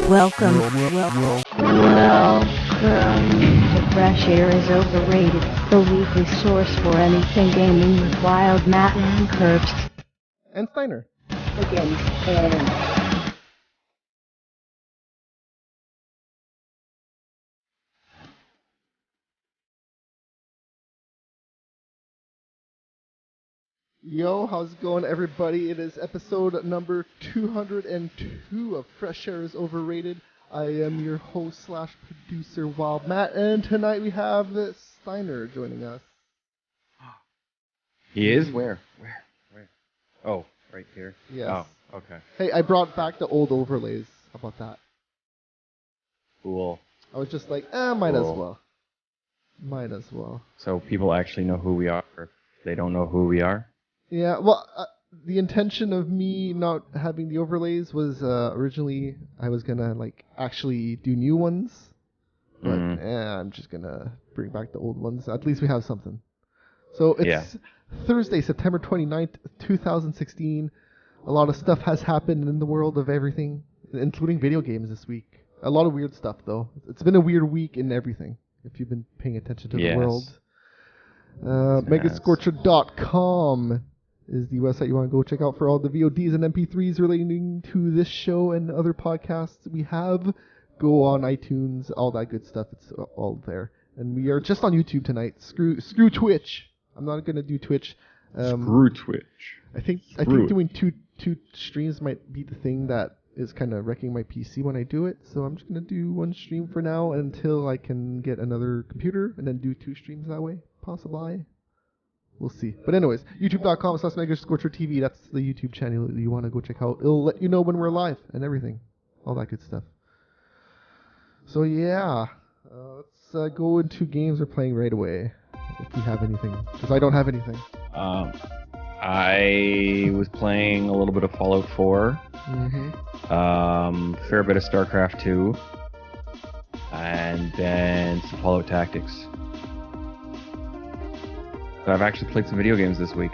Welcome. Welcome to Fresh Air is Overrated, the weekly source for anything gaming with Wild Matt and Curbs. And Steiner. Begins and... Yo, how's it going, everybody? It is episode number 202 of Fresh Air is Overrated. I am your host slash producer, Wild Matt, and tonight we have Steiner joining us. He is? Where? Oh, right here. Yes. Oh, okay. Hey, I brought back the old overlays. How about that? Cool. I was just like, might as Cool. well. Might as well. So people actually know who we are, or if they don't know who we are? Yeah, well, the intention of me not having the overlays was originally I was gonna actually do new ones, but I'm just gonna bring back the old ones. At least we have something. So it's Thursday, September 29th, 2016. A lot of stuff has happened in the world of everything, including video games this week. A lot of weird stuff, though. It's been a weird week in everything, if you've been paying attention to the world. Megascorcher.com is the website you want to go check out for all the VODs and MP3s relating to this show and other podcasts we have. Go on iTunes, all that good stuff. It's all there. And we are just on YouTube tonight. Screw Twitch. I'm not going to do Twitch. Screw Twitch. I think doing two streams might be the thing that is kind of wrecking my PC when I do it. So I'm just going to do one stream for now until I can get another computer and then do two streams that way. Possibly. We'll see. But anyways, youtube.com/MegascorcherTV. That's the YouTube channel that you want to go check out. It'll let you know when we're live and everything. All that good stuff. So yeah, let's go into games we're playing right away. If you have anything. Because I don't have anything. I was playing a little bit of Fallout 4. Fair bit of StarCraft 2. And then some Fallout Tactics. So I've actually played some video games this week.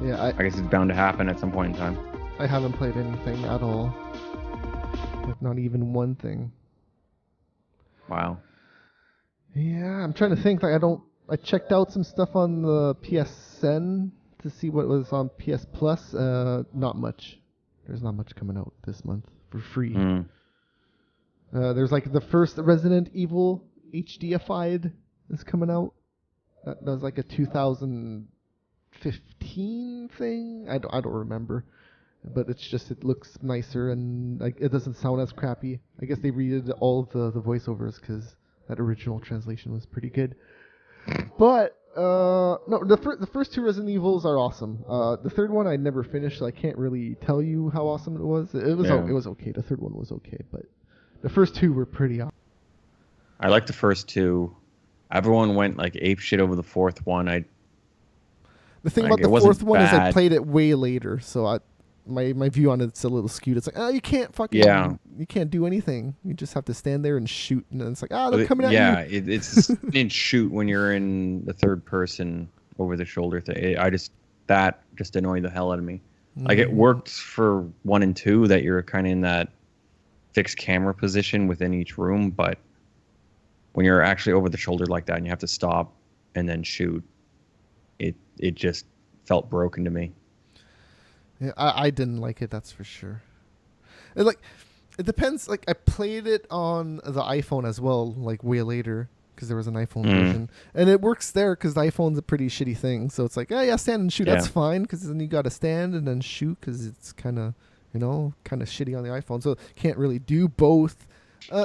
Yeah, I guess it's bound to happen at some point in time. I haven't played anything at all. Like, not even one thing. Wow. Yeah, I'm trying to think. I checked out some stuff on the PSN to see what was on PS Plus. Not much. There's not much coming out this month for free. There's the first Resident Evil HDified is coming out. That was a 2015 thing. I don't remember, but it looks nicer and it doesn't sound as crappy. I guess they redid all of the voiceovers because that original translation was pretty good. But no, the first two Resident Evils are awesome. The third one I never finished, so I can't really tell you how awesome it was. It was okay. The third one was okay, but the first two were pretty awesome. I like the first two. Everyone went ape shit over the fourth one. The thing about the fourth one is I played it way later, so my view on it's a little skewed. It's you can't you can't do anything. You just have to stand there and shoot, and then it's they're coming at you. Yeah, it's didn't shoot when you're in the third person over the shoulder thing. That just annoyed the hell out of me. It worked for 1 and 2 that you're kind of in that fixed camera position within each room, but when you're actually over the shoulder like that and you have to stop and then shoot, it just felt broken to me. Yeah, I didn't like it, that's for sure. It depends. I played it on the iPhone as well, way later, because there was an iPhone version. And it works there because the iPhone's a pretty shitty thing. So it's stand and shoot, that's fine, because then you got to stand and then shoot, because it's kind of shitty on the iPhone. So can't really do both.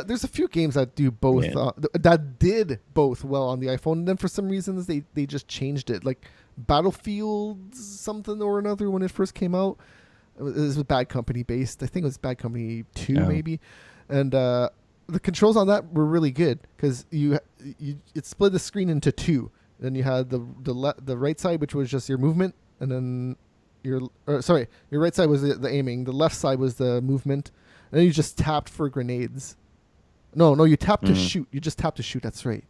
There's a few games that do both, that did both well on the iPhone, and then for some reasons they just changed it. Battlefield something or another, when it first came out, it was Bad Company based. I think it was Bad Company 2 maybe, and the controls on that were really good because it split the screen into two. Then you had the right side, which was just your movement, and then your right side was the aiming. The left side was the movement, and then you just tapped for grenades. No, you tap to shoot. You just tap to shoot. That's right.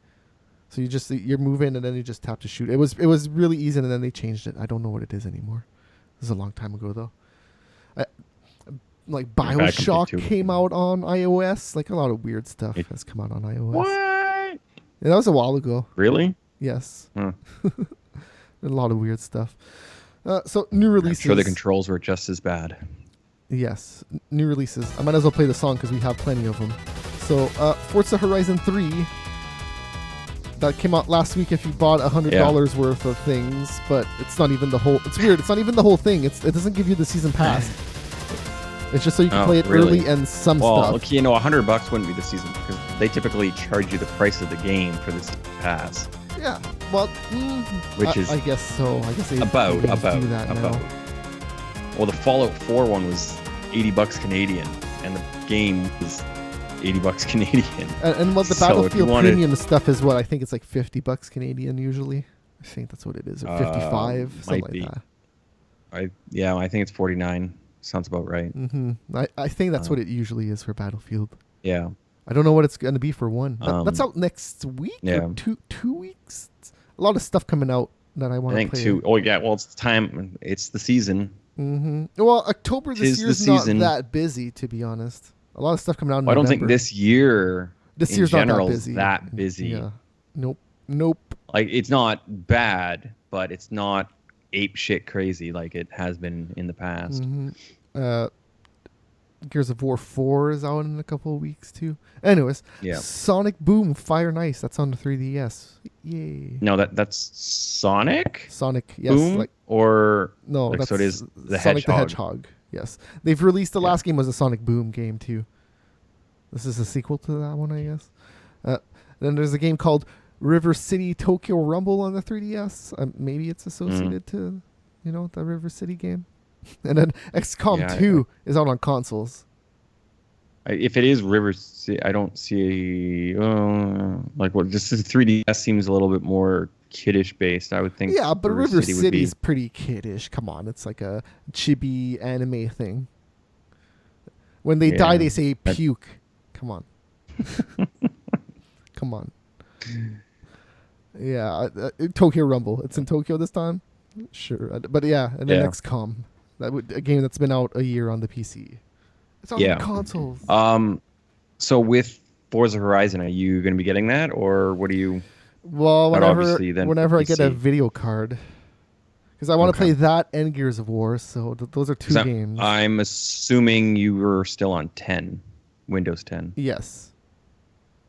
So you're moving and then you just tap to shoot. It was really easy, and then they changed it. I don't know what it is anymore. This is a long time ago though. like Bad Company BioShock 2. came out on iOS. Like a lot of weird stuff has come out on iOS. What? Yeah, that was a while ago. Really? Yes. Huh. A lot of weird stuff. So new releases. I'm sure the controls were just as bad. Yes, new releases. I might as well play the song because we have plenty of them. So Forza Horizon 3. That came out last week if you bought $100 worth of things, but it's not even the whole... It's weird. It's not even the whole thing. It doesn't give you the season pass. It's just so you can play it early and some stuff. Look, you know, $100 wouldn't be the season because they typically charge you the price of the game for the season pass. Yeah, well, which is I guess so. I guess they do that now. Well, the Fallout 4 one was $80 Canadian, and the game was $80 Canadian. And what the Battlefield Premium stuff is, what I think it's like $50 Canadian usually. I think that's what it is, or 55, something like that. I think it's 49. Sounds about right. Mm-hmm. I think that's what it usually is for Battlefield. Yeah. I don't know what it's going to be for one. That's out next week. Yeah. Or two weeks. A lot of stuff coming out that I want to play. I think 2. Oh yeah. Well, it's time. It's the season. Mm-hmm. Well, October this year is not that busy, to be honest. A lot of stuff coming out in November. I don't think this year. This year's not that busy. Yeah. Nope. Like, it's not bad, but it's not ape shit crazy like it has been in the past. Mm-hmm. Gears of War 4 is out in a couple of weeks too. Anyways, Sonic Boom Fire and Ice, that's on the 3DS. Yay. No, that's Sonic? Sonic, yes. Boom? Or no, like, that's so it is the Sonic Hedgehog. the Hedgehog. Yes. They've released the last game was a Sonic Boom game too. This is a sequel to that one, I guess. Then there's a game called River City Tokyo Rumble on the 3DS. Maybe it's associated to, the River City game. And then XCOM 2 is out on consoles. If it is River City, I don't see like what. Just the 3DS seems a little bit more kiddish based. I would think. Yeah, but River City is pretty kiddish. Come on, it's like a chibi anime thing. When they die, they say puke. Come on. Come on. Yeah, Tokyo Rumble. It's in Tokyo this time. Sure, but and then XCOM. A game that's been out a year on the PC. It's on the consoles. So with Forza Horizon, are you going to be getting that, or what do you? Well, whenever I get a video card, because I want to play that and Gears of War. So those are two games. I'm assuming you were still on 10, Windows 10. Yes.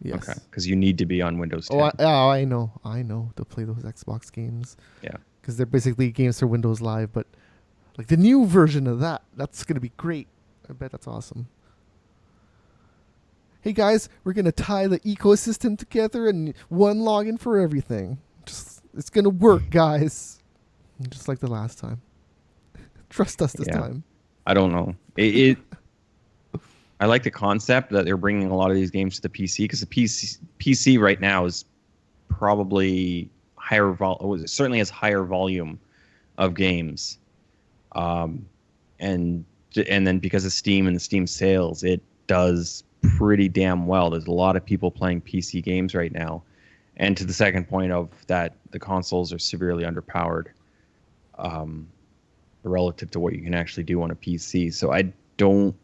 Okay, because you need to be on Windows 10. I know to play those Xbox games. Yeah. Because they're basically games for Windows Live, but like the new version of that's going to be great. I bet that's awesome. Hey guys, we're going to tie the ecosystem together and one login for everything. It's going to work, guys. Just like the last time. Trust us this time. I don't know. I like the concept that they're bringing a lot of these games to the PC, because the PC right now is probably certainly has higher volume of games. And then because of Steam and the Steam sales, it does pretty damn well. There's a lot of people playing PC games right now. And to the second point of that, the consoles are severely underpowered relative to what you can actually do on a PC. So I don't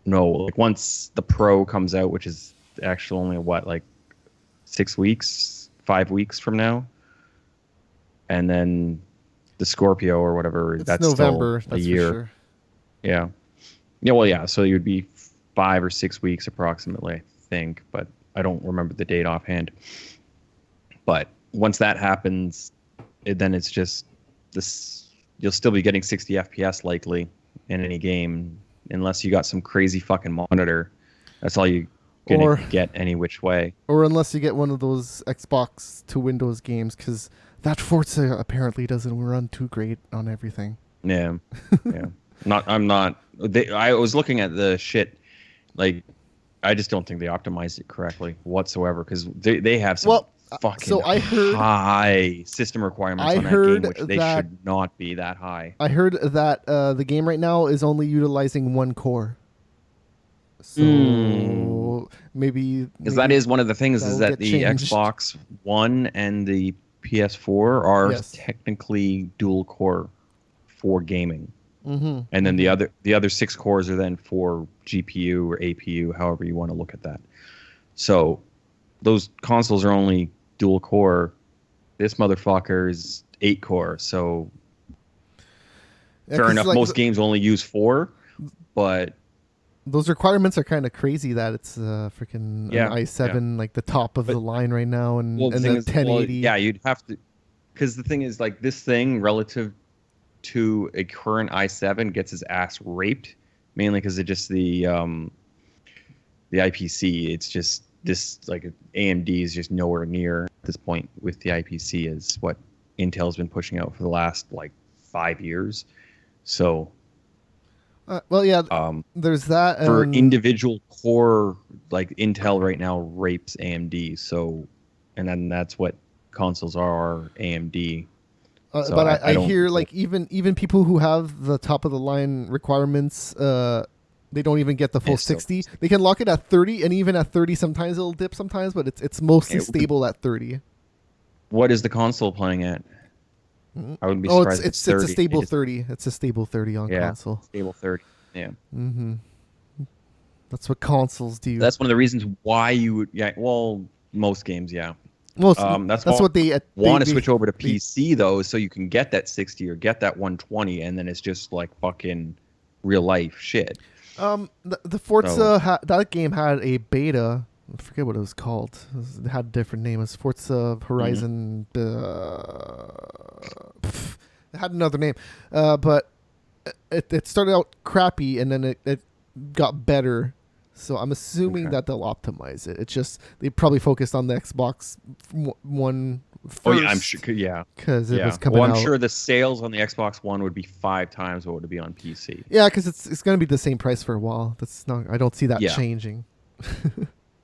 know. Like, once the Pro comes out, which is actually only 5 weeks from now, and then the Scorpio or whatever, that's November, still a year. For sure. Yeah. So you'd be 5 or 6 weeks approximately, I think, but I don't remember the date offhand. But once that happens, then it's just this. You'll still be getting 60 FPS likely in any game, unless you got some crazy fucking monitor. That's all you gonna get any which way. Or unless you get one of those Xbox to Windows games, because that Forza apparently doesn't run too great on everything. Yeah. I was looking at the shit. Like, I just don't think they optimized it correctly whatsoever, because they have some fucking high system requirements on that game, which they should not be that high. I heard that the game right now is only utilizing one core. So maybe because that is one of the things, is that the Xbox One and the PS4 are technically dual core for gaming. And then the other 6 cores are then for GPU or APU, however you want to look at that. So those consoles are only dual core. This motherfucker is 8 core. So fair enough. Most games only use 4, but those requirements are kind of crazy that it's freaking an i7, like the top of the line right now, and the 1080. Yeah, you'd have to, because the thing is, like, this thing relative to a current i7 gets his ass raped, mainly because of just the IPC. It's just this, like, AMD is just nowhere near at this point with the IPC as what Intel's been pushing out for the last like 5 years. So there's that. For individual core, like Intel right now rapes AMD. So, and then that's what consoles are, AMD. So but I hear like even people who have the top of the line requirements, they don't even get the full 60. They can lock it at 30, and even at 30, sometimes it'll dip sometimes, but it's mostly stable at 30. What is the console playing at? I wouldn't be surprised. It's a stable 30. It's a stable 30 on console. Stable 30. Yeah. Mm-hmm. That's what consoles do. That's one of the reasons why you would. Yeah. Well, most games, yeah. That's what they want to switch over to PC though, so you can get that 60 or get that 120, and then it's just like fucking real life shit. The Forza that game had a beta. I forget what it was called. It had a different name. It was Forza Horizon. It had another name, but it started out crappy and then it got better. So I'm assuming that they'll optimize it. It's just they probably focused on the Xbox One first. Oh yeah, I'm sure. Yeah, because it was coming out. Well, I'm sure the sales on the Xbox One would be 5 times what would be on PC. Yeah, because it's going to be the same price for a while. That's not. I don't see that changing.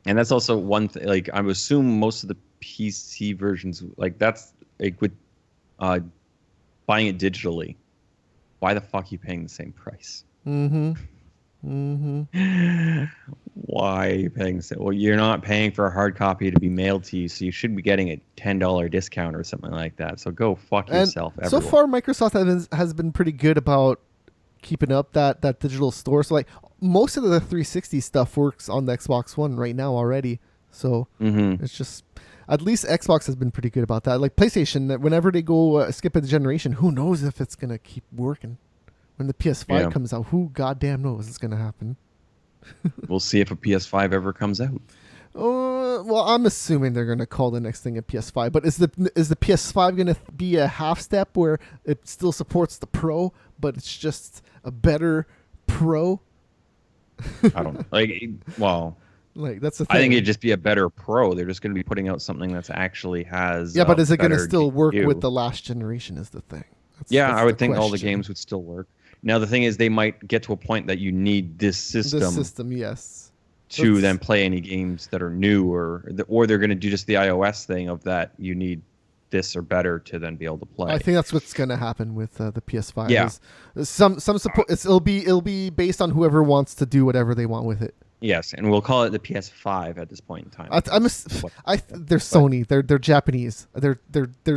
And that's also one thing. Like, I would assume most of the PC versions, like that's like with buying it digitally. Why the fuck are you paying the same price? Why are you paying the same? Well, you're not paying for a hard copy to be mailed to you, so you should be getting a $10 discount or something like that. So go fuck yourself. So far, Microsoft has been pretty good about keeping up that digital store. So like most of the 360 stuff works on the Xbox One right now already. So it's just, at least Xbox has been pretty good about that. Like PlayStation, whenever they go skip a generation, who knows if it's going to keep working. When the PS5 comes out, who goddamn knows it's going to happen. We'll see if a PS5 ever comes out. Well, I'm assuming they're going to call the next thing a PS5. But is the PS5 going to be a half step where it still supports the Pro, but it's just a better Pro? I don't know. Like that's the thing. I think it'd just be a better Pro. They're just going to be putting out something that's actually has. Yeah, but is it going to still work with the last generation? Is the thing. That's I would think all the games would still work. Now the thing is, they might get to a point that you need this system. Yes. To then play any games that are new, or they're going to do just the iOS thing of that you need this or better to then be able to play. I think that's what's going to happen with the PS5. Yeah. Some support. It'll be based on whoever wants to do whatever they want with it. Yes, and we'll call it the PS5 at this point in time. They're Sony. They're Japanese. They're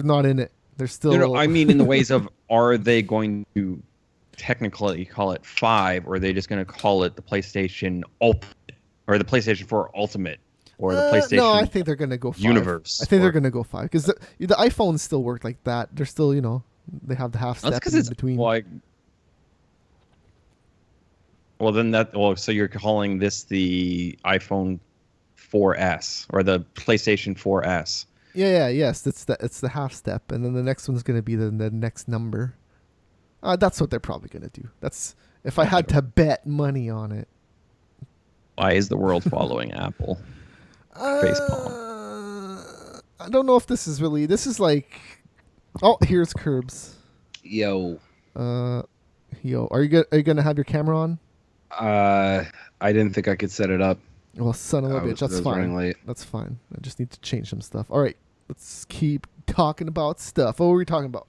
not in it. They're still. No, I mean in the ways of, are they going to technically call it 5, or are they just going to call it the PlayStation Ultimate, or the PlayStation 4 Ultimate, or the PlayStation? No, I think they're going to go 5. Universe. I think they're going to go 5 because the iPhones still work like that. They're still, they have the half step in between. So you're calling this the iPhone 4S or the PlayStation 4S? Yes. It's the half step, and then the next one's going to be the next number. That's what they're probably going to do. That's if I had to bet money on it. Why is the world following Apple? Facepalm. I don't know if this is really. This is like. Oh, here's Curbs. Yo. Are you gonna have your camera on? I didn't think I could set it up. Well, son of a bitch. That's fine. Late. That's fine. I just need to change some stuff. All right, let's keep talking about stuff. What were we talking about?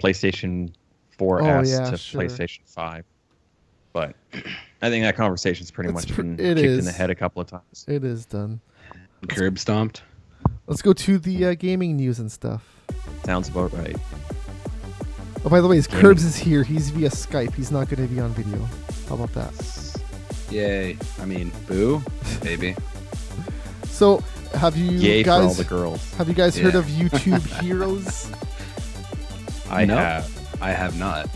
PlayStation 4S to PlayStation 5. But I think that conversation's pretty much been kicked in the head a couple of times. It is done. Curb stomped. Let's go to the gaming news and stuff. Sounds about right. Oh, by the way, Curbs is here. He's via Skype. He's not going to be on video. How about that? Yay. I mean, boo, baby. So, have you Yay for all the guys girls. have you guys heard Yeah. of YouTube Heroes? I have not.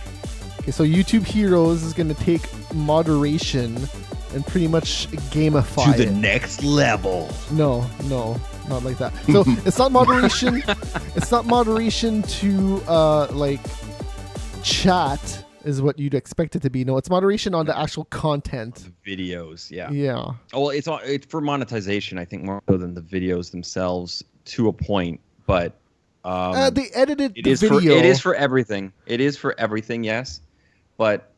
Okay, so YouTube Heroes is going to take moderation and pretty much gamify it. next level. No, not like that. So it's not moderation. It's not moderation to like chat is what you'd expect it to be. No, it's moderation on the actual content. Videos, yeah. Yeah. Oh, well, it's for monetization, I think, more so than the videos themselves to a point. But They edited it the is video. it is for everything. It is for everything, yes. But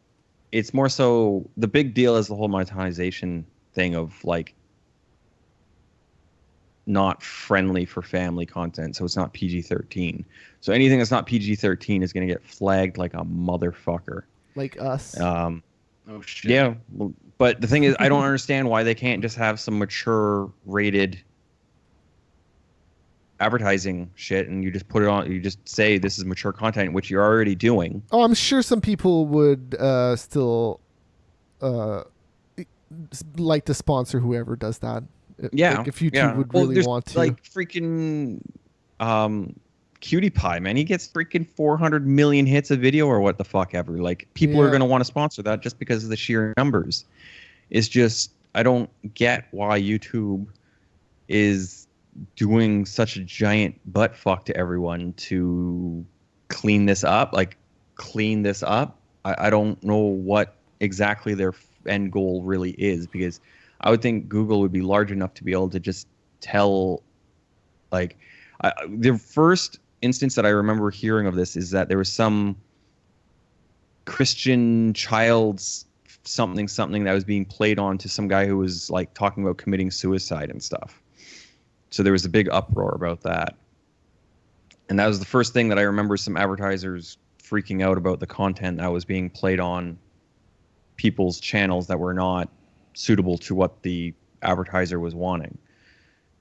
it's more so the big deal is the whole monetization thing of like not friendly for family content, so it's not PG-13. So anything that's not PG-13 is going to get flagged like a motherfucker. Like us. Oh shit. Yeah, well, but the thing is, I don't understand why they can't just have some mature rated advertising shit, and you just put it on. You just say this is mature content, which you're already doing. Oh, I'm sure some people would still like to sponsor whoever does that. Yeah, Like if YouTube yeah. would Well, really there's, want to. like freaking Cutie Pie, man. He gets freaking 400 million hits a video or what the fuck ever. Like people are Yeah. going to want to sponsor that just because of the sheer numbers. It's just I don't get why YouTube is doing such a giant butt fuck to everyone to clean this up. Like clean this up. I don't know what exactly their end goal really is, because I would think Google would be large enough to be able to just tell, like, the first instance that I remember hearing of this is that there was some Christian child's something that was being played on to some guy who was like talking about committing suicide and stuff. So there was a big uproar about that. And that was the first thing that I remember some advertisers freaking out about the content that was being played on people's channels that were not suitable to what the advertiser was wanting.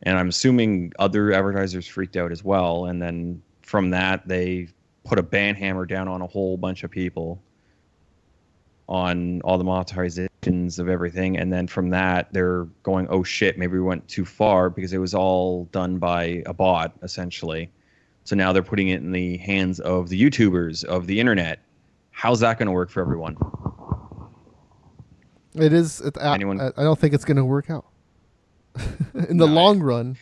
And I'm assuming other advertisers freaked out as well. And then from that, they put a ban hammer down on a whole bunch of people on all the monetizations of everything. And then from that, they're going, oh shit, maybe we went too far, because it was all done by a bot, essentially. So now they're putting it in the hands of the YouTubers, of the internet. How's that going to work for everyone? It is. Anyone? I don't think it's going to work out in the long run.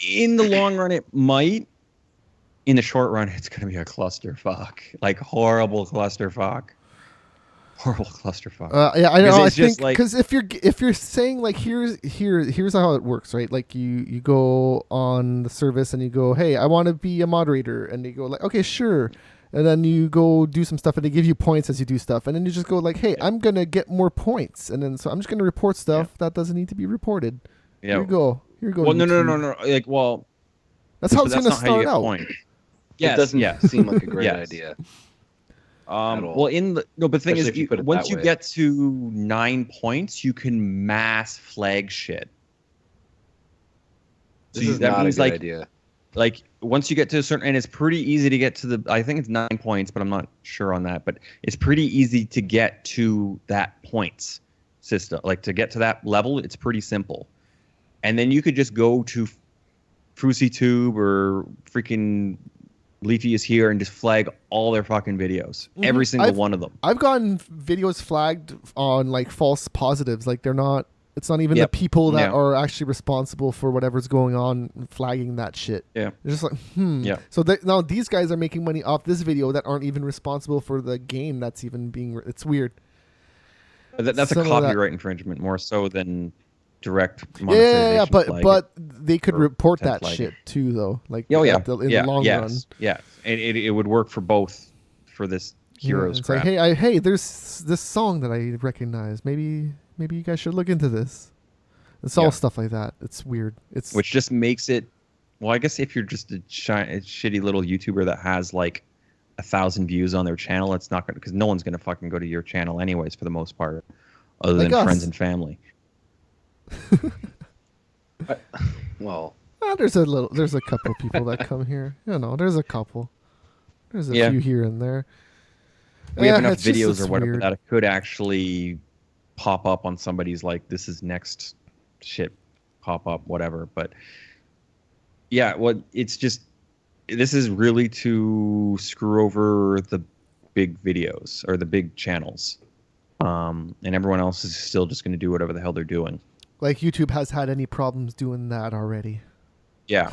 In the long run, it might. In the short run, it's going to be a clusterfuck. Like horrible clusterfuck. Horrible clusterfuck. Yeah, I know. I it's just think like- because if you're saying like here's how it works, right? Like you go on the service and you go, hey, I want to be a moderator, and you go like, okay, sure. And then you go do some stuff, and they give you points as you do stuff. And then you just go like, hey, I'm going to get more points. And then so I'm just going to report stuff that doesn't need to be reported. Yeah. Here you go. Here you go. Well, no. YouTube. Like, well, That's how but it's going to that's not how you start get out. points. It doesn't yes. seem like a great Yes. idea. Well, all. but the thing Especially is, if you put it once that you way. get to 9 points, you can mass flag shit. This is not a good idea. Like once you get to a certain, and it's pretty easy to get to the, I think it's 9 points, but I'm not sure on that, but it's pretty easy to get to that points system. Like to get to that level, it's pretty simple. And then you could just go to FouseyTube or freaking Leafy is here and just flag all their fucking videos. Every single one of them. I've gotten videos flagged on like false positives. Like it's not even the Yep. people that Yeah. are actually responsible for whatever's going on flagging that shit. Yeah. It's just like, Yeah. So now these guys are making money off this video that aren't even responsible for the game that's even being. It's weird. That's a Some of that- copyright infringement more so than direct monetization. Yeah, flag. but they could or report content that flag. shit too, though. Like, Oh yeah, in the long run. Yeah, and it would work for both for this heroes It's crap. like, hey, there's this song that I recognize. Maybe you guys should look into this. It's all Yeah. stuff like that. It's weird. It's Which just makes it. Well, I guess if you're just a shitty little YouTuber that has like 1,000 views on their channel, it's not gonna, because no one's gonna fucking go to your channel anyways for the most part, other Like than us. friends and family. Well, there's a couple people that come here. There's a couple. There's a Yeah. few here and there. we have enough it's just- videos it's or whatever weird. that it could actually pop up on somebody's like this is next shit pop up whatever. But yeah, it's just this is really to screw over the big videos or the big channels, and everyone else is still just going to do whatever the hell they're doing. Like YouTube has had any problems doing that already. Yeah,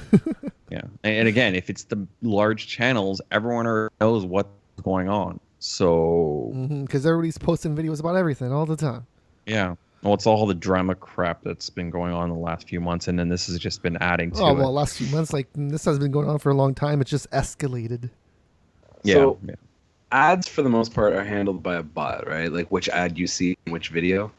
yeah. And again, if it's the large channels, everyone already knows what's going on. So Because everybody's posting videos about everything all the time. yeah. Well, it's all the drama crap that's been going on in the last few months, and then this has just been adding to Oh, it. well, last few months, like, this has been going on for a long time. It's just escalated. Yeah, So- yeah. Ads for the most part are handled by a bot, right? Like which ad you see in which video.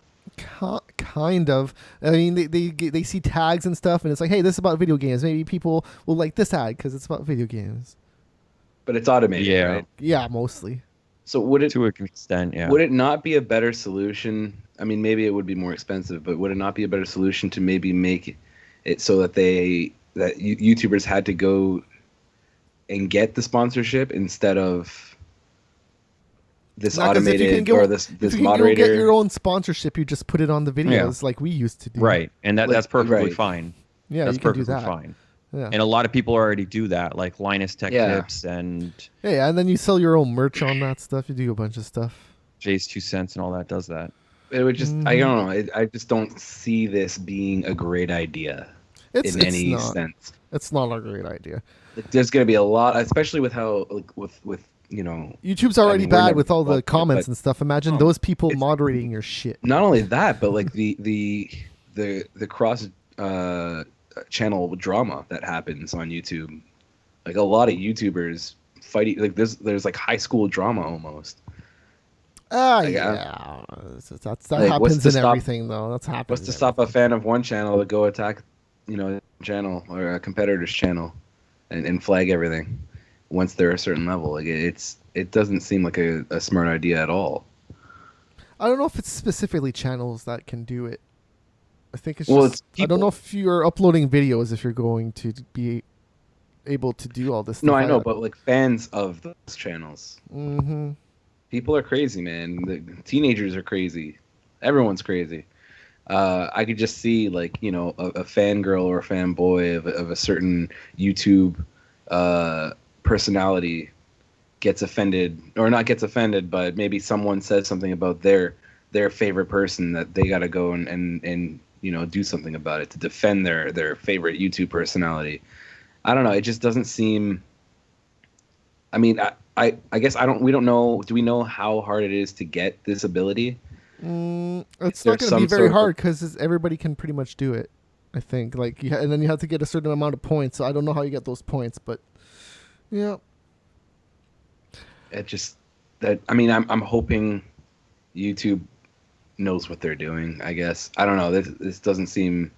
Kind of. I mean, they see tags and stuff, and it's like, hey, this is about video games. Maybe people will like this ad because it's about video games. But it's automated, Yeah. right? Yeah, mostly. So would it To an extent, yeah. would it not be a better solution? I mean, maybe it would be more expensive, but would it not be a better solution to maybe make it so that YouTubers had to go and get the sponsorship instead of this Not 'cause if you automated can go- or this If you can moderator? go get your own sponsorship, you just put it on the videos like we used to do. Right, and Like, that's perfectly right. fine. Yeah, That's you can do perfectly that. fine. Yeah. And a lot of people already do that, like Linus Tech Yeah. Tips and Yeah, and then you sell your own merch on that stuff. You do a bunch of stuff. Jay's 2 Cents and all that does that. It would just I Mhm. don't know. I just don't see this being a great idea It's any not. sense. It's not a great idea. Like, there's going to be a lot, especially with how like with you know. YouTube's already mean, we're bad never with all the involved with it, comments but- and stuff. Imagine Oh, those people it's- moderating your shit. Not only that, but like the cross channel drama that happens on YouTube. Like a lot of YouTubers fighting. Like there's like high school drama almost. Like, Yeah. That Like, what's happens to in stop- everything, though. That's happening. What's to in stop a everything. fan of one channel to go attack, a channel or a competitor's channel, and flag everything once they're a certain level? Like it doesn't seem like a smart idea at all. I don't know if it's specifically channels that can do it. I think it's Well, just. it's I don't people. know if you're uploading videos if you're going to be able to do all this stuff. No, I know, but like fans of those channels. Mm-hmm. People are crazy, man. The teenagers are crazy. Everyone's crazy. I could just see like a fangirl or a fanboy of a certain YouTube personality gets offended, or not gets offended, but maybe someone says something about their favorite person that they got to go and do something about it to defend their favorite YouTube personality. I don't know. It just doesn't seem. I mean, I guess we don't know. Do we know how hard it is to get this ability? It's not There's going to be some very sort of- hard because everybody can pretty much do it. I think and then you have to get a certain amount of points. So I don't know how you get those points, but yeah. It just that I mean I'm hoping YouTube knows what they're doing. I guess I don't know. This doesn't seem.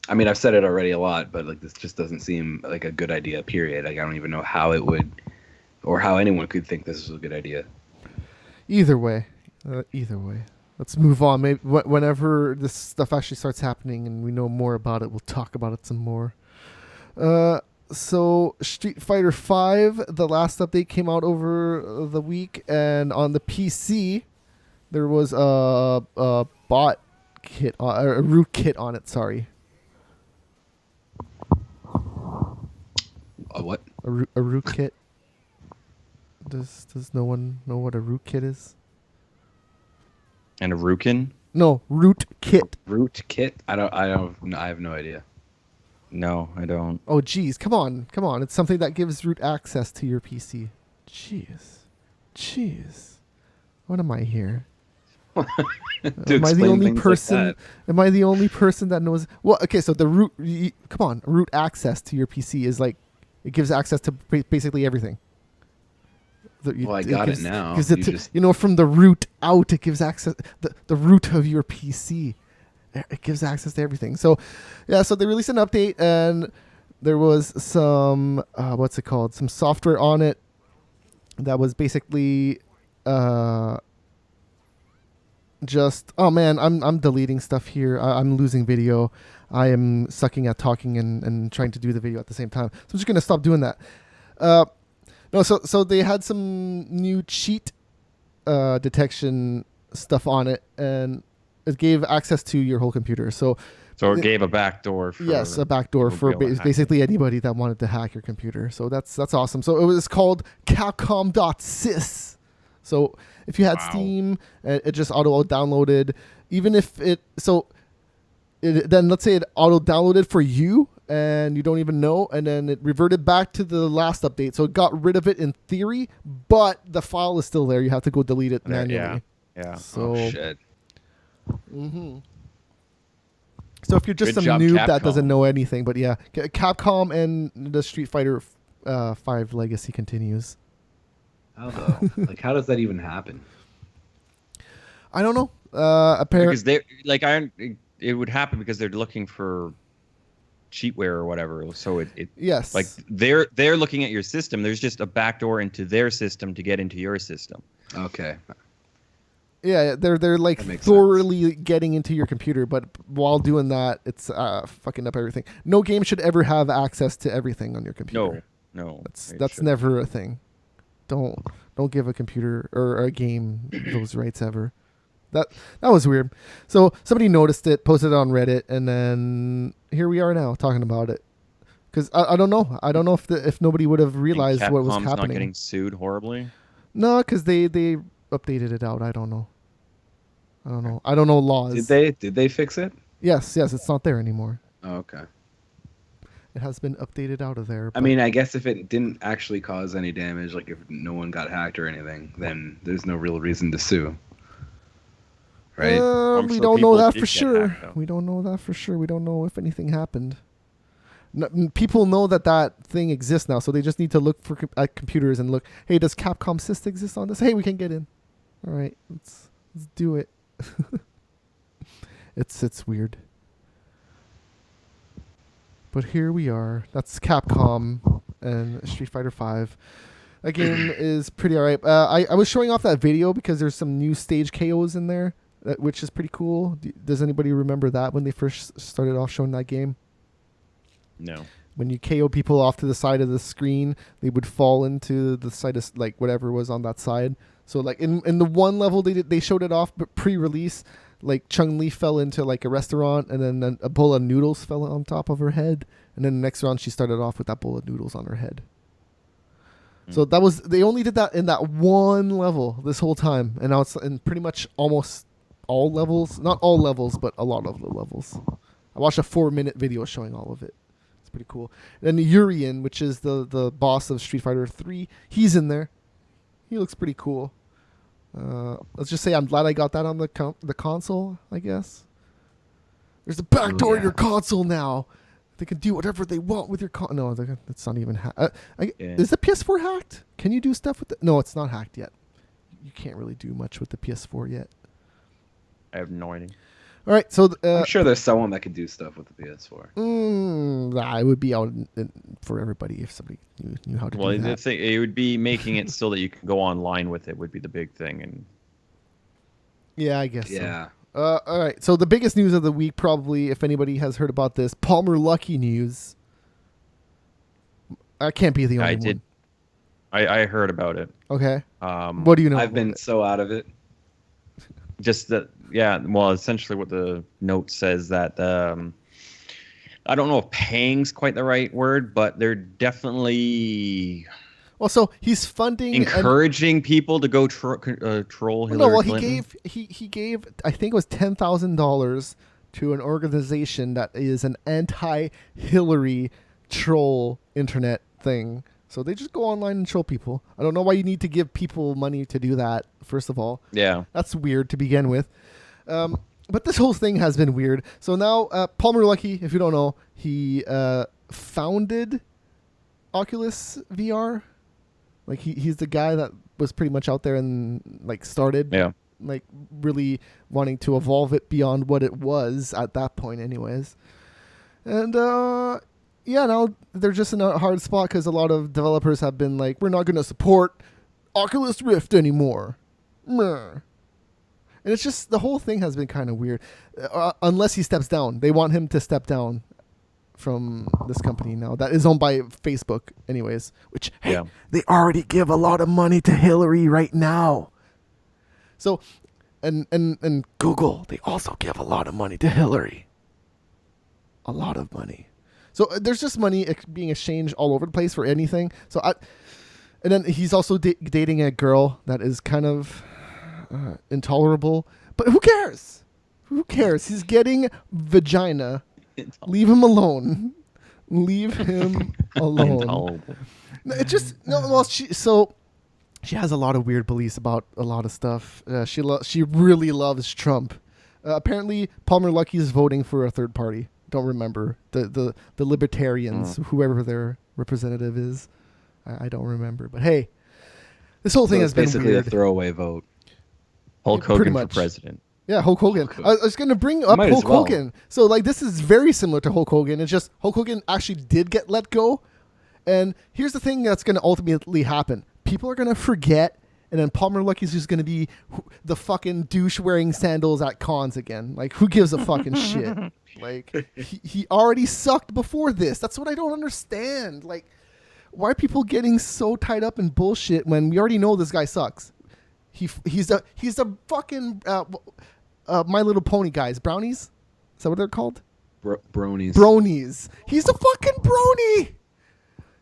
I mean, I've said it already a lot, but like this just doesn't seem like a good idea. Period. Like I don't even know how it would, or how anyone could think this is a good idea. Either way, let's move on. Maybe whenever this stuff actually starts happening and we know more about it, we'll talk about it some more. So Street Fighter V, the last update came out over the week, and on the PC, there was a bot kit, a root kit on it. Sorry, A what? a root kit. Does no one know what a root kit is? And a Rukin? No, root kit. Root kit? I have no idea. No, I don't. Oh, geez, come on. It's something that gives root access to your PC. Jeez. What am I here? To Am I the explain only things like person? that. Am I the only person that knows? Well, okay. So the root. Come on, root access to your PC is like it gives access to basically everything. Well, I got it now. Gives You it to, just- from the root out, it gives access. The root of your PC, it gives access to everything. So, yeah. So they released an update, and there was some what's it called? Some software on it that was basically. Just I'm deleting stuff here. I'm losing video. I am sucking at talking and trying to do the video at the same time. So I'm just gonna stop doing that. No, so they had some new cheat detection stuff on it, and it gave access to your whole computer. So it gave a backdoor for yes, a backdoor people for to be able to hack basically anybody that wanted to hack your computer. So that's awesome. So it was called Capcom.sys. So if you had Wow. Steam, it just auto downloaded. Even if then let's say it auto downloaded for you and you don't even know, and then it reverted back to the last update. So it got rid of it in theory, but the file is still there. You have to go delete it There, manually. Yeah. So, Oh shit. So if you're just Good some job, noob that Capcom. doesn't know anything, but yeah, Capcom and the Street Fighter 5 legacy continues. How though? Like, how does that even happen? I don't know. Apparently, Because it would happen because they're looking for cheatware or whatever. So it yes. like they're looking at your system. There's just a backdoor into their system to get into your system. Okay. Yeah, they're like That makes thoroughly getting into your computer, but while doing that, it's fucking up everything. No game should ever have access to everything on your computer. No. That's it that's shouldn't. never a thing. Don't give a computer or a game those rights ever. That was weird. So somebody noticed it, posted it on Reddit, and then here we are now talking about it. Because I don't know. I don't know if nobody would have realized And what was Capcom's happening. not getting sued horribly. No, because they updated it out. I don't know. I don't know laws. Did they fix it? Yes, it's not there anymore. Oh, okay. It has been updated out of there. I mean, I guess if it didn't actually cause any damage, like if no one got hacked or anything, then there's no real reason to sue. Right? I'm we sure don't know people that did for get sure. hacked, though. We don't know that for sure. We don't know if anything happened. People know that thing exists now, so they just need to look at computers and look. Hey, does Capcom Sys exist on this? Hey, we can get in. All right, let's do it. It's weird. But here we are. That's Capcom and Street Fighter 5. That game is pretty alright. I was showing off that video because there's some new stage KOs in there, which is pretty cool. Does anybody remember that when they first started off showing that game? No. When you KO people off to the side of the screen, they would fall into the side of like whatever was on that side. So like in the one level they showed it off, but pre-release, like Chun-Li fell into like a restaurant, and then a bowl of noodles fell on top of her head, and then the next round she started off with that bowl of noodles on her head. So they only did that in that one level this whole time, and now it's in pretty much almost all levels, not all levels, but a lot of the levels. I watched a 4-minute video showing all of it. It's pretty cool. And Urian, which is the boss of Street Fighter 3, he's in there. He looks pretty cool. Let's just say I'm glad I got that on the console, I guess. There's a backdoor in your console now. They can do whatever they want with your No, that's not even hacked. Is the PS4 hacked? Can you do stuff with it? No, it's not hacked yet. You can't really do much with the PS4 yet. I have no idea. All right, so I'm sure there's someone that could do stuff with the PS4. it would be out for everybody if somebody knew how to Well, do the that. thing, it would be making it so that you can go online with it would be the big thing. And Yeah, I guess. Yeah. So. All right. So the biggest news of the week, probably, if anybody has heard about this, Palmer Lucky news. I can't be the only I one. did. I heard about it. Okay. What do you know? I've been so out of it. Just that, yeah. Well, essentially, what the note says that I don't know if "paying's" quite the right word, but they're definitely Well, so he's funding encouraging people to go troll Hillary No, well, Clinton. he gave I think it was $10,000 to an organization that is an anti-Hillary troll internet thing. So they just go online and troll people. I don't know why you need to give people money to do that. First of all, Yeah. that's weird to begin with. But this whole thing has been weird. So now Palmer Luckey, if you don't know, he founded Oculus VR. Like he's the guy that was pretty much out there and like started, like really wanting to evolve it beyond what it was at that point, anyways. And now they're just in a hard spot because a lot of developers have been like, we're not going to support Oculus Rift anymore. Meh. And it's just the whole thing has been kind of weird, unless he steps down. They want him to step down from this company now that is owned by Facebook anyways, which, hey, they already give a lot of money to Hillary right now. So, and Google, they also give a lot of money to Hillary. A lot of money. So there's just money being exchanged all over the place for anything. And then he's also dating a girl that is kind of intolerable. But who cares? Who cares? He's getting vagina. Leave him alone. Leave him alone. Intolerable. It just she has a lot of weird beliefs about a lot of stuff. She really loves Trump. Apparently, Palmer Luckey is voting for a third party. Don't remember the Libertarians, whoever their representative is. I don't remember, but hey, this whole thing has been basically weird. a throwaway vote. Hulk Hogan for president. Yeah, Hulk Hogan. I was going to bring up Hulk Hogan. So, like, this is very similar to Hulk Hogan. It's just Hulk Hogan actually did get let go. And here's the thing that's going to ultimately happen. People are going to forget, and then Palmer Luckey's just going to be the fucking douche wearing sandals at cons again. Like, who gives a fucking shit? Like, he already sucked before this. That's what I don't understand. Like, why are people getting so tied up in bullshit when we already know this guy sucks? He's a fucking My Little Pony guys. Brownies? Is that what they're called? Bronies. Bronies. He's a fucking brony.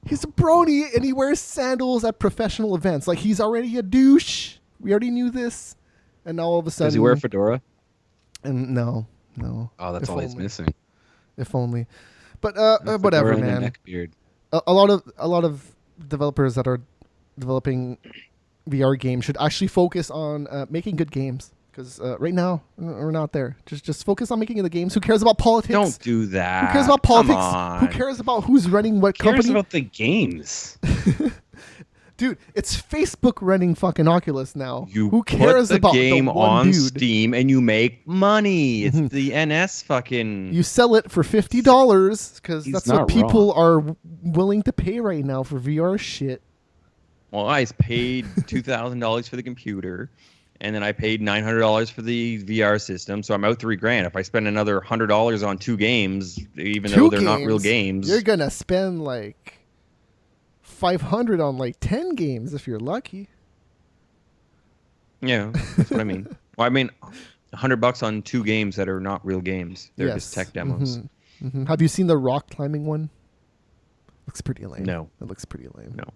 He's a brony, and he wears sandals at professional events. Like, he's already a douche. We already knew this. And now all of a sudden... Does he wear a fedora? And no. Oh, that's all he's missing. If only. But whatever, and a man. neck beard. A lot of developers that are developing VR games should actually focus on making good games. Because right now, we're not there. Just focus on making the games. Who cares about politics? Don't do that. Who cares about politics? Come on. Who cares about who's running what company? Who cares about the games? Dude, it's Facebook running fucking Oculus now. Who put cares the about game the one on dude? Steam and you make money. It's the NS fucking... You sell it for $50 because that's what not people are willing to pay right now for VR shit. Well, I paid $2,000 for the computer, and then I paid $900 for the VR system, so I'm out $3,000. If I spend another $100 on 2 games, even though they're not real games, you're gonna spend like $500 on like 10 games if you're lucky. Yeah, that's what I mean. Well, I mean, $100 on 2 games that are not real games. They're just tech demos. Mm-hmm. Mm-hmm. Have you seen the rock climbing one? Looks pretty lame. No. It looks pretty lame. No.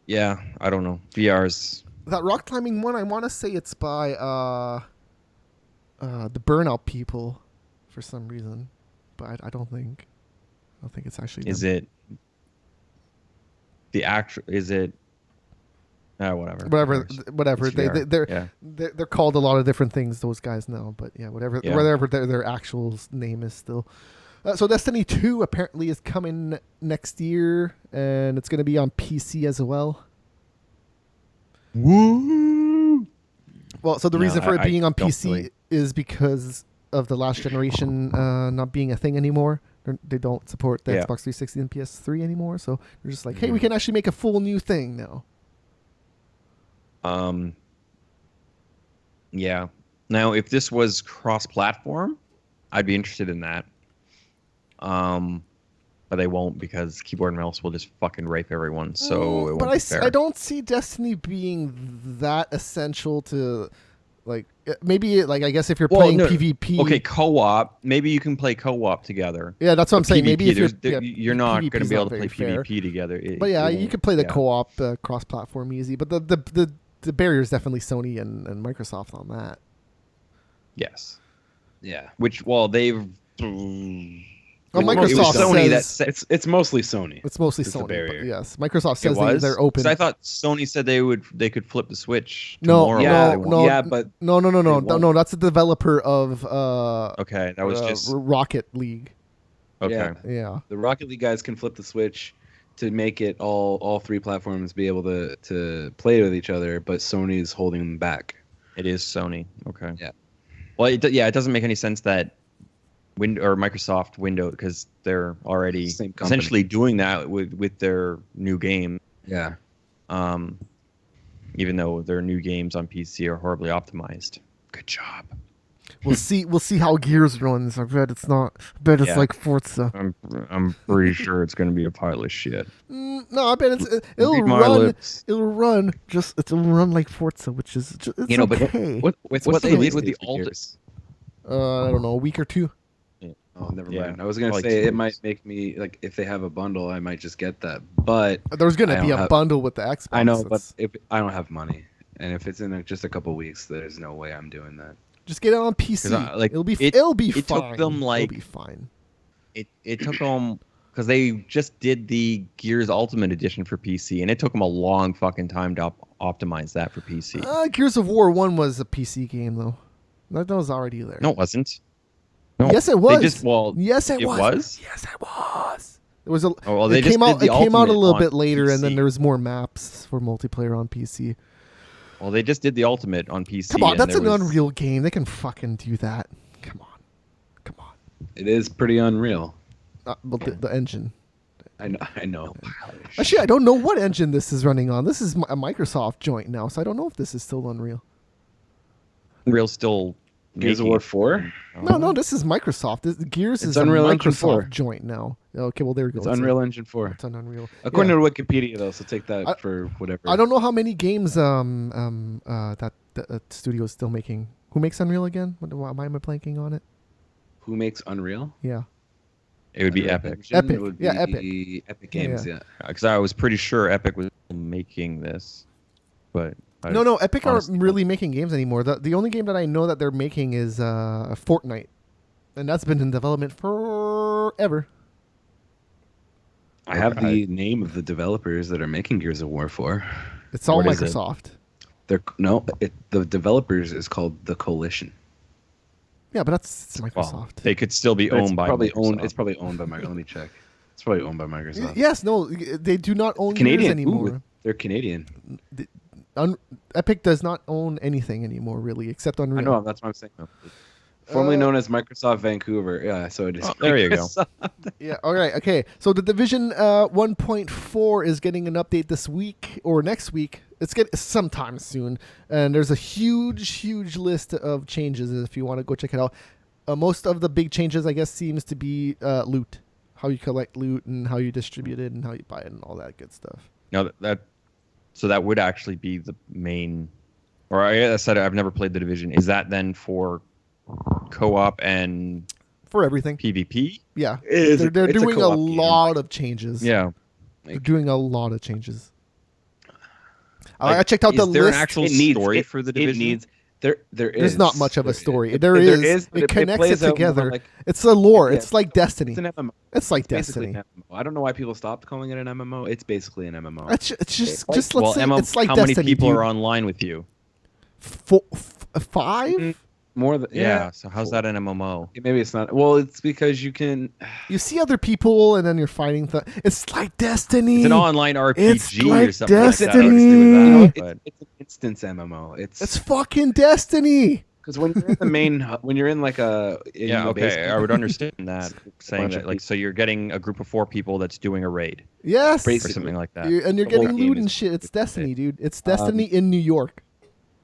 Yeah, I don't know. VR's... That rock climbing one, I want to say it's by the Burnout people for some reason, but I don't think it's actually. Is it the actual? Is it? Whatever. Whatever. They're called a lot of different things. Those guys now, but yeah, whatever their actual name is still. So Destiny 2 apparently is coming next year, and it's going to be on PC as well. Woo! Well, so the reason for it being on PC is because of the last generation not being a thing anymore. They don't support the Xbox 360 and PS3 anymore, so they're just like, hey, we can actually make a full new thing now. Yeah. Now, if this was cross-platform, I'd be interested in that. But they won't because keyboard and mouse will just fucking rape everyone. So it won't be fair. I don't see Destiny being that essential to, like, maybe like I guess if you're playing PvP. Okay, co-op. Maybe you can play co-op together. Yeah, that's what I'm saying. PvP, Maybe if you're not going to be able to play fair. PvP together. But yeah, you could play the co-op cross-platform easy. But the barrier is definitely Sony and Microsoft on that. Yes. Yeah. Which, well, they've... Well, Microsoft says it's mostly Sony. It's mostly It's Sony. the barrier. But yes, Microsoft says they're open. I thought Sony said they could flip the Switch No, tomorrow. No. That's the developer of. Okay, that was just Rocket League. Okay. Yeah. The Rocket League guys can flip the Switch to make it all 3 platforms be able to play with each other, but Sony is holding them back. It is Sony. Okay. Yeah. Well, it doesn't make any sense that Microsoft Windows, because they're already essentially doing that with their new game. Yeah. Even though their new games on PC are horribly optimized. Good job. We'll see. We'll see how Gears runs. I bet it's not. I bet it's Yeah. like Forza. I'm pretty sure it's going to be a pile of shit. No, I bet it'll Read my run. lips. It'll run. It'll run like Forza, which is just, it's But okay. what's what they did with the alt? I don't know, a week or two. Oh, never Yeah, mind. I was gonna probably say 2 it might weeks. make me like if they have a bundle, I might just get that. But There's gonna I be don't a have- bundle with the Xbox. I know, but That's- if I don't have money, and if it's in just a couple weeks, there's no way I'm doing that. just get it on PC. 'Cause it'll be It took fine. them, like- it'll be fine. It took them because they just did the Gears Ultimate Edition for PC, and it took them a long fucking time to optimize that for PC. Gears of War 1 was a PC game though. That was already there. No, it wasn't. No, Yes, it was. They just Yes, it it was. was? Yes, it was. It was a. Oh, well, they it just came did out. the It came out a Ultimate little on bit later, and then PC. there was more maps for multiplayer on PC. Well, they just did the Ultimate on PC. Come on, and that's there an was- Unreal game. They can fucking do that. Come on, come on. It is pretty unreal. But the engine. I know. Actually, I don't know what engine this is running on. This is a Microsoft joint now, so I don't know if this is still Unreal. Unreal still. Gears of making War it. 4. No, this is Microsoft. Gears It's is Unreal a Engine Microsoft 4. joint now. Okay, well there we go. It's Unreal Engine 4. It's on Unreal. According Yeah. to Wikipedia, though, so take that for whatever. I don't know how many games that the studio is still making. Who makes Unreal again? Why am I blanking on it? Who makes Unreal. Yeah. It would be Unreal Epic. Engine Epic. would Yeah, be Epic Games. Yeah. Because I was pretty sure Epic was making this, but No, Epic aren't honestly really making games anymore. The only game that I know that they're making is Fortnite, and that's been in development forever. I have the name of the developers that are making Gears of War 4. It's all What is it? Microsoft. The developers is called the Coalition. Yeah, but it's Well, Microsoft. they could still be But owned by Microsoft. It's probably owned by Microsoft. Let me check. It's probably owned by Microsoft. Yes, no, they do not own Gears Canadian anymore. Ooh, they're Canadian. Epic does not own anything anymore, really, except Unreal. I know. That's what I'm saying. Formerly known as Microsoft Vancouver. Yeah, so it is. Oh, there you go. Microsoft. Yeah. All right. Okay. So the Division 1.4 is getting an update this week or next week. It's sometime soon, and there's a huge list of changes if you want to go check it out. Most of the big changes, I guess, seems to be loot, how you collect loot and how you distribute it and how you buy it and all that good stuff. No, so that would actually be the main. Or I said I've never played the Division. Is that then for co-op and For everything. PvP? Yeah. It's They're a doing a co-op game. lot of changes. Yeah. They're doing a lot of changes. Like, I checked out the is there list. an actual story for the Division? There is. There's not much of a story. There There is. is, but It connects plays it out more together. like- It's a lore. Yeah, It's like Destiny. It's an MMO. It's like Basically Destiny. an MMO. I don't know why people stopped calling it an MMO. It's basically an MMO. It's just let's Well, say Emma, it's like how Destiny. many people dude. are online with you? 5? More than Yeah. So how's that an MMO? Maybe it's not. Well, it's because you can. You see other people and then you're fighting. It's like Destiny. It's an online RPG It's like or something like that. Destiny. But It's an instance MMO. It's fucking Destiny. because when you're in the main, when you're in like a yeah, okay, I would understand that. Saying bunch that, of like, so you're getting a group of 4 people that's doing a raid Yes. or Basically. something like that. And you're The whole getting game loot is- and shit. It's Destiny, dude. It's Destiny in New York.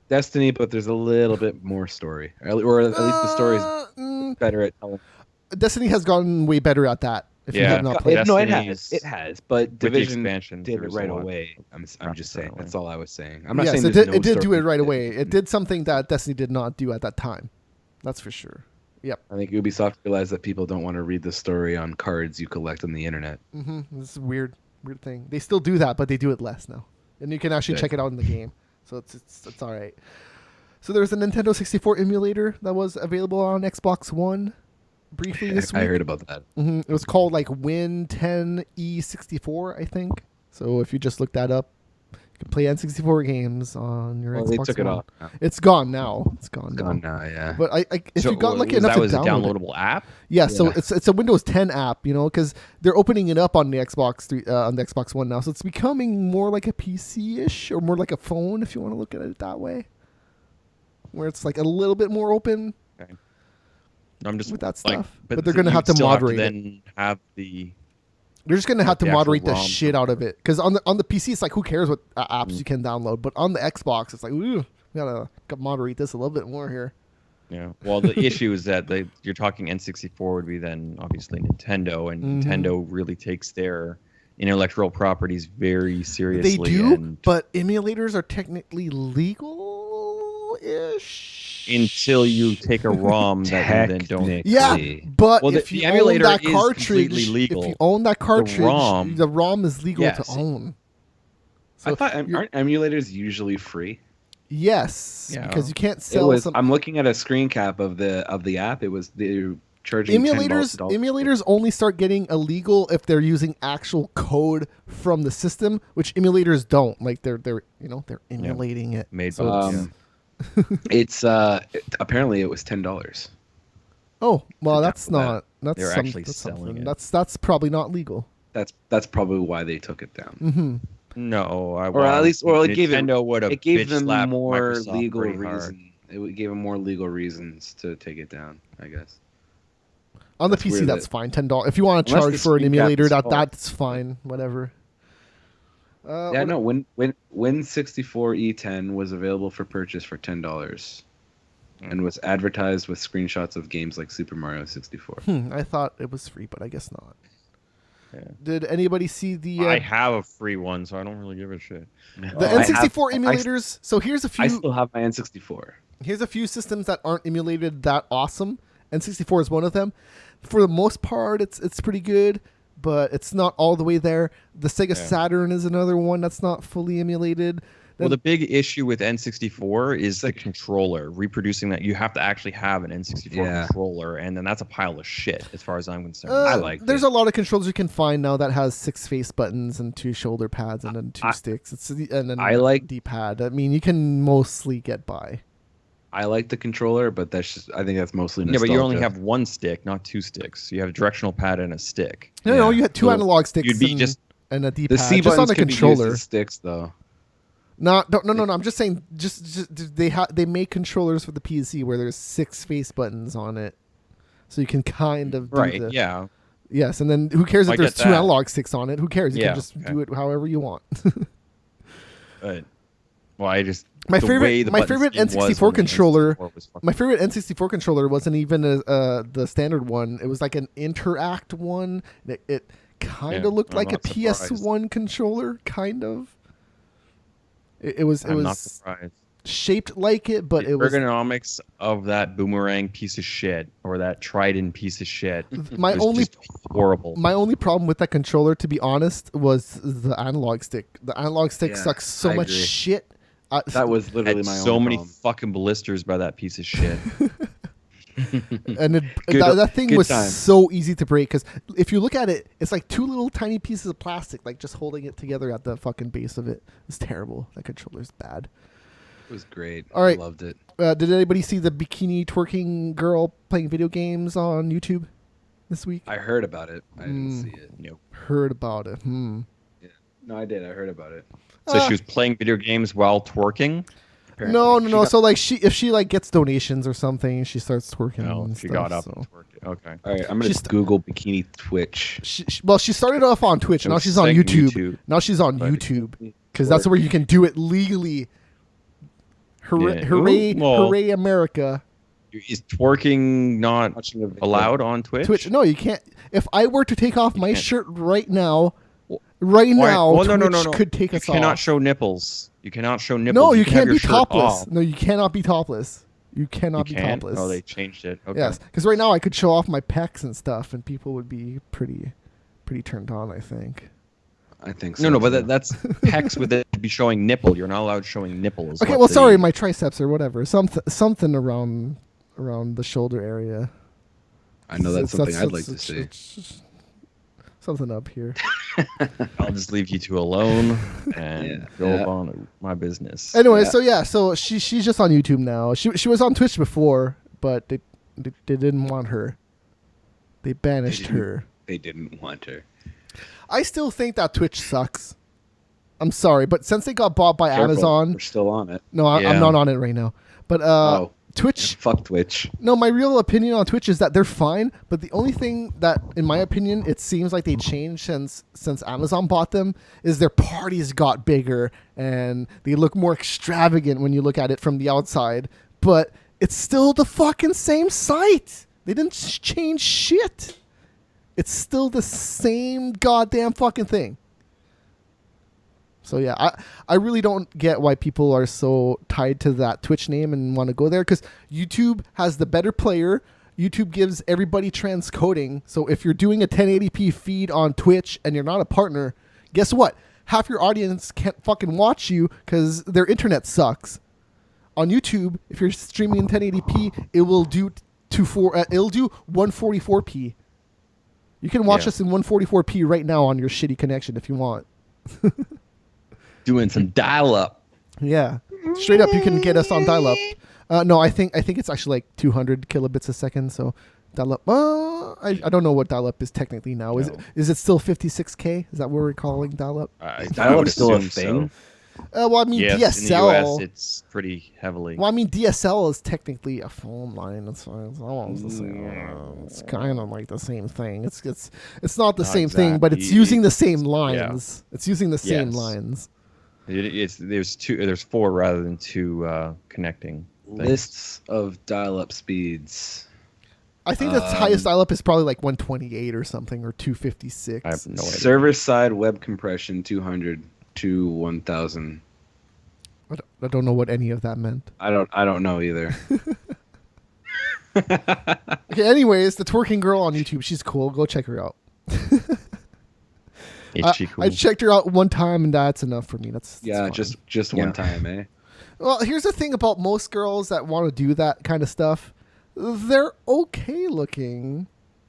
Destiny, but there's a little bit more story, or at least the story is better at telling. Destiny has gotten way better at that. If you Yeah. have not played it. No, it Destiny has. is- It has, but with the Division expansion, did it there's right a lot. away. I'm just saying. Definitely. That's all I was saying. I'm not Yes, saying it there's did. no It did do story. it right away. It did something that Destiny did not do at that time. That's for sure. Yep. I think Ubisoft realized that people don't want to read the story on cards you collect on the internet. This is a weird thing. They still do that, but they do it less now, and you can actually Good. check it out in the game. So it's all right. So there's a Nintendo 64 emulator that was available on Xbox One briefly this week. I heard about that. It was called like Win 10E64, I think. So if you just look that up, you can play N64 games on your Well, Xbox they took it One. off. Now. It's gone now. It's gone It's now. gone now. Yeah. But if So you got lucky was enough that to was a download it, downloadable app? yeah, so Yeah. it's a Windows 10 app, because they're opening it up on the Xbox on the Xbox One now, so it's becoming more like a PC-ish or more like a phone if you want to look at it that way, where it's like a little bit more open I'm just with that like, stuff. But they're gonna you'd have to still moderate it. then have the They're just gonna have to the actual moderate the ROM shit out of it because on the PC it's like who cares what apps Mm. you can download, but on the Xbox it's like ooh, we gotta moderate this a little bit more here. Yeah. Well, the issue is that you're talking N64 would be then obviously Nintendo, and Nintendo really takes their intellectual properties very seriously. They do, and but emulators are technically legal-ish. until you take a ROM that you then don't. Yeah, but Well, if the you own emulator that is cartridge, completely legal. if you own that cartridge, the ROM ROM is legal yes. to own. So I thought aren't emulators usually free? Yes, Yeah. because you can't sell some. I'm looking at a screen cap of the app. It was they're charging $10. Emulators only start getting illegal if they're using actual code from the system, which emulators don't. Like they're emulating it. Made So by It's apparently it was $10. oh well, that's download not. That's They're some- actually that's selling something. it. That's probably not legal. That's probably why they took it down. Mm-hmm. No, Or at least, or it gave Nintendo would have it gave bitch them slapped more Microsoft legal pretty hard. reason. It gave them more legal reasons to take it down, I guess. On the That's PC, weird that's that- fine. $10. If you want to Unless charge the for an screen cap emulator, is false. that's fine. Whatever. Yeah, no. When Win64 E10 was available for purchase for $10, and was advertised with screenshots of games like Super Mario 64. I thought it was free, but I guess not. Yeah. Did anybody see the I have a free one, so I don't really give a shit. the Oh, I N64 have- emulators? So here's a I few. still have my N64. Here's a few systems that aren't emulated that awesome. N64 is one of them. For the most part, it's pretty good, but it's not all the way there. The Sega Saturn is another one that's not fully emulated. Well, the big issue with N64 is the controller. Reproducing that, you have to actually have an N64 controller, and then that's a pile of shit, as far as I'm concerned. I like. There's a lot of controllers you can find now that has 6 face buttons and 2 shoulder pads and then 2 sticks. And then I like D-pad. I mean, you can mostly get by. I like the controller, but that's just I think that's mostly Yeah, nostalgia. but you only have one stick, not 2 sticks. You have a directional pad and a stick. No, you had 2 analog sticks. You'd be and a D-pad. the C just on buttons the can controller. be used as sticks though. No. I'm just saying. Just they make controllers for the PC where there's 6 face buttons on it, so you can kind of do Yeah. Yes, and then who cares if I there's get 2 that. analog sticks on it? Who cares? You Yeah, can just do it however you want. But well, I just My the favorite way the button scheme was N64 when the controller. N64 was fucking- My favorite N64 controller wasn't even the standard one. It was like an Interact one. It kind of looked I'm like a not surprised. PS1 controller, kind of. It I'm was not surprised. shaped like it, but The it was ergonomics of that boomerang piece of shit or that trident piece of shit. my was only just horrible. My only problem with that controller, to be honest, was the analog stick. The analog stick Yeah, sucks so I much agree. shit. That was literally Had my so only many problem. fucking blisters by that piece of shit. And that thing good was time. so easy to break because if you look at it, it's like 2 little tiny pieces of plastic, like just holding it together at the fucking base of it. It's terrible. That controller's bad. It was great. All right. I loved it. Did anybody see the bikini twerking girl playing video games on YouTube this week? I heard about it. I didn't see it. Nope. Heard about it. No, I did. I heard about it. So she was playing video games while twerking. Apparently. No. She got- So like if she like gets donations or something, she starts twerking. No, and she stuff, got up so. and twerked. Okay. All right, I'm gonna She's- Google bikini Twitch. She started off on Twitch. It Now was she's on saying YouTube. Now she's on but- YouTube because that's where you can do it legally. Hooray! Yeah. Hooray! Well- Hooray! America! Is twerking not Watching a video. allowed on Twitch? Twitch. No, you can't. If I were to take off my can't. shirt right now, Why- Twitch no. could take You us cannot off. show nipples. You cannot show nipples. No, you can have can't your be shirt topless. off. No, you cannot be topless. You cannot You be can't? topless. Oh, they changed it. Okay. Yes, because right now I could show off my pecs and stuff, and people would be pretty turned on. I think. I think so. No, but too. that's pecs with it be showing nipple. You're not allowed showing nipples. Okay, What well, the- sorry, my triceps or whatever, something around the shoulder area. I know that's something I'd like to it's- see. it's- Something up here. I'll just leave you two alone and Yeah. go Yeah. on my business. Anyway, Yeah. so she's just on YouTube now. She was on Twitch before, but they didn't want her. They banished her. They didn't want her. I still think that Twitch sucks. I'm sorry, but since they got bought by Careful, Amazon, we're still on it. no, I'm Yeah. not on it right now. But Twitch. Fuck Twitch. No, my real opinion on Twitch is that they're fine, but the only thing that, in my opinion, it seems like they changed since Amazon bought them is their parties got bigger and they look more extravagant when you look at it from the outside. But It's still the fucking same site. They didn't change shit. It's still the same goddamn fucking thing. So yeah, I really don't get why people are so tied to that Twitch name and want to go there, because YouTube has the better player. YouTube gives everybody transcoding. So if you're doing a 1080p feed on Twitch and you're not a partner, guess what? Half your audience can't fucking watch you because their internet sucks. On YouTube, if you're streaming in 1080p, it will do it'll do 144p. You can watch us in 144p right now on your shitty connection if you want. Doing some dial-up. Yeah, straight up, you can get us on dial-up. No, I think it's actually like 200 kilobits a second. So dial-up. I don't know what dial-up is technically now. Is it still 56K? Is that what we're calling dial-up? Dial-up is still a thing. Well, I mean, yes, DSL. in the US, it's pretty heavily. Well, I mean, DSL is technically a phone line. It's almost the same. It's kind of like the same thing. It's not the same thing, but it's using the same lines. Yeah. It's using the same lines. There's four rather than two connecting things. Lists of dial-up speeds. I think the highest dial-up is probably like 128 or something, or 256. I have no idea. Server-side web compression 200 to 1000. I don't know what any of that meant. I don't know either. Okay, anyways, the twerking girl on YouTube, she's cool. Go check her out. Is she cool? I checked her out one time, and that's enough for me. That's just one time, eh? Well, here's the thing about most girls that want to do that kind of stuff. They're okay looking.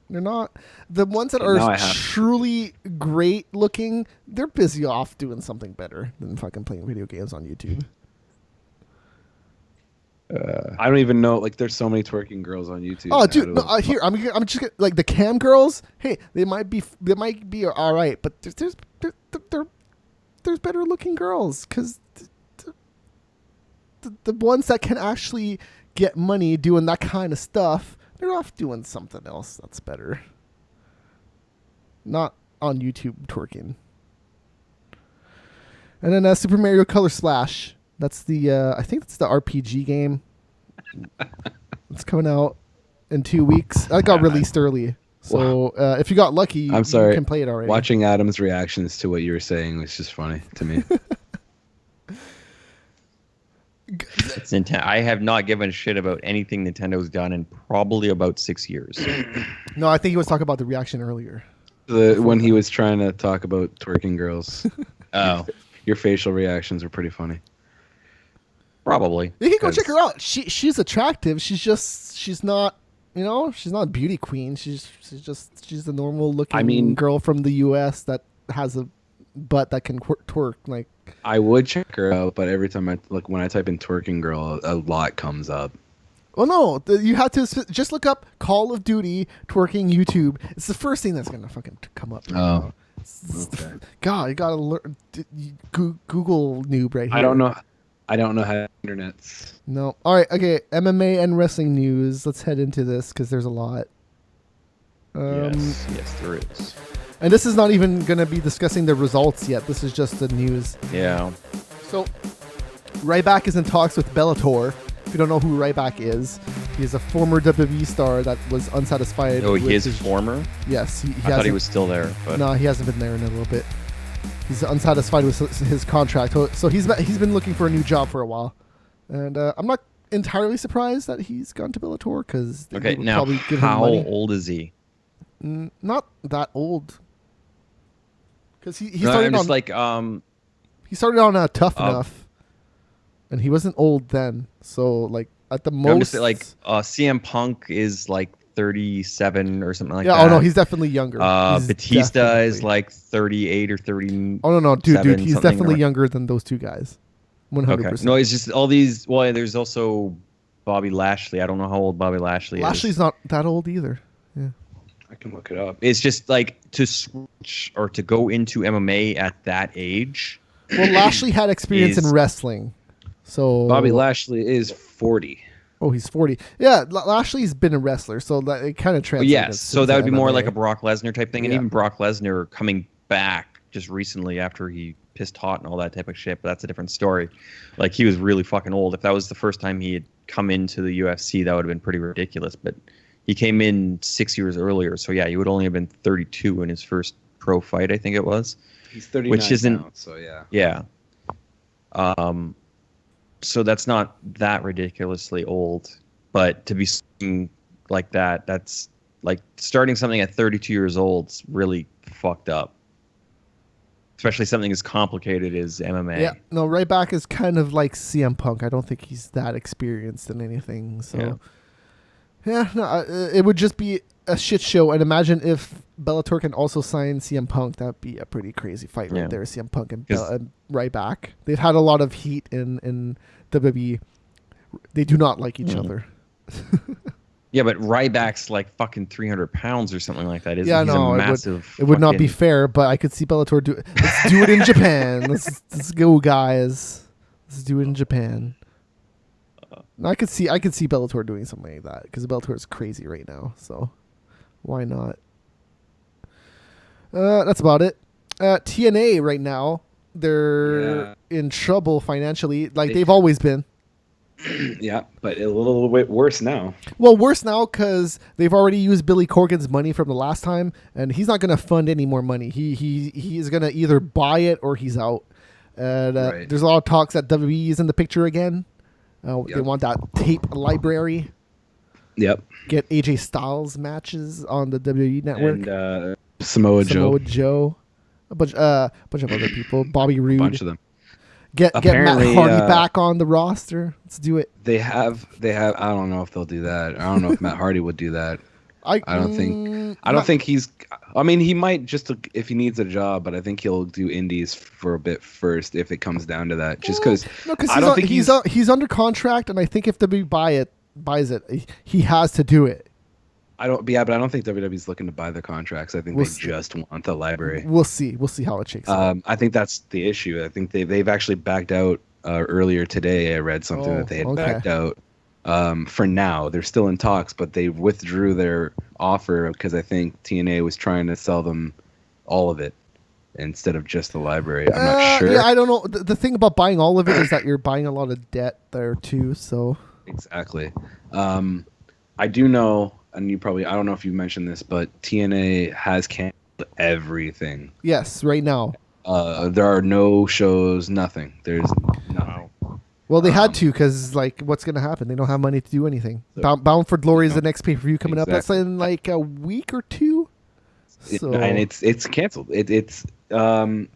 They're not the ones that are truly great looking. They're busy off doing something better than fucking playing video games on YouTube. I don't even know. Like, there's so many twerking girls on YouTube. Oh, dude, no, here I'm just like the cam girls. Hey, they might be all right, but there's better looking girls, because the ones that can actually get money doing that kind of stuff, they're off doing something else that's better. Not on YouTube twerking. And then Super Mario Color Splash. That's the I think that's the RPG game. It's coming out in 2 weeks. That got released early. So if you got lucky, you can play it already. Watching Adam's reactions to what you were saying was just funny to me. It's I have not given a shit about anything Nintendo's done in probably about 6 years. No, I think he was talking about the reaction earlier. When he was trying to talk about twerking girls. Oh. Your facial reactions were pretty funny. Probably. You can go check her out. She's attractive. She's not, she's not a beauty queen. She's the normal looking girl from the US that has a butt that can twerk. Like, I would check her out, but every time when I type in twerking girl, a lot comes up. Well, no, you have to just look up Call of Duty twerking YouTube. It's the first thing that's gonna fucking come up. Oh, okay. God, you gotta learn Google noob right here. I don't know how internets. No. All right. Okay. MMA and wrestling news. Let's head into this because there's a lot. Yes, there is. And this is not even going to be discussing the results yet. This is just the news. Yeah. So, Ryback is in talks with Bellator. If you don't know who Ryback is, he's a former WWE star that was unsatisfied. Oh, he is former? Yes. I thought he was still there. But... No, he hasn't been there in a little bit. He's unsatisfied with his contract. So he's been looking for a new job for a while. And I'm not entirely surprised that he's gone to Bellator, because okay, now probably give him money. How old is he? Not that old. Because he started on Tough Enough, and he wasn't old then. So like at the most, I'm just CM Punk is like 37 or something like that. Yeah, oh no, he's definitely younger. Batista is like 38 or 30. Oh no, dude, he's definitely younger than those two guys. 100%. Okay. No, it's just all these. Well, there's also Bobby Lashley. I don't know how old Bobby Lashley is. Lashley's not that old either. Yeah. I can look it up. It's just like to switch or to go into MMA at that age. Well, Lashley had experience in wrestling. So Bobby Lashley is 40. Oh, he's 40. Yeah, Lashley's been a wrestler, so that it kind of translates. Yes, so that would be more like a Brock Lesnar type thing. And even Brock Lesnar coming back just recently after he pissed hot and all that type of shit, but that's a different story. Like, he was really fucking old. If that was the first time he had come into the UFC, that would have been pretty ridiculous. But he came in 6 years earlier, so yeah, he would only have been 32 in his first pro fight, I think it was. He's 39 which isn't now, so yeah. Yeah. So that's not that ridiculously old, but to be like that, that's like starting something at 32 years old is really fucked up. Especially something as complicated as MMA. Yeah, no, Ryback is kind of like CM Punk. I don't think he's that experienced in anything. So, yeah, no, it would just be a shit show. And imagine if Bellator can also sign CM Punk. That'd be a pretty crazy fight right there, CM Punk and Ryback. They've had a lot of heat in WWE. They do not like each other. Yeah, but Ryback's like fucking 300 pounds or something like that. He's no, a massive. It would not be fair, but I could see Bellator do it. Let's do it in Japan. Let's go, guys. Let's do it in Japan. I could see Bellator doing something like that because Bellator is crazy right now. So why not? That's about it. TNA right now, they're in trouble financially, like they've always been. Yeah, but a little bit worse now. Well, worse now because they've already used Billy Corgan's money from the last time, and he's not going to fund any more money. He is going to either buy it or he's out. And there's a lot of talks that WWE is in the picture again. They want that tape library. Yep. Get AJ Styles matches on the WWE network. And Samoa Joe. A bunch of other people. Bobby Roode. A bunch of them. Get Matt Hardy back on the roster. Let's do it. They have. I don't know if they'll do that. I don't know if Matt Hardy would do that. I don't think he's. I mean, he might just if he needs a job, but I think he'll do indies for a bit first if it comes down to that. Just because I don't think he's under contract, and I think if WWE buys it, he has to do it. But I don't think WWE's looking to buy the contracts. I think they just want the library. We'll see how it shakes out. I think that's the issue. I think they've actually backed out earlier today. I read something that they had backed out. For now, they're still in talks, but they withdrew their offer because I think TNA was trying to sell them all of it instead of just the library. I'm not sure. Yeah, I don't know. The thing about buying all of it is that you're buying a lot of debt there too. So exactly. I do know. And I don't know if you mentioned this, but TNA has canceled everything. Yes, right now. There are no shows, nothing. There's nothing. Well, they had to because, like, what's going to happen? They don't have money to do anything. So, Bound for Glory is the next pay-per-view coming up. That's in, like, a week or two. So. And it's canceled. It's TNA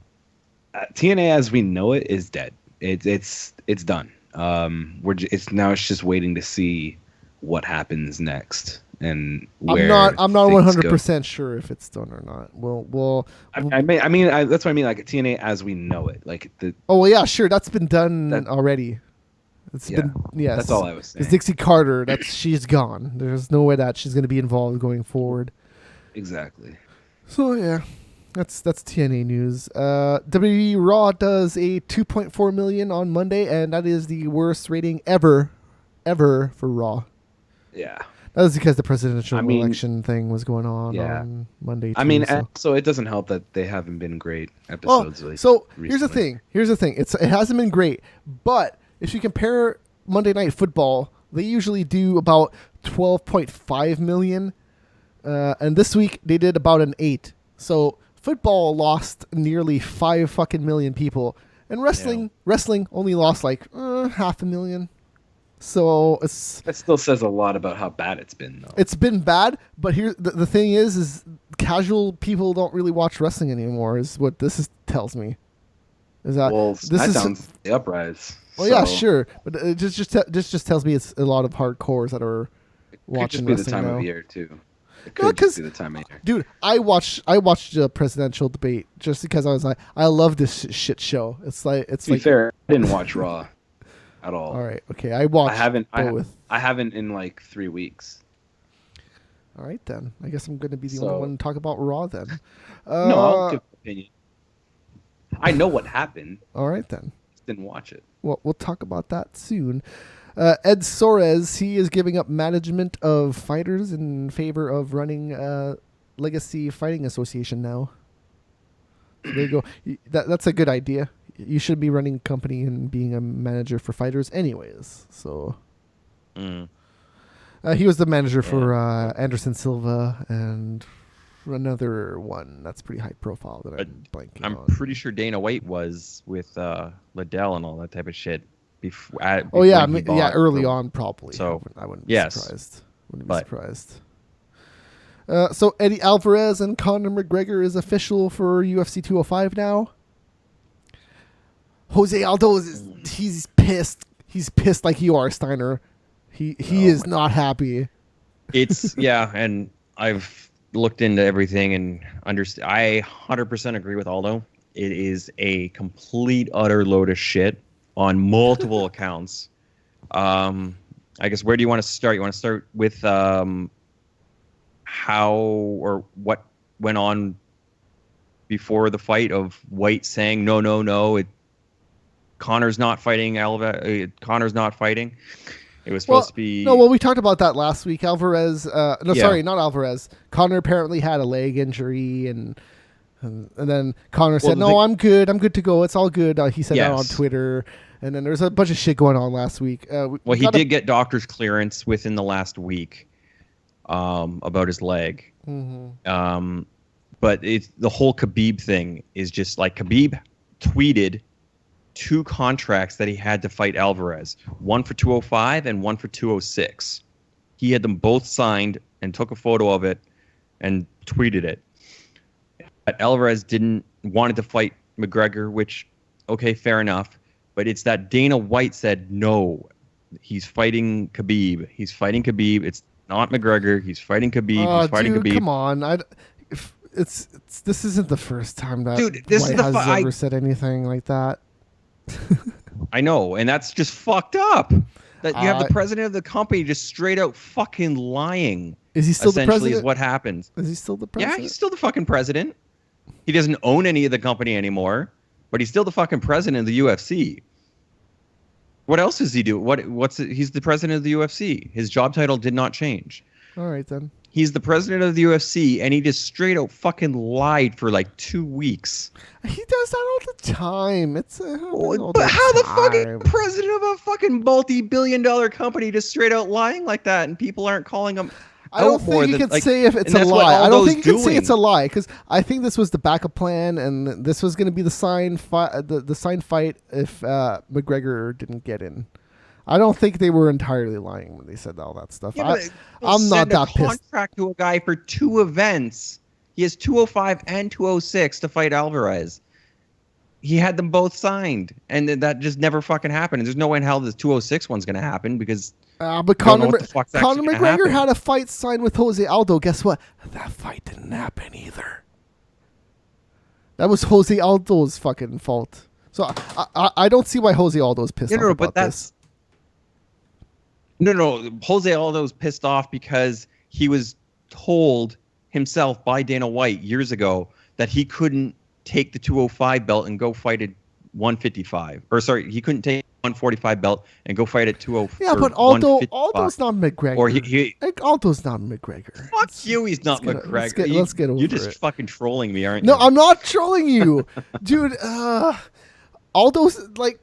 as we know it is dead. It's done. It's just waiting to see what happens next. And where I'm not 100% sure if it's done or not. I mean that's what I mean. Like TNA as we know it, like the. Oh well, yeah, sure. That's been done already. Yes. That's all I was saying. It's Dixie Carter. She's gone. There's no way that she's going to be involved going forward. Exactly. So yeah, that's TNA news. WWE Raw does a 2.4 million on Monday, and that is the worst rating ever for Raw. Yeah. That was because the presidential election thing was going on Monday. Too, so it doesn't help that they haven't been great episodes. Recently. Here's the thing. It hasn't been great, but if you compare Monday Night Football, they usually do about 12.5 million, and this week they did about an 8. So football lost nearly 5 fucking million people, and wrestling only lost like 500,000. So that still says a lot about how bad it's been, though. It's been bad, but here the thing is casual people don't really watch wrestling anymore. Is what tells me. Is that that sounds the uprise? Well, yeah, sure, but it just tells me it's a lot of hardcores that are watching wrestling now. It could just be the time of year too. It could just be the time of year. Dude, I watched the presidential debate just because I was like, I love this shit show. To be fair, I didn't watch Raw. At all. All right. Okay. I haven't both. I haven't in like 3 weeks. All right then. I guess I'm going to be the only one to talk about Raw then. No, I'll give an opinion. I know what happened. All right then. Just didn't watch it. Well, we'll talk about that soon. Ed Soares, he is giving up management of fighters in favor of running Legacy Fighting Association now. So there you go. That's a good idea. You should be running a company and being a manager for fighters anyways. So He was the manager for Anderson Silva and another one that's pretty high profile that I'm blanking on. I'm pretty sure Dana White was with Liddell and all that type of shit. Early on probably. So I wouldn't be surprised. But So Eddie Alvarez and Conor McGregor is official for UFC 205 now. Jose Aldo he's pissed. He's pissed like you are, Steiner. He is not happy. It's and I've looked into everything and understand. I 100% agree with Aldo. It is a complete utter load of shit on multiple accounts. I guess where do you want to start? You want to start with how or what went on before the fight of White saying no, Conor's not fighting. Conor's not fighting. It was supposed to be. No, we talked about that last week. Alvarez. Sorry, not Alvarez. Conor apparently had a leg injury, and then Conor said, "No, I'm good. I'm good to go. It's all good." He said that on Twitter, and then there's a bunch of shit going on last week. He did get doctor's clearance within the last week about his leg. Mm-hmm. But the whole Khabib thing is just like Khabib tweeted 2 contracts that he had to fight Alvarez, one for 205 and one for 206. He had them both signed and took a photo of it and tweeted it. But Alvarez wanted to fight McGregor, which, okay, fair enough. But it's that Dana White said, no, he's fighting Khabib. He's fighting Khabib. It's not McGregor. He's fighting Khabib. He's fighting Khabib. Come on. This isn't the first time that this White has ever said anything like that. I know, and that's just fucked up. That you have the president of the company just straight out fucking lying. Is he still the president? Essentially, is what happens. Is he still the president? Yeah, he's still the fucking president. He doesn't own any of the company anymore, but he's still the fucking president of the UFC. What else does he do? He's the president of the UFC. His job title did not change. All right then. He's the president of the UFC, and he just straight out fucking lied for like 2 weeks. He does that all the time. But how the fucking president of a fucking multi-billion-dollar company just straight out lying like that, and people aren't calling him? I don't think he can say if it's a lie. I don't think he can say it's a lie because I think this was the backup plan, and this was going to be the sign fight if McGregor didn't get in. I don't think they were entirely lying when they said all that stuff. Yeah, I'm not that pissed. Contract to a guy for 2 events. He has 205 and 206 to fight Alvarez. He had them both signed, and that just never fucking happened. And there's no way in hell the 206 one's going to happen because. But Conor McGregor had a fight signed with Jose Aldo. Guess what? That fight didn't happen either. That was Jose Aldo's fucking fault. So I don't see why Jose Aldo's pissed off about this. No. Jose Aldo's pissed off because he was told himself by Dana White years ago that he couldn't take the 205 belt and go fight at 155. Or sorry, he couldn't take 145 belt and go fight at 205. Yeah, but Aldo's not McGregor. Or Aldo's not McGregor. Fuck you, he's not McGregor. Let's get over it. You're just fucking trolling me, aren't you? No, I'm not trolling you. Dude, Aldo's like...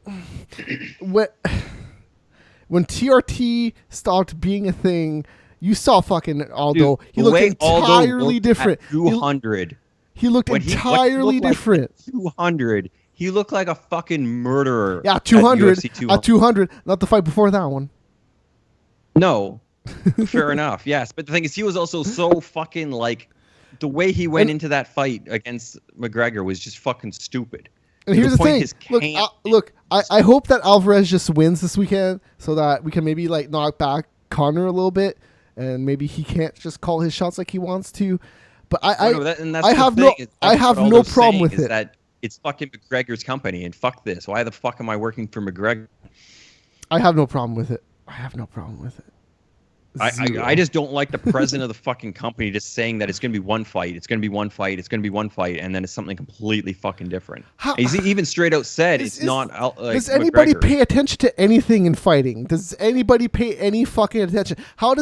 When TRT stopped being a thing, you saw fucking Aldo. He looked entirely different. 200. He looked entirely different. Like 200. He looked like a fucking murderer. Yeah, 200. At 200. Not the fight before that one. No. Fair enough. Yes. But the thing is, he was also so fucking like... The way he went into that fight against McGregor was just fucking stupid. And here's the thing. Look, I hope that Alvarez just wins this weekend so that we can maybe like knock back Conor a little bit, and maybe he can't just call his shots like he wants to. But I have no problem with it. That it's fucking McGregor's company, and fuck this. Why the fuck am I working for McGregor? I have no problem with it. I just don't like the president of the fucking company just saying that it's going to be one fight, it's going to be one fight, it's going to be one fight, and then it's something completely fucking different. He's even straight out said it's not. Does anybody pay attention to anything in fighting? Does anybody pay any fucking attention? How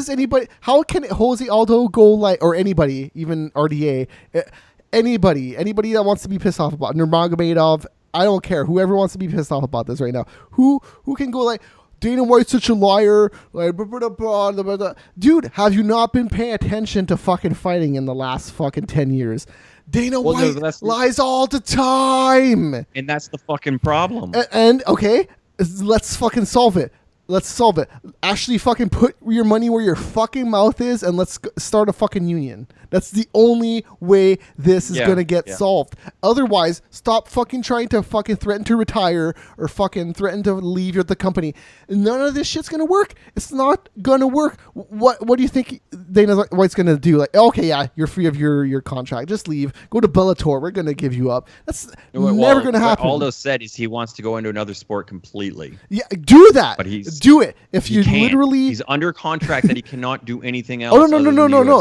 can Jose Aldo go like, or anybody, even RDA, anybody that wants to be pissed off about Nurmagomedov? I don't care. Whoever wants to be pissed off about this right now, who can go like, Dana White's such a liar. Like, blah, blah, blah, blah, blah, blah. Dude, have you not been paying attention to fucking fighting in the last fucking 10 years? Dana White lies all the time. And that's the fucking problem. And okay, let's fucking solve it. Let's solve it. Actually fucking put your money where your fucking mouth is and let's start a fucking union. That's the only way this is going to get solved. Otherwise, stop fucking trying to fucking threaten to retire or fucking threaten to leave the company. None of this shit's going to work. It's not going to work. What do you think Dana White's going to do? Like, okay, yeah, you're free of your contract. Just leave. Go to Bellator. We're going to give you up. That's never going to happen. What Aldo said is he wants to go into another sport completely. Yeah, do that. But do it. If you literally... He's under contract that he cannot do anything else. Oh,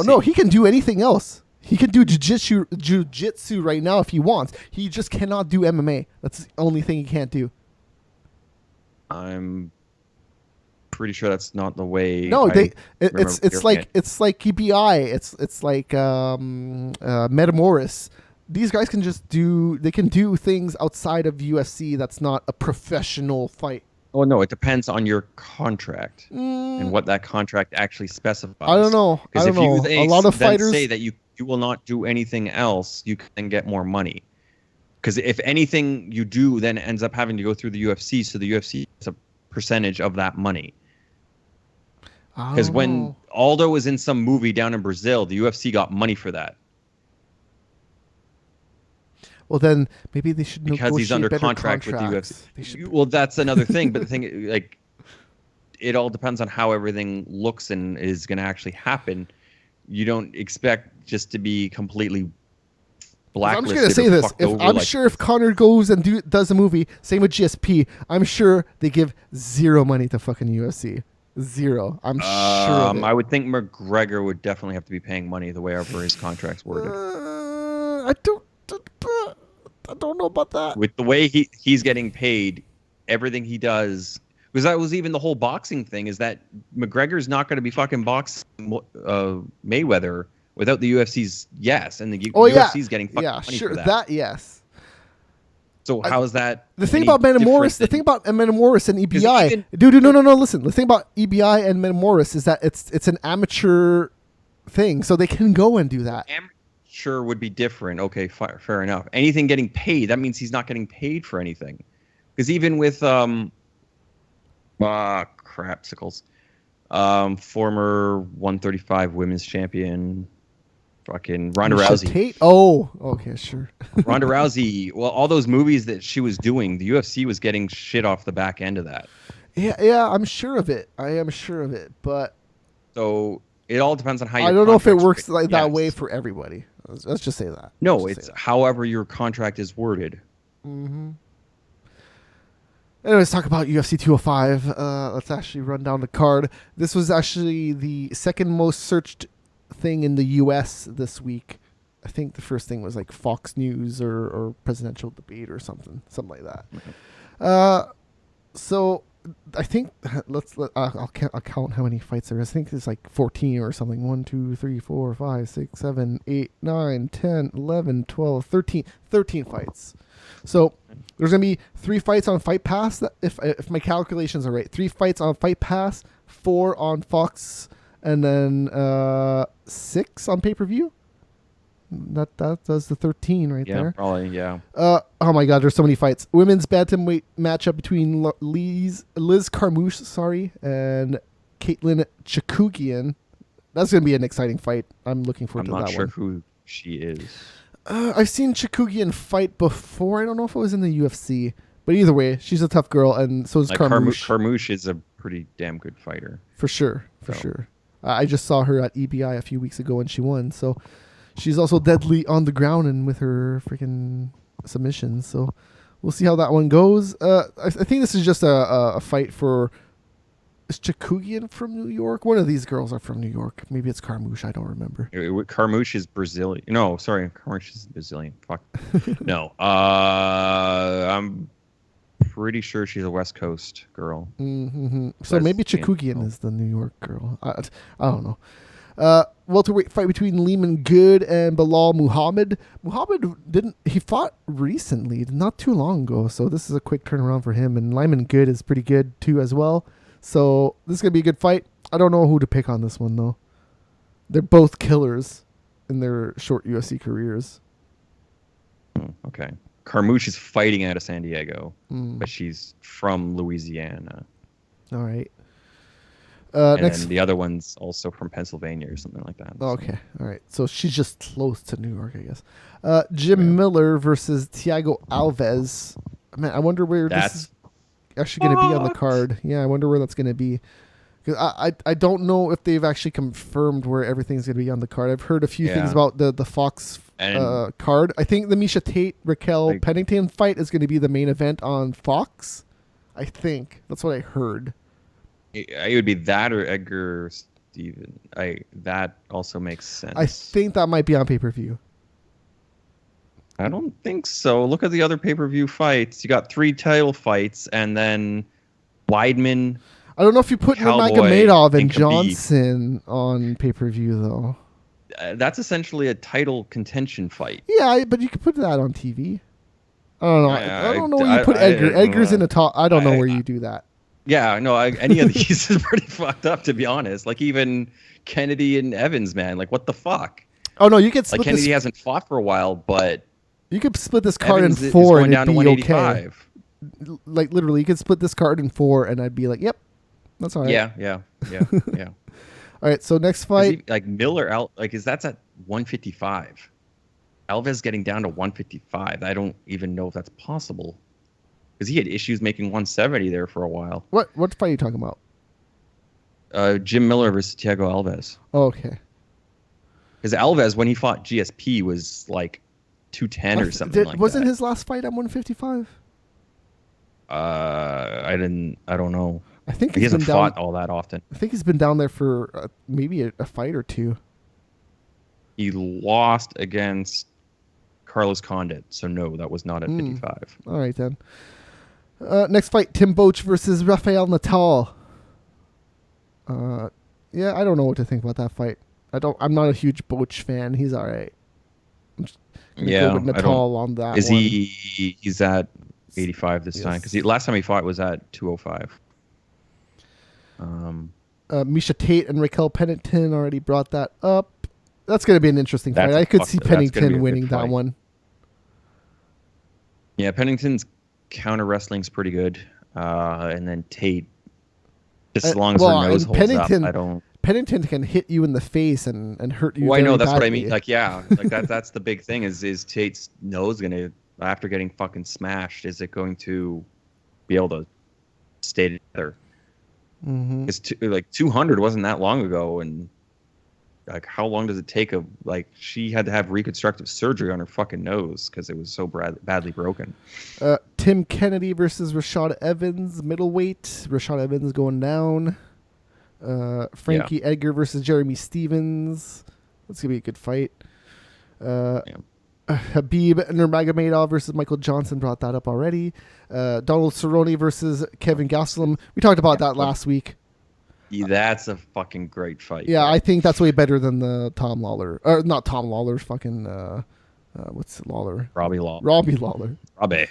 no. He can do anything else. He can do jiu-jitsu right now if he wants. He just cannot do MMA. That's the only thing he can't do. I'm pretty sure that's not the way. No, it's like EBI. It's like Metamoris. These guys can just do things outside of UFC that's not a professional fight. Oh no, it depends on your contract and what that contract actually specifies. I don't know. Because if you a lot of fighters say that you will not do anything else, you can get more money. Because if anything you do then ends up having to go through the UFC, so the UFC is a percentage of that money. Because when Aldo was in some movie down in Brazil, the UFC got money for that. Well, then maybe they should because he's under contract with the UFC. Well, that's another thing. But the thing, like, it all depends on how everything looks and is going to actually happen. You don't expect just to be completely blacklisted. I'm just going to say this. If Connor goes and does a movie, same with GSP, I'm sure they give zero money to fucking UFC. Zero. I'm sure of it. I would think McGregor would definitely have to be paying money the way over his contract's worded. I don't know about that. With the way he's getting paid, everything he does, because that was even the whole boxing thing, is that McGregor's not going to be fucking boxing Mayweather without the UFC's yes, and the UFC's getting fucking money for that. That yes. So how is that? The thing about Metamoris and EBI, dude, no. Listen, the thing about EBI and Metamoris is that it's an amateur thing, so they can go and do that. Sure would be different. Okay, fair enough. Anything getting paid, that means he's not getting paid for anything. Because even with crapsicles, former 135 women's champion, fucking Ronda Rousey. Oh, okay, sure. Ronda Rousey. Well, all those movies that she was doing, the UFC was getting shit off the back end of that. Yeah, I'm sure of it. I am sure of it, but so it all depends on how. I don't know if it works like that way for everybody. Let's just say that. No, it's however your contract is worded. Mm-hmm. Anyways, talk about UFC 205. Let's actually run down the card. This was actually the second most searched thing in the U.S. this week. I think the first thing was like Fox News or presidential debate or something like that. Okay. So I think I'll count how many fights there is. I think there's like 14 or something. 1, 2, 3, 4, 5, 6, 7, 8, 9, 10, 11, 12, 13 fights. So there's going to be 3 fights on Fight Pass, if my calculations are right. 3 fights on Fight Pass, 4 on Fox, and then 6 on pay-per-view. That does the 13 right there. Yeah, probably, yeah. Oh my God, there's so many fights. Women's bantamweight matchup between Liz Carmouche, and Caitlin Chookagian. That's going to be an exciting fight. I'm looking forward to that one. I'm not sure who she is. I've seen Chookagian fight before. I don't know if it was in the UFC. But either way, she's a tough girl, and so is Carmouche. Carmouche is a pretty damn good fighter. For sure. I just saw her at EBI a few weeks ago, and she won, so... She's also deadly on the ground and with her freaking submissions. So we'll see how that one goes. I think this is just a fight for... Is Chookagian from New York? One of these girls are from New York. Maybe it's Carmouche. I don't remember. Carmouche is Brazilian. No, sorry. Carmouche is Brazilian. Fuck. No. I'm pretty sure she's a West Coast girl. Mm-hmm. So maybe Chookagian is the New York girl. I don't know. Welterweight fight between Lehman Good and Bilal Muhammad. He fought recently, not too long ago, so this is a quick turnaround for him, and Lyman Good is pretty good too as well. So this is gonna be a good fight. I don't know who to pick on this one though. They're both killers in their short UFC careers. Okay. Carmouche is fighting out of San Diego, Mm. but she's from Louisiana. All right. And Next. then the other one's also from Pennsylvania or something like that. Okay. All right. So she's just close to New York, I guess. Jim Miller versus Thiago Alves. Man, I wonder where this is actually going to be on the card. Yeah, I wonder where that's going to be. 'Cause I don't know if they've actually confirmed where everything's going to be on the card. I've heard a few things about the Fox card. I think the Misha Tate Raquel Pennington fight is going to be the main event on Fox. I think that's what I heard. It would be that or Edgar Steven. That also makes sense. I think that might be on pay-per-view. I don't think so. Look at the other pay-per-view fights. You got 3 title fights, and then Weidman. I don't know if you put Cowboy, Nurmagomedov and Khabib. Johnson on pay-per-view though. That's essentially a title contention fight. Yeah, but you could put that on TV. I don't know. I don't know where you I- put I- Edgar. I- Edgar's in the top. I don't know where you do that. Yeah, no, any of these is pretty fucked up, to be honest. Like, even Kennedy and Evans, man. Like, what the fuck? Oh no, you could split Like, Kennedy this. hasn't fought for a while, but You could split this card Evans in is 4 going and down it'd to be okay. 185. Like literally, you could split this card in 4, and I'd be like, "Yep, that's all right." Yeah. All right. So next 'Cause fight. like Miller out, like that's at 155. Alves getting down to 155. I don't even know if that's possible, because he had issues making 170 there for a while. What fight are you talking about? Jim Miller versus Thiago Alves. Oh, okay. Because Alves, when he fought GSP, was like 210 or something like wasn't that. his last fight at 155? I don't know. I think He he's hasn't been fought down. all that often. I think he's been down there for maybe a fight or 2. He lost against Carlos Condit, so no, that was not at 55. All right then. Next fight: Tim Boetsch versus Rafael Natal. Yeah, I don't know what to think about that fight. I'm not a huge Boetsch fan. He's all right. I'm just gonna go with Natal on that. Is one. he's at 85 this time? Because last time he fought was at 205. Misha Tate and Raquel Pennington already brought that up. That's going to be an interesting fight. I could see that's gonna be a Pennington good winning that fight. one. Yeah, Pennington's counter wrestling's pretty good, and then Tate, just as long as her nose holds up, I don't. Pennington can hit you in the face and hurt you. Well, I know very that's what I badly. mean. Like, yeah, like that's the big thing is Tate's nose gonna, after getting fucking smashed, is it going to be able to stay together? Mhm. It's like 200 wasn't that long ago, and like how long does it take she had to have reconstructive surgery on her fucking nose because it was so badly broken. Tim Kennedy versus Rashad Evans, middleweight. Rashad Evans going down. Frankie Edgar versus Jeremy Stevens. That's gonna be a good fight. Habib Nurmagomedov versus Michael Johnson, brought that up already. Donald Cerrone versus Kevin Gastelum. We talked about that last week. Yeah, that's a fucking great fight. Yeah, I think that's way better than the Tom Lawler, or not Tom Lawler, fucking what's Lawler? Robbie Lawler. Robbie Lawler. Robbie.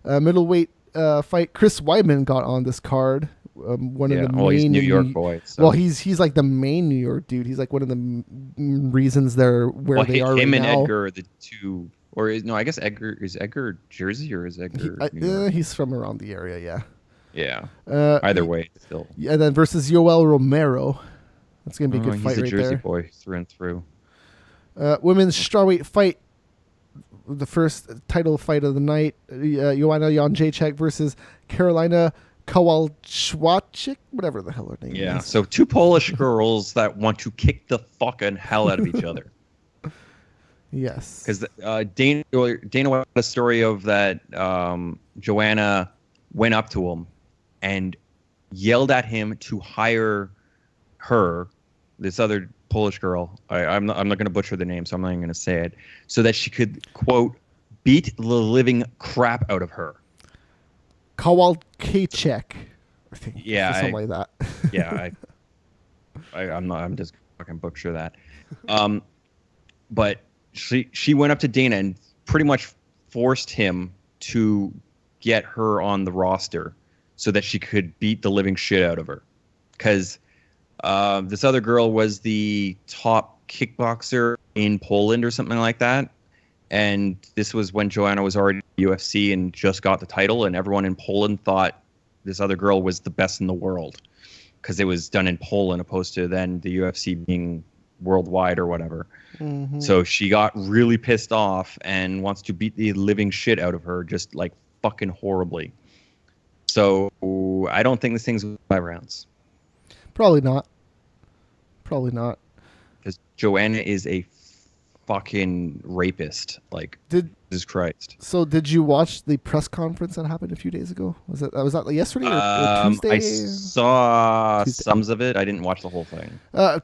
Middleweight fight. Chris Weidman got on this card. One of the main he's New York boy. So. Well, he's like the main New York dude. He's like one of the reasons they're where they are him right and now. Edgar are the two, I guess Edgar Jersey or is Edgar? New York? He's from around the area, yeah. Yeah. Either way, still. Yeah, and then versus Yoel Romero. That's gonna be a good fight he's a right Jersey there. boy through and through. Women's strawweight fight. The first title fight of the night. Joanna Jędrzejczyk versus Carolina Kowalczyk, whatever the hell her name Yeah, is. so two Polish girls that want to kick the fucking hell out of each other. Yes. Because Dana had a story of that Joanna went up to him and yelled at him to hire her, this other Polish girl. I'm not going to butcher the name, so I'm not even going to say it. So that she could, quote, beat the living crap out of her. Kowalczyk, I think. Yeah, something like that. Yeah, I'm just fucking butcher that. But she went up to Dana and pretty much forced him to get her on the roster so that she could beat the living shit out of her. Because this other girl was the top kickboxer in Poland or something like that. And this was when Joanna was already UFC and just got the title, and everyone in Poland thought this other girl was the best in the world because it was done in Poland opposed to then the UFC being worldwide or whatever. Mm-hmm. So she got really pissed off and wants to beat the living shit out of her, just like fucking horribly. So I don't think this thing's 5 rounds. Probably not. Because Joanna is a fucking rapist. Like, Jesus Christ. So did you watch the press conference that happened a few days ago? Was that like yesterday or Tuesday? I saw some of it. I didn't watch the whole thing.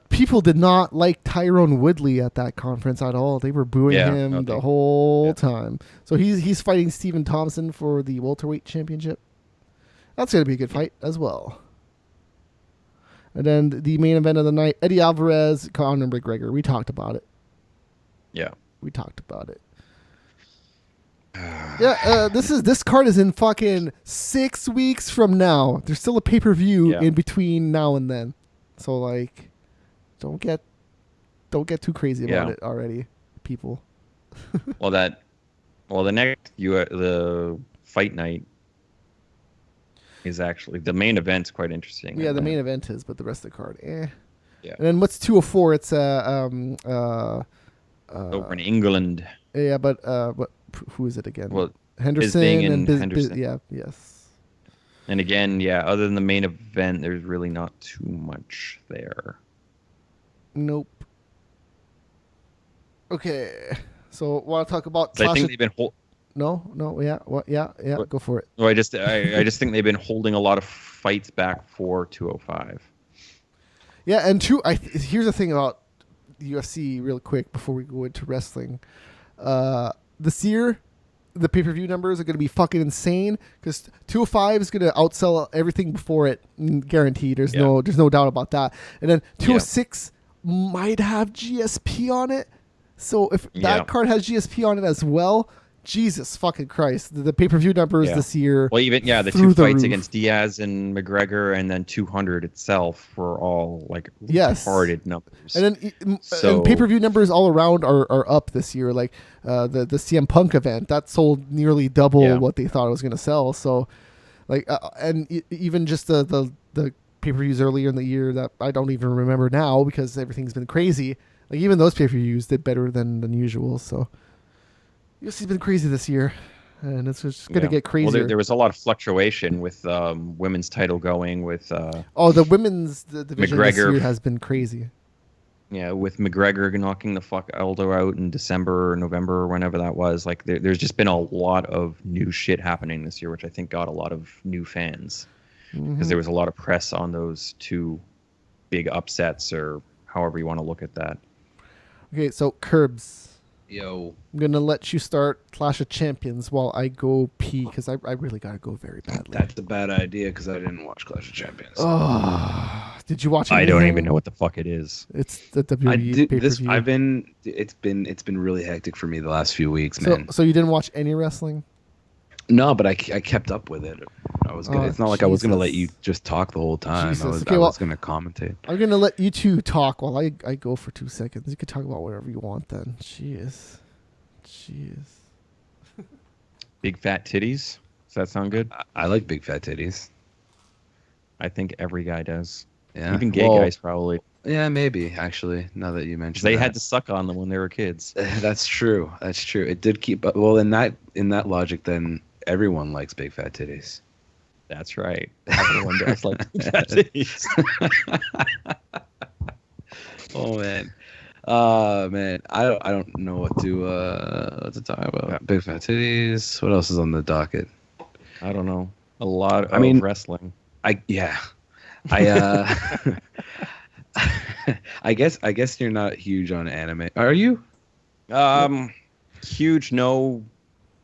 People did not like Tyrone Woodley at that conference at all. They were booing him the whole time. So he's fighting Stephen Thompson for the welterweight championship. That's going to be a good fight as well. And then the main event of the night, Eddie Alvarez, Conor McGregor. We talked about it. Yeah. We talked about it. This card is in fucking 6 weeks from now. There's still a pay-per-view in between now and then. So like don't get too crazy about it already, people. the fight night is actually the main event's quite interesting. Yeah, the main event is, but the rest of the card, Yeah. And then what's 204? It's over in England. Yeah, but who is it again? Well, Henderson and Henderson. Yes. And again, other than the main event, there's really not too much there. Nope. Okay, so want to talk about? I think they've been go for it. No, I just think they've been holding a lot of fights back for 205. Yeah, and here's the thing about the UFC real quick before we go into wrestling. This year, the pay-per-view numbers are going to be fucking insane because 205 is going to outsell everything before it, guaranteed. There's no doubt about that. And then 206 might have GSP on it. So if that card has GSP on it as well, Jesus fucking Christ, the pay-per-view numbers this year. Well, even the two fights against Diaz and McGregor, and then 200 itself were all like retarded numbers. And then and pay-per-view numbers all around are up this year. Like the CM Punk event that sold nearly double what they thought it was going to sell. So like even just the pay-per-views earlier in the year that I don't even remember now because everything's been crazy. Like even those pay-per-views did better than usual. So. UFC's been crazy this year, and it's just going to get crazier. Well, there was a lot of fluctuation with women's title going with... the women's division McGregor, this year has been crazy. Yeah, with McGregor knocking the fuck Aldo out in December or November or whenever that was. Like, there's just been a lot of new shit happening this year, which I think got a lot of new fans. Because there was a lot of press on those two big upsets, or however you want to look at that. Okay, so Curbs. Yo. I'm going to let you start Clash of Champions while I go pee, because I really got to go very badly. That's a bad idea, because I didn't watch Clash of Champions. Oh, did you watch it? I don't even know what the fuck it is. It's the WWE pay-per-view. It's been really hectic for me the last few weeks, man. So you didn't watch any wrestling? No, but I kept up with it. I was gonna, it's not like I was going to let you just talk the whole time. I was going to commentate. I'm going to let you two talk while I go for 2 seconds. You can talk about whatever you want then. Jeez. Big fat titties? Does that sound good? I like big fat titties. I think every guy does. Yeah. Even gay guys probably. Yeah, maybe, actually, now that you mentioned they had to suck on them when they were kids. That's true. It did keep... Well, in that logic, then everyone likes big fat titties. That's right. Everyone does like big fat titties. Oh man, I don't know what to talk about. Yeah. Big fat titties. What else is on the docket? I don't know. A lot of wrestling. I guess you're not huge on anime. Are you? Huge, no.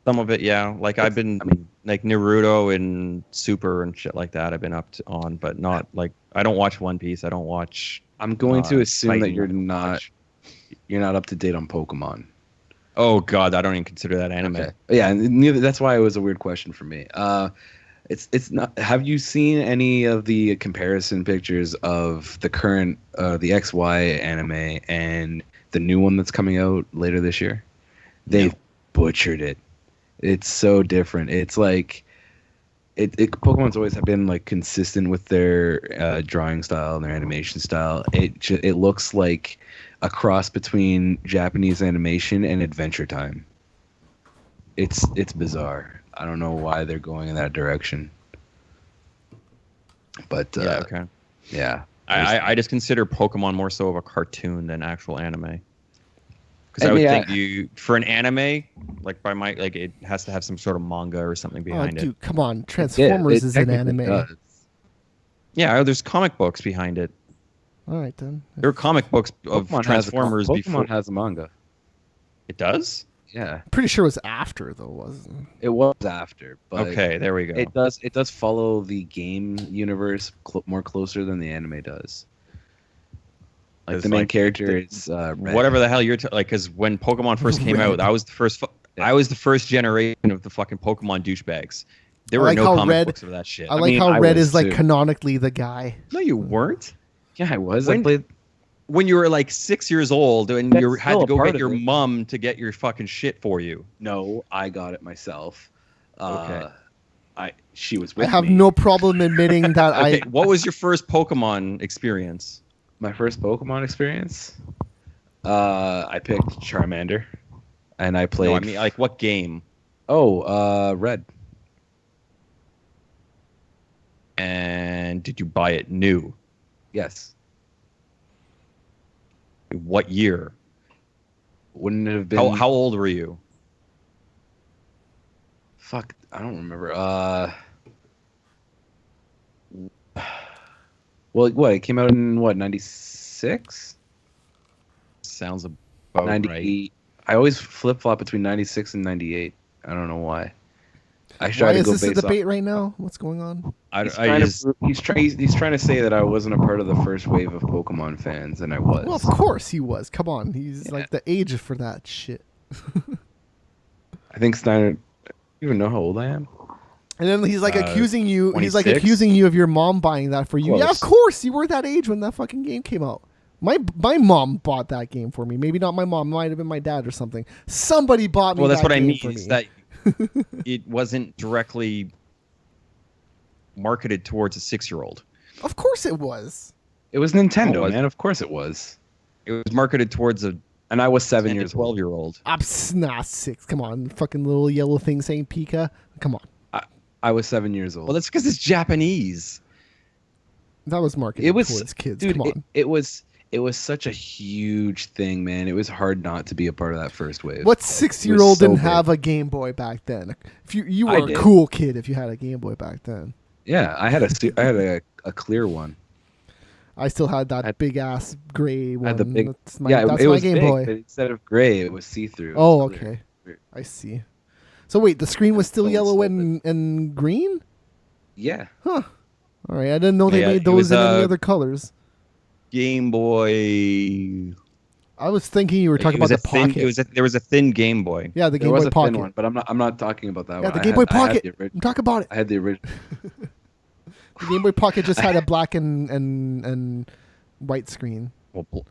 Some of it, yeah. Like I've been like Naruto and Super and shit like that. I've been on, but not like I don't watch One Piece. I don't watch. I'm going to assume that you're not up to date on Pokemon. Oh God, I don't even consider that anime. Okay. Yeah, that's why it was a weird question for me. It's not. Have you seen any of the comparison pictures of the current the XY anime and the new one that's coming out later this year? They've butchered it. It's so different. It's like Pokemon's always have been like consistent with their drawing style and their animation style. It looks like a cross between Japanese animation and Adventure Time. It's bizarre. I don't know why they're going in that direction. But okay. Yeah. I just consider Pokemon more so of a cartoon than actual anime. Because I would think for an anime, like it has to have some sort of manga or something behind it. Dude, come on, Transformers is an anime. Does. Yeah, there's comic books behind it. All right then. There are comic books of Transformers before. Pokemon has a manga. It does? Yeah. Pretty sure it was after though, wasn't it? It was after, but okay, there we go. It does follow the game universe more closer than the anime does. Like the main character is Red. Whatever the hell you're because when Pokemon first came out, I was the first generation of the fucking Pokemon douchebags. There were no comic books of that shit. I like how Red is like canonically the guy. No, you weren't. Yeah, I was. When you were like 6 years old and you had to go get your mom to get your fucking shit for you. No, I got it myself. Okay. She was with me. I have no problem admitting that okay, what was your first Pokemon experience? My first Pokemon experience? I picked Charmander. And I played... No, I mean, like, what game? Oh, Red. And did you buy it new? Yes. What year? Wouldn't it have been... How old were you? Fuck, I don't remember. Well, what? It came out in, what, 96? Sounds about 90, right. I always flip-flop between 96 and 98. I don't know why. Why is this a debate right now? What's going on? He's trying to say that I wasn't a part of the first wave of Pokemon fans, and I was. Well, of course he was. Come on, he's like the age for that shit. I think Steiner. You even know how old I am? And then he's like accusing you. 26? He's like accusing you of your mom buying that for you. Close. Yeah, of course you were that age when that fucking game came out. My mom bought that game for me. Maybe not my mom. It might have been my dad or something. Somebody bought me. Well, that's that what I game mean. for Is me. that it wasn't directly marketed towards a 6-year-old. Of course it was. It was Nintendo, man. Of course it was. It was marketed towards a And I was 7 years old. 12-year-old. I'm not 6. Come on, fucking little yellow thing saying Pika. Come on. I was 7 years old. Well, that's because it's Japanese. That was marketed towards kids. Dude, Come on. It was such a huge thing, man. It was hard not to be a part of that first wave. What 6-year-old so didn't big. have a Game Boy back then? If you I were a did. cool kid if you had a Game Boy back then. Yeah, I had a clear one. I still had that big ass gray one. I had the big. That's my, yeah, that's it my was Game big, Boy. but instead of gray, it was see-through. Oh, It was clear. okay. I see. So wait, the screen was still Someone yellow stole and green? Yeah. Huh. All right, I didn't know they Yeah, made it those was, in any other colors. Game Boy. I was thinking you were talking about the Pocket. There was a thin Game Boy. Yeah, the There Game was Boy a Pocket. thin one, but I'm not talking about that Yeah, one. the Game Boy I had Pocket. the I'm talking about it. I had the original. The Game Boy Pocket just had a black and white screen. Well, it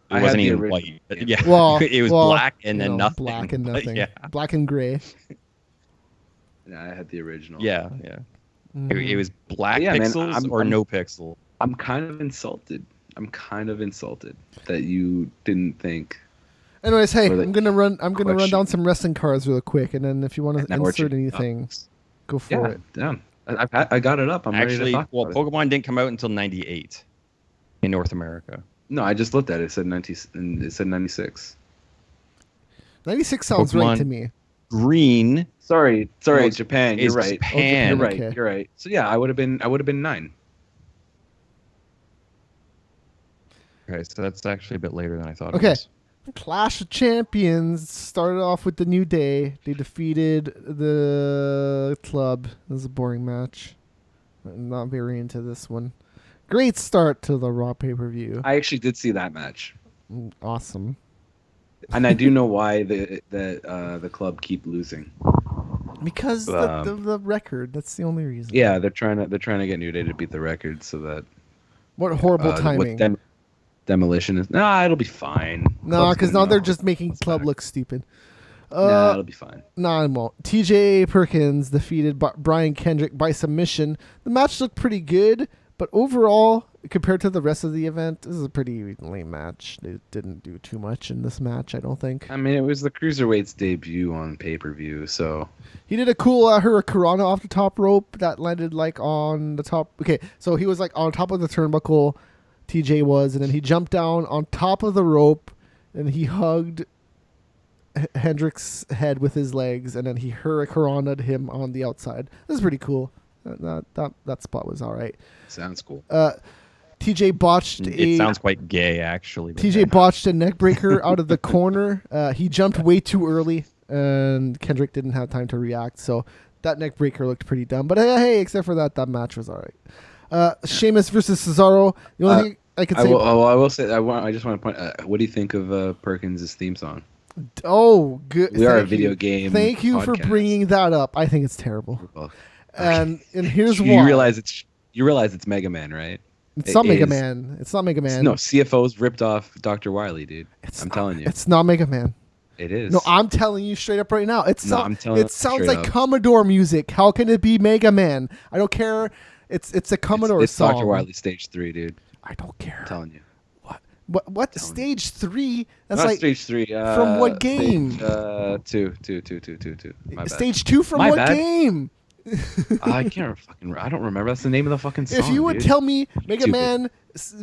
I had wasn't the even original white. game. Yeah, Well, it was black and then nothing. Black and but nothing. Yeah, Black and gray. Yeah, I had the original. yeah. It was black Yeah, man, pixels or I'm- no pixel. I'm kind of insulted that you didn't think. Anyways, hey, Or the I'm gonna run question. down some wrestling cards real quick, and then if you want to Now we're insert changing anything, topics. go for Yeah, it. down. I got it up. I'm ready Actually, to talk well, about it. Pokemon didn't come out until '98 in North America. No, I just looked at it. It said 90. And it said 96. 96 sounds right Pokemon to me. Green Sorry, No, Japan. You're is right. Japan. You're right. Okay. You're right. So yeah, I would have been 9. Okay, so that's actually a bit later than I thought. Okay. It was. Clash of Champions started off with the New Day. They defeated the Club. It was a boring match. I'm not very into this one. Great start to the Raw pay-per-view. I actually did see that match, Awesome. and I do know why the club keep losing. Because the record. That's the only reason. Yeah, they're trying to get New Day to beat the record so that What horrible timing. Demolition is. Nah, it'll be fine. No, because now they're just making Club look stupid. Nah, it'll be fine. Nah, it won't. TJ Perkins defeated Brian Kendrick by submission. The match looked pretty good, but overall, compared to the rest of the event, this is a pretty lame match. They didn't do too much in this match, I don't think. I mean, it was the Cruiserweight's debut on pay-per-view, so... He did a cool Hurricanrana off the top rope that landed like on the top... Okay, so he was like on top of the turnbuckle, TJ was, and then he jumped down on top of the rope, and he hugged Hendrick's head with his legs, and then he Hurricanra'd him on the outside. This is pretty cool. That spot was all right. Sounds cool. TJ botched It sounds quite gay, actually. TJ botched a neck breaker out of the corner. He jumped way too early, and Kendrick didn't have time to react. So that neck breaker looked pretty dumb. But hey, except for that match was all right. Sheamus versus Cesaro. The only thing I could say... I will say, I just want to point... what do you think of Perkins' theme song? Oh, good. We are a video game Thank you podcast. for bringing that up. I think it's terrible. Well, And here's why. You realize it's Mega Man, right? It's not Mega Man. It's not Mega Man. No, CFO's ripped off Dr. Wily, dude. I'm telling you. It's not Mega Man. It is. No, I'm telling you straight up right now. It sounds like up. Commodore music. How can it be Mega Man? I don't care. It's a Commodore it's song. Dr. Wily Stage 3, dude. I don't care. I'm telling you. What stage 3? That's Not like Stage 3. from what game? Two. My bad. Stage 2 from My what bad. game? I can't I don't remember. That's the name of the fucking song. If you would dude. tell me Mega YouTube Man,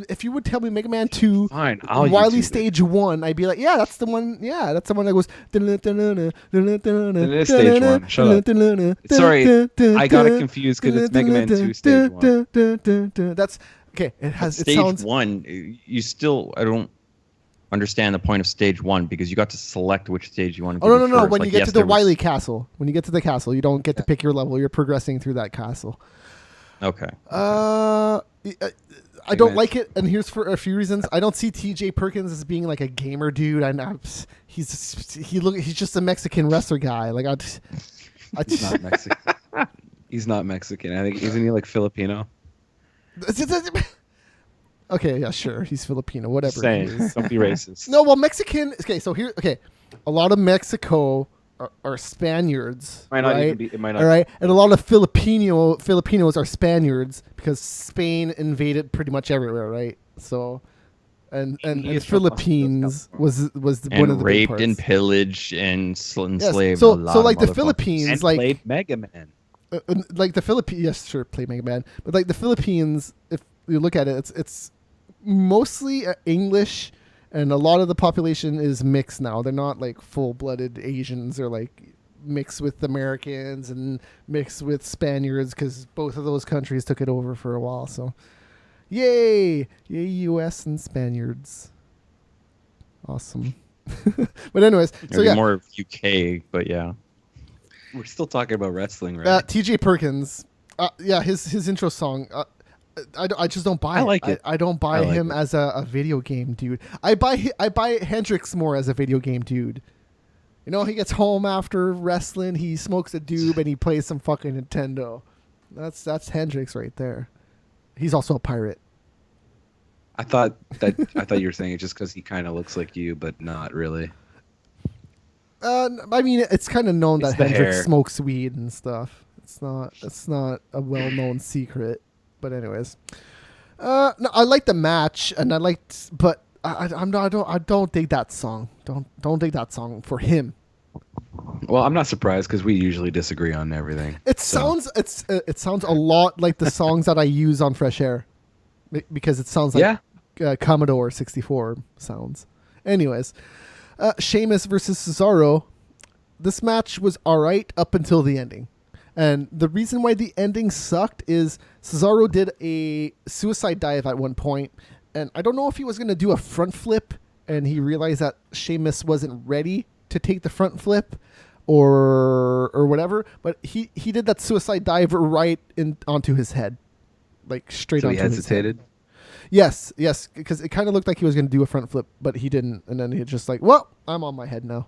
if you would tell me Mega Man 2, Fine, I'll Wily YouTube it. Stage 1, I'd be like, yeah, that's the one. Yeah, that's the one that goes. It is Stage 1. Shut up. Sorry, I got it confused because it's Mega Man 2 Stage 1. That's okay. It has. Stage It sounds. 1, I don't understand the point of stage 1 because you got to select which stage you want to Oh do no! first. When Like, you get yes, to the there was- Wily Castle, when you get to the castle, you don't get to pick your level. You're progressing through that castle. Okay. I don't like it, and here's for a few reasons. I don't see TJ Perkins as being like a gamer dude. He's just a Mexican wrestler guy. Like He's not Mexican. He's not Mexican. I think isn't he like Filipino? Okay, yeah, sure. He's Filipino. Whatever. he Saying, is. don't be racist. No, well, Mexican. Okay. A lot of Mexico are Spaniards, Might not right? even be. It might not. All right, and a lot of Filipinos are Spaniards because Spain invaded pretty much everywhere, right? So, and is from Philippines was And one of the big raped parts. and pillaged and enslaved So a lot like of the motherfuckers. Philippines, And like played Mega Man. like the Philippines. Yes, sure, play Mega Man, but like the Philippines, if you look at it, it's mostly English. And a lot of the population is mixed now. They're not like full-blooded Asians. They're like mixed with Americans and mixed with Spaniards because both of those countries took it over for a while. So, yay, U.S. and Spaniards. Awesome. But anyways, so Maybe yeah, more UK, but yeah. We're still talking about wrestling, right? T.J. Perkins. Yeah, his intro song. I just don't buy I it. like it. I don't buy I like him it. as a video game dude. I buy Hendrix more as a video game dude. You know, he gets home after wrestling, he smokes a doob, and he plays some fucking Nintendo. That's Hendrix right there. He's also a pirate. I thought you were saying it just because he kind of looks like you, but not really. I mean, it's kind of known It's that the Hendrix hair. smokes weed and stuff. It's not a well-known secret. But anyways, no, I like the match, and but I don't dig that song. Don't dig that song for him. Well, I'm not surprised because we usually disagree on everything. It sounds a lot like the songs that I use on Fresh Air, because it sounds like Commodore 64 sounds. Anyways, Sheamus versus Cesaro. This match was alright up until the ending. And the reason why the ending sucked is Cesaro did a suicide dive at one point, and I don't know if he was going to do a front flip, and he realized that Sheamus wasn't ready to take the front flip, or whatever. But he did that suicide dive right onto his head, like straight So onto he his head. hesitated. Yes, because it kind of looked like he was going to do a front flip, but he didn't, and then he just like, well, I'm on my head now.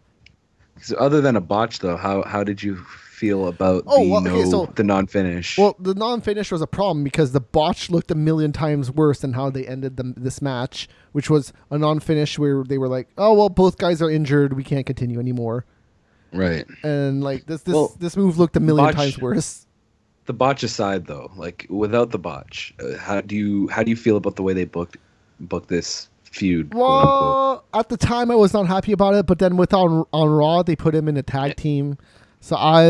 So other than a botch, though, how did you feel about Oh, well, okay, so the non-finish? well, the non-finish was a problem because the botch looked a million times worse than how they ended this match, which was a non-finish where they were like, "Oh well, both guys are injured, we can't continue anymore." Right. And like this Well, this move looked a million botch- times worse. The botch aside, though, like without the botch, how do you feel about the way they booked this feud? Quote unquote. Well, at the time I was not happy about it, but then with on Raw they put him in a tag team, so I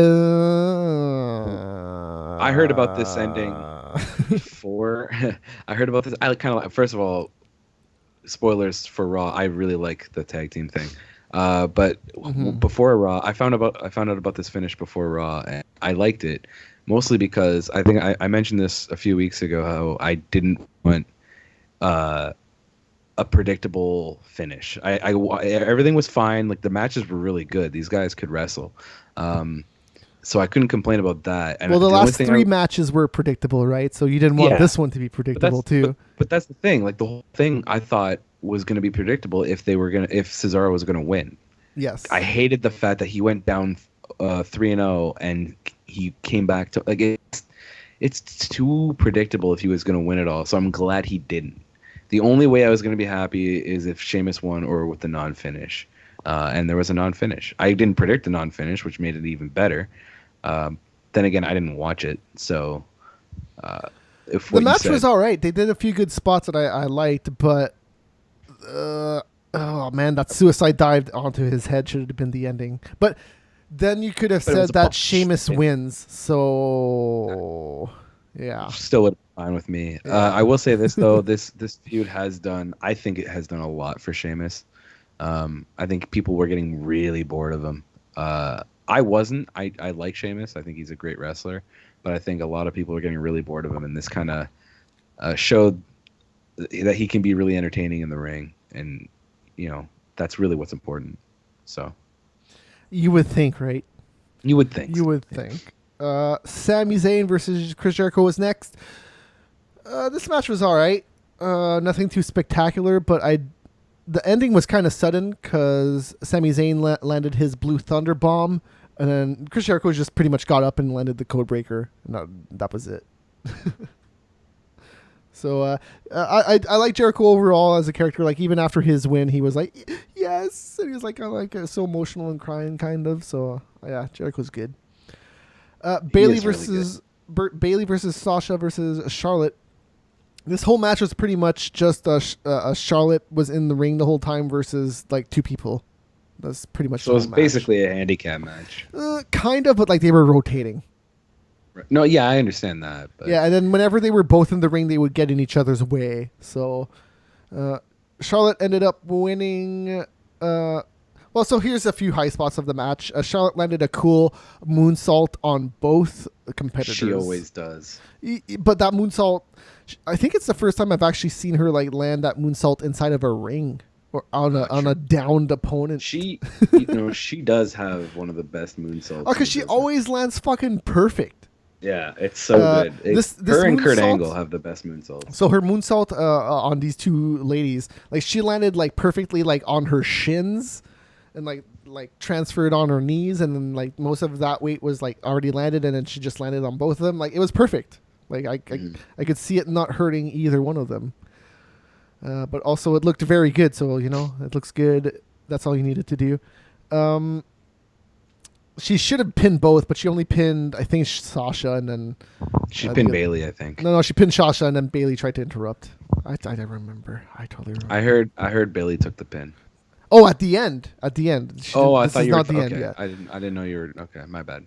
heard about this ending before. I heard about this. I kind of first of all, spoilers for Raw. I really like the tag team thing. But before Raw, I found out about this finish before Raw, and I liked it mostly because I think I mentioned this a few weeks ago how I didn't want a predictable finish. I everything was fine. Like the matches were really good. These guys could wrestle. So I couldn't complain about that. And well, the only last thing three matches were predictable, right? So you didn't want Yeah. this one to be predictable too. But that's the thing. Like the whole thing, I thought was going to be predictable if Cesaro was going to win. Yes. I hated the fact that he went down 3-0 and he came back to like it's too predictable if he was going to win it all. So I'm glad he didn't. The only way I was going to be happy is if Sheamus won or with the non-finish. And there was a non-finish. I didn't predict the non-finish, which made it even better. Then again, I didn't watch it, so if the match was all right. They did a few good spots that I liked, but oh man, that suicide dive onto his head should have been the ending. But then you could have said that Sheamus wins. So yeah, still would be fine with me. I will say this though: this feud has done. I think it has done a lot for Sheamus. I think people were getting really bored of him. I wasn't. I like Sheamus. I think he's a great wrestler, but I think a lot of people are getting really bored of him, and this kind of showed that he can be really entertaining in the ring, and that's really what's important. So you would think, right? You would think. You would think. Sami Zayn versus Chris Jericho was next. This match was all right. Nothing too spectacular, but the ending was kind of sudden because Sami Zayn landed his Blue Thunder bomb, and then Chris Jericho just pretty much got up and landed the Codebreaker. And that was it. So I like Jericho overall as a character. Like even after his win, he was like, yes, and he was like so emotional and crying kind of. So yeah, Jericho's good. Bayley versus Bayley versus Sasha versus Charlotte. This whole match was pretty much just Charlotte was in the ring the whole time versus like two people. That's pretty much. So it was basically a handicap match. Kind of, but like they were rotating. Right. No, yeah, I understand that. But. Yeah, and then whenever they were both in the ring, they would get in each other's way. So Charlotte ended up winning. Well, so here's a few high spots of the match. Charlotte landed a cool moonsault on both competitors. She always does. But that moonsault, I think it's the first time I've actually seen her like land that moonsault inside of a ring or on a downed opponent. She, she does have one of the best moonsaults. Oh, because she always lands fucking perfect. Yeah, it's so good. Her and Kurt Angle have the best moonsaults. So her moonsault on these two ladies, like she landed like perfectly like on her shins, and like transferred on her knees, and then like most of that weight was like already landed, and then she just landed on both of them. Like it was perfect. Like I could see it not hurting either one of them. But also it looked very good. So it looks good. That's all you needed to do. She should have pinned both, but she only pinned, I think, Sasha, and then she pinned Bayley. I think. No, she pinned Sasha, and then Bayley tried to interrupt. I don't remember. I totally remember. I heard Bayley took the pin. Oh, at the end. I thought you were. Not the end yet. I didn't know you were. Okay, my bad.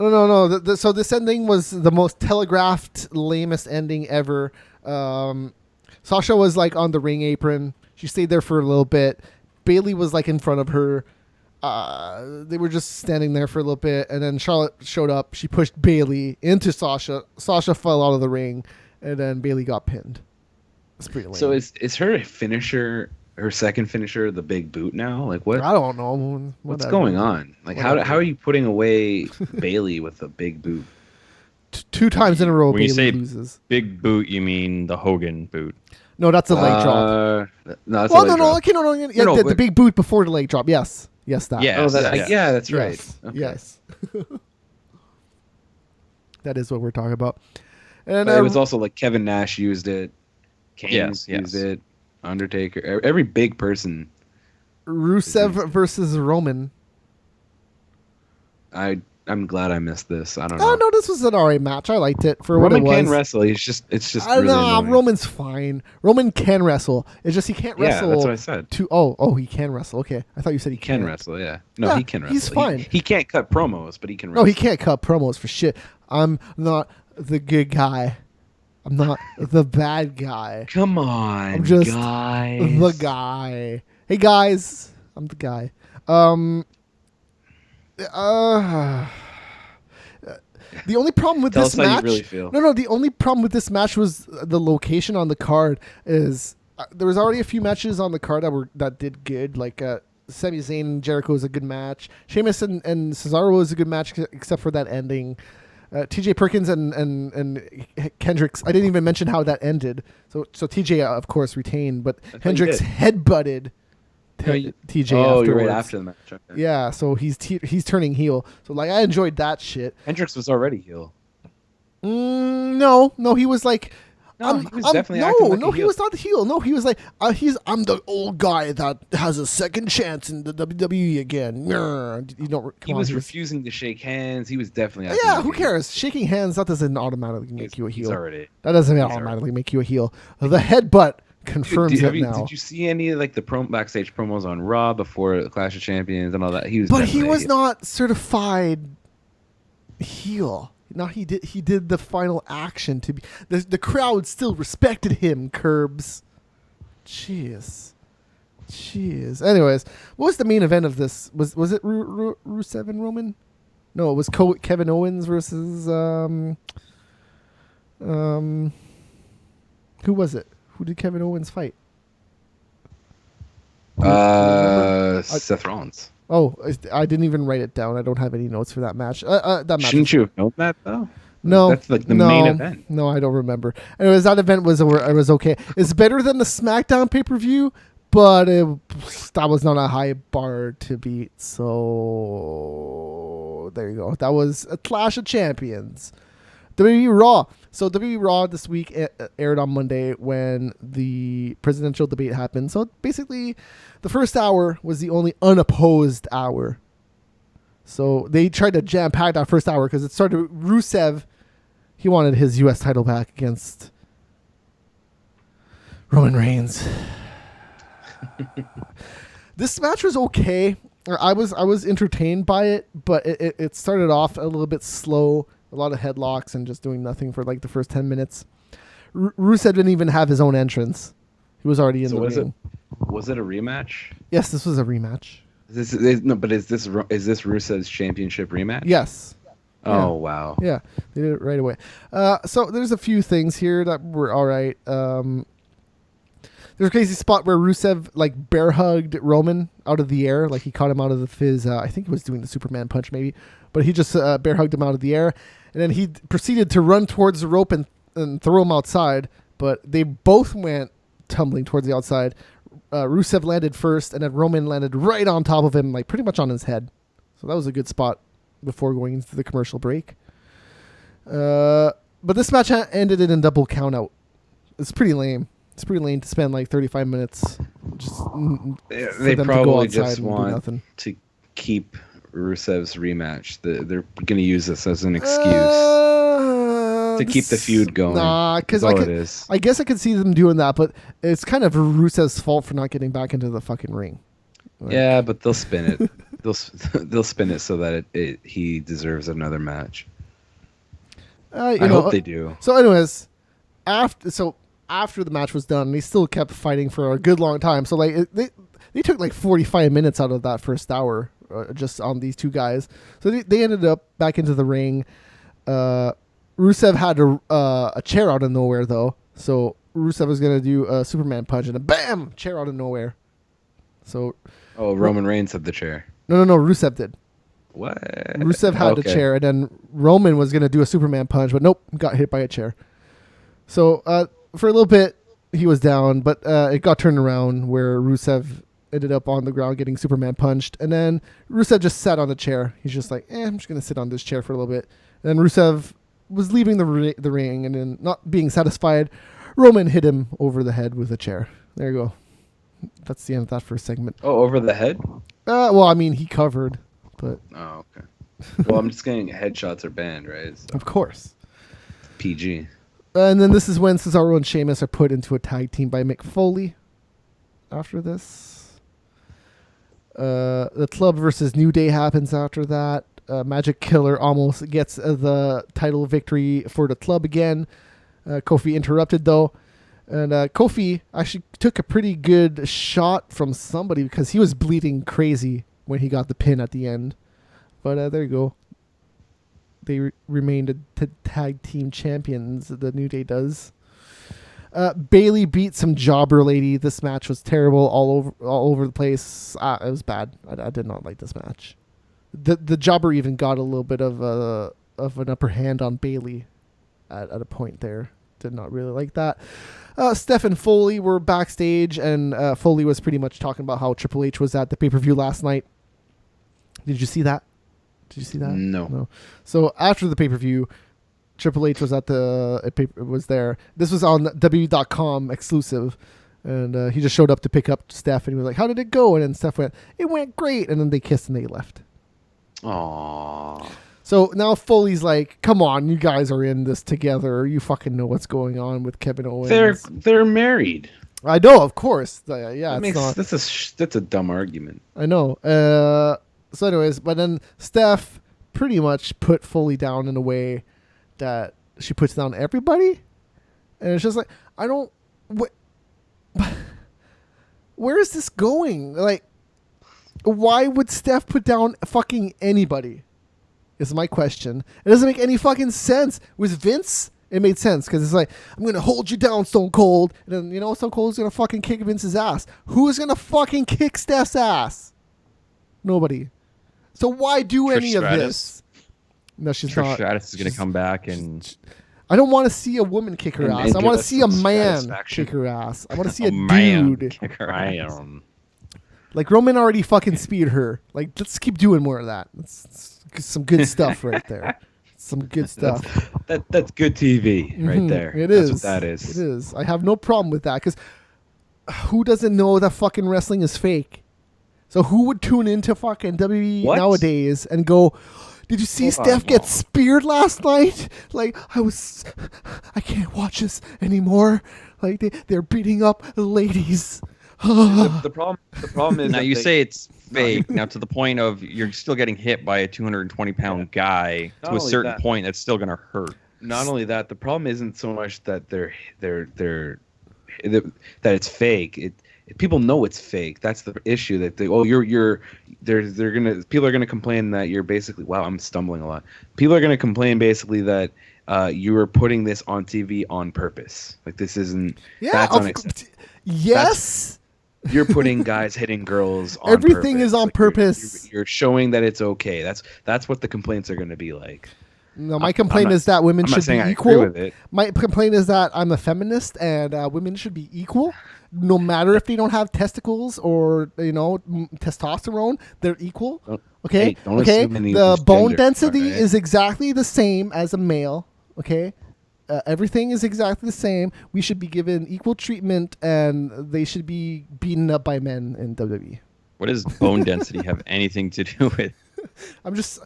No. So this ending was the most telegraphed, lamest ending ever. Sasha was like on the ring apron. She stayed there for a little bit. Bayley was like in front of her. They were just standing there for a little bit, and then Charlotte showed up. She pushed Bayley into Sasha. Sasha fell out of the ring, and then Bayley got pinned. It's pretty lame. So is her finisher, her second finisher, the big boot now? Like what? I don't know. What's going on? Like how are you putting away Bayley with a big boot? Two times in a row, when Bayley you say loses. Big boot, you mean the Hogan boot? No, that's a leg drop. No, that's well, a leg drop. Okay, no. Yeah, the big boot before the leg drop. Yes. Yes, that. Yeah. Oh, that, Yes. yeah, that's right. Yes. Okay. Yes. That is what we're talking about. And But it was also like Kevin Nash used it, Kane Yes, used yes. it, Undertaker, every big person. Rusev versus Roman. I'm glad I missed this. I don't Oh know. no, this was an alright match. I liked it for Roman what it can was. wrestle. It's just I really know annoying. Roman's fine. Roman can wrestle. It's just he can't Yeah, wrestle. that's what I said. He can wrestle. Okay, I thought you said he He can can't. wrestle. Yeah, no, Yeah, he can wrestle. he's fine. He can't cut promos, but he can wrestle. No, he can't cut promos for shit. I'm not the good guy. I'm not the bad guy. Come on, I'm just guys. the guy. Hey guys, I'm the guy. The only problem with Tell this us how you match, really feel. no, the only problem with this match was the location on the card. Is there was already a few matches on the card that did good, like Sami Zayn and Jericho was a good match. Sheamus and Cesaro was a good match, except for that ending. TJ Perkins and Kendricks. I didn't even mention how that ended. So TJ of course retained, but thought you Hendricks did. headbutted No, you- TJ. Oh, afterwards. you're right after the match. Okay. Yeah, so he's turning heel. So like I enjoyed that shit. Hendricks was already heel. No, he was like. No, he was definitely acting like a he heel. was not the heel. No, he was like, I'm the old guy that has a second chance in the WWE again. You don't. He was refusing to shake hands. He was definitely. Acting Yeah, like who a heel. cares? Shaking hands, that doesn't automatically make you a He's heel. already. That doesn't he's automatically make you a heel. The headbutt confirms it now. Did you see any of like the backstage promos on Raw before the Clash of Champions and all that? He was. But he definitely a was heel. not certified heel. No, he did the final action to be. The crowd still respected him. Curbs. Jeez. Anyways, what was the main event of this? Was it Rusev and Roman? No, it was Kevin Owens versus who was it? Who did Kevin Owens fight? Seth Rollins. Oh, I didn't even write it down. I don't have any notes for that match. That match. Shouldn't you have known that though? No, That's like the main event. No, I don't remember. Anyways, that event was okay. It's better than the SmackDown pay-per-view, but that was not a high bar to beat. So there you go. That was a Clash of Champions. WWE Raw. So WWE Raw this week aired on Monday when the presidential debate happened. So basically, the first hour was the only unopposed hour. So they tried to jam pack that first hour because it started with Rusev. He wanted his U.S. title back against Roman Reigns. This match was okay. I was entertained by it, but it started off a little bit slow. A lot of headlocks and just doing nothing for like the first 10 minutes. Rusev didn't even have his own entrance. He was already in the ring. Was it a rematch? Yes, this was a rematch. Is this Rusev's championship rematch? Yes. Oh wow. Yeah, they did it right away. So there's a few things here that were all right. There's a crazy spot where Rusev like bear hugged Roman out of the air, like he caught him out of his. I think he was doing the Superman punch maybe, but he just bear hugged him out of the air, and then he proceeded to run towards the rope and throw him outside. But they both went tumbling towards the outside. Rusev landed first, and then Roman landed right on top of him, like pretty much on his head. So that was a good spot before going into the commercial break. But this match ended in a double count out. It's pretty lame. It's pretty lame to spend like 35 minutes just They probably just want to keep Rusev's rematch. They're going to use this as an excuse to keep the feud going. Nah, because I guess I could see them doing that, but it's kind of Rusev's fault for not getting back into the fucking ring. Yeah, but they'll spin it. they'll spin it so that he deserves another match. I hope they do. So, anyways, after the match was done, they still kept fighting for a good long time. So, like, they took like 45 minutes out of that first hour just on these two guys. So they ended up back into the ring. Rusev had a chair out of nowhere though, so Rusev was gonna do a Superman punch and a bam, chair out of nowhere. So. Roman Reigns had the chair. No, Rusev did. What? Rusev had the chair, and then Roman was going to do a Superman punch, but nope, got hit by a chair. So for a little bit, he was down, but it got turned around where Rusev ended up on the ground getting Superman punched. And then Rusev just sat on the chair. He's just like, I'm just going to sit on this chair for a little bit. And then Rusev was leaving the ring, and then not being satisfied, Roman hit him over the head with a chair. There you go. That's the end of that first segment. Oh, over the head? Well, I mean, he covered, but... Oh, okay. Well, I'm just getting headshots are banned, right? So. Of course. PG. And then this is when Cesaro and Sheamus are put into a tag team by Mick Foley. After this, the Club versus New Day happens after that. Magic Killer almost gets the title victory for the Club again. Kofi interrupted though. And Kofi actually took a pretty good shot from somebody because he was bleeding crazy when he got the pin at the end. But there you go. They remained tag team champions. The New Day does. Bailey beat some jobber lady. This match was terrible, all over the place. It was bad. I did not like this match. The jobber even got a little bit of an upper hand on Bailey at a point there. Did not really like that. Steph and Foley were backstage, and Foley was pretty much talking about how Triple H was at the pay-per-view last night. Did you see that? No. So after the pay-per-view, Triple H was at was there. This was on W.com exclusive, and he just showed up to pick up Steph, and he was like, "How did it go?" And then Steph went, "It went great," and then they kissed and they left. Aww. So now Foley's like, "Come on, you guys are in this together. You fucking know what's going on with Kevin Owens." They're married. I know, of course. Yeah, That's a dumb argument. I know. So anyways, but then Steph pretty much put Foley down in a way that she puts down everybody. And it's just like, where is this going? Like, why would Steph put down fucking anybody? Is my question. It doesn't make any fucking sense. With Vince, it made sense because it's like, I'm going to hold you down, Stone Cold. And then, Stone Cold's going to fucking kick Vince's ass. Who's going to fucking kick Steph's ass? Nobody. So why do Trish any Stratus. of this? No, she's Trish not. Stratus is going to come back and... I don't want to see a woman kick her ass. I want to see a man kick her ass. I want to see a dude kick her ass. Like Roman already fucking speared her. Like, let's keep doing more of that. That's some good stuff right there. Some good stuff. That's good TV right there. It That's is. what that is. It is. I have no problem with that because who doesn't know that fucking wrestling is fake? So who would tune into fucking WWE nowadays and go, "Did you see Steph get speared last night? Like, I can't watch this anymore. Like, they're beating up ladies." The problem is now you say it's fake. Now to the point of you're still getting hit by a 220-pound guy to a certain point that's still going to hurt. Not only that, the problem isn't so much that that it's fake. People know it's fake. That's the issue. That people are gonna complain that you're basically, wow, I'm stumbling a lot. People are gonna complain basically that you were putting this on TV on purpose. Like this isn't. Yeah. That's unacceptable. Yes. You're putting guys hitting girls on Everything purpose. is on purpose. You're showing that it's okay. That's what the complaints are gonna be like. No, my complaint is that women should be equal. I agree with it. My complaint is that I'm a feminist and women should be equal, no matter if they don't have testicles or testosterone. They're equal. Okay. Okay. The bone density is exactly the same as a male. Okay. Everything is exactly the same. We should be given equal treatment, and they should be beaten up by men in WWE. What does bone density have anything to do with? I'm just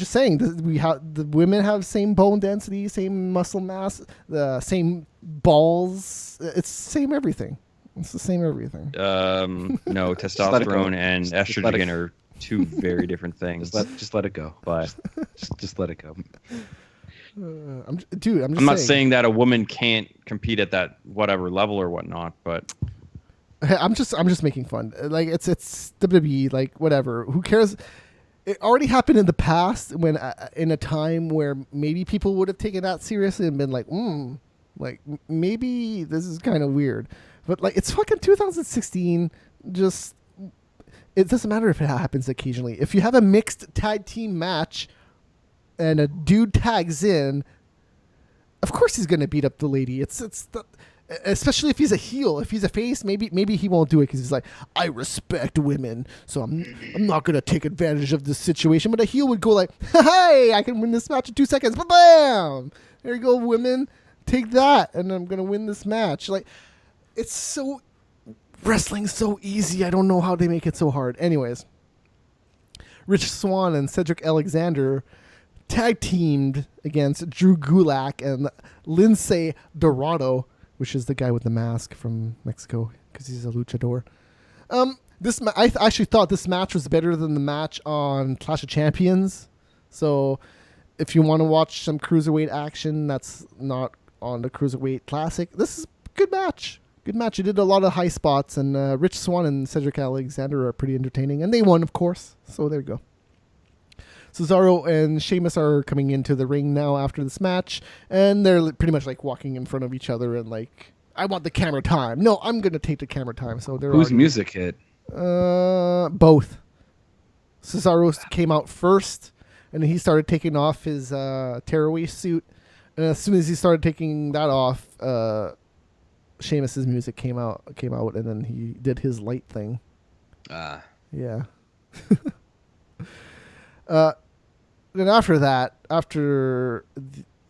saying that the women have same bone density, same muscle mass, the same balls. It's same everything. It's the same everything. No, testosterone and estrogen are two very different things. Just let it go. But just let it go. I'm just I'm not saying that a woman can't compete at that whatever level or whatnot, but I'm just making fun. Like it's WWE, like whatever. Who cares? It already happened in the past when in a time where maybe people would have taken that seriously and been like, maybe this is kind of weird. But like it's fucking 2016. Just it doesn't matter if it happens occasionally. If you have a mixed tag team match and a dude tags in, of course he's gonna beat up the lady. Especially if he's a heel. If he's a face, maybe he won't do it because he's like, I respect women, so I'm not gonna take advantage of this situation. But a heel would go like, hey, I can win this match in 2 seconds. Bam! There you go, women. Take that, and I'm gonna win this match. Like, it's so wrestling's so easy. I don't know how they make it so hard. Anyways, Rich Swann and Cedric Alexander tag teamed against Drew Gulak and Lince Dorado, which is the guy with the mask from Mexico because he's a luchador. I actually thought this match was better than the match on Clash of Champions. So if you want to watch some cruiserweight action that's not on the Cruiserweight Classic, this is a good match. Good match. It did a lot of high spots, and Rich Swann and Cedric Alexander are pretty entertaining. And they won, of course. So there you go. Cesaro and Sheamus are coming into the ring now after this match, and they're pretty much like walking in front of each other and like, I want the camera time. No, I'm going to take the camera time. So they're Whose music hit? Both. Cesaro came out first, and he started taking off his tearaway suit. And as soon as he started taking that off, Sheamus's music came out, and then he did his light thing. Yeah. Then after that,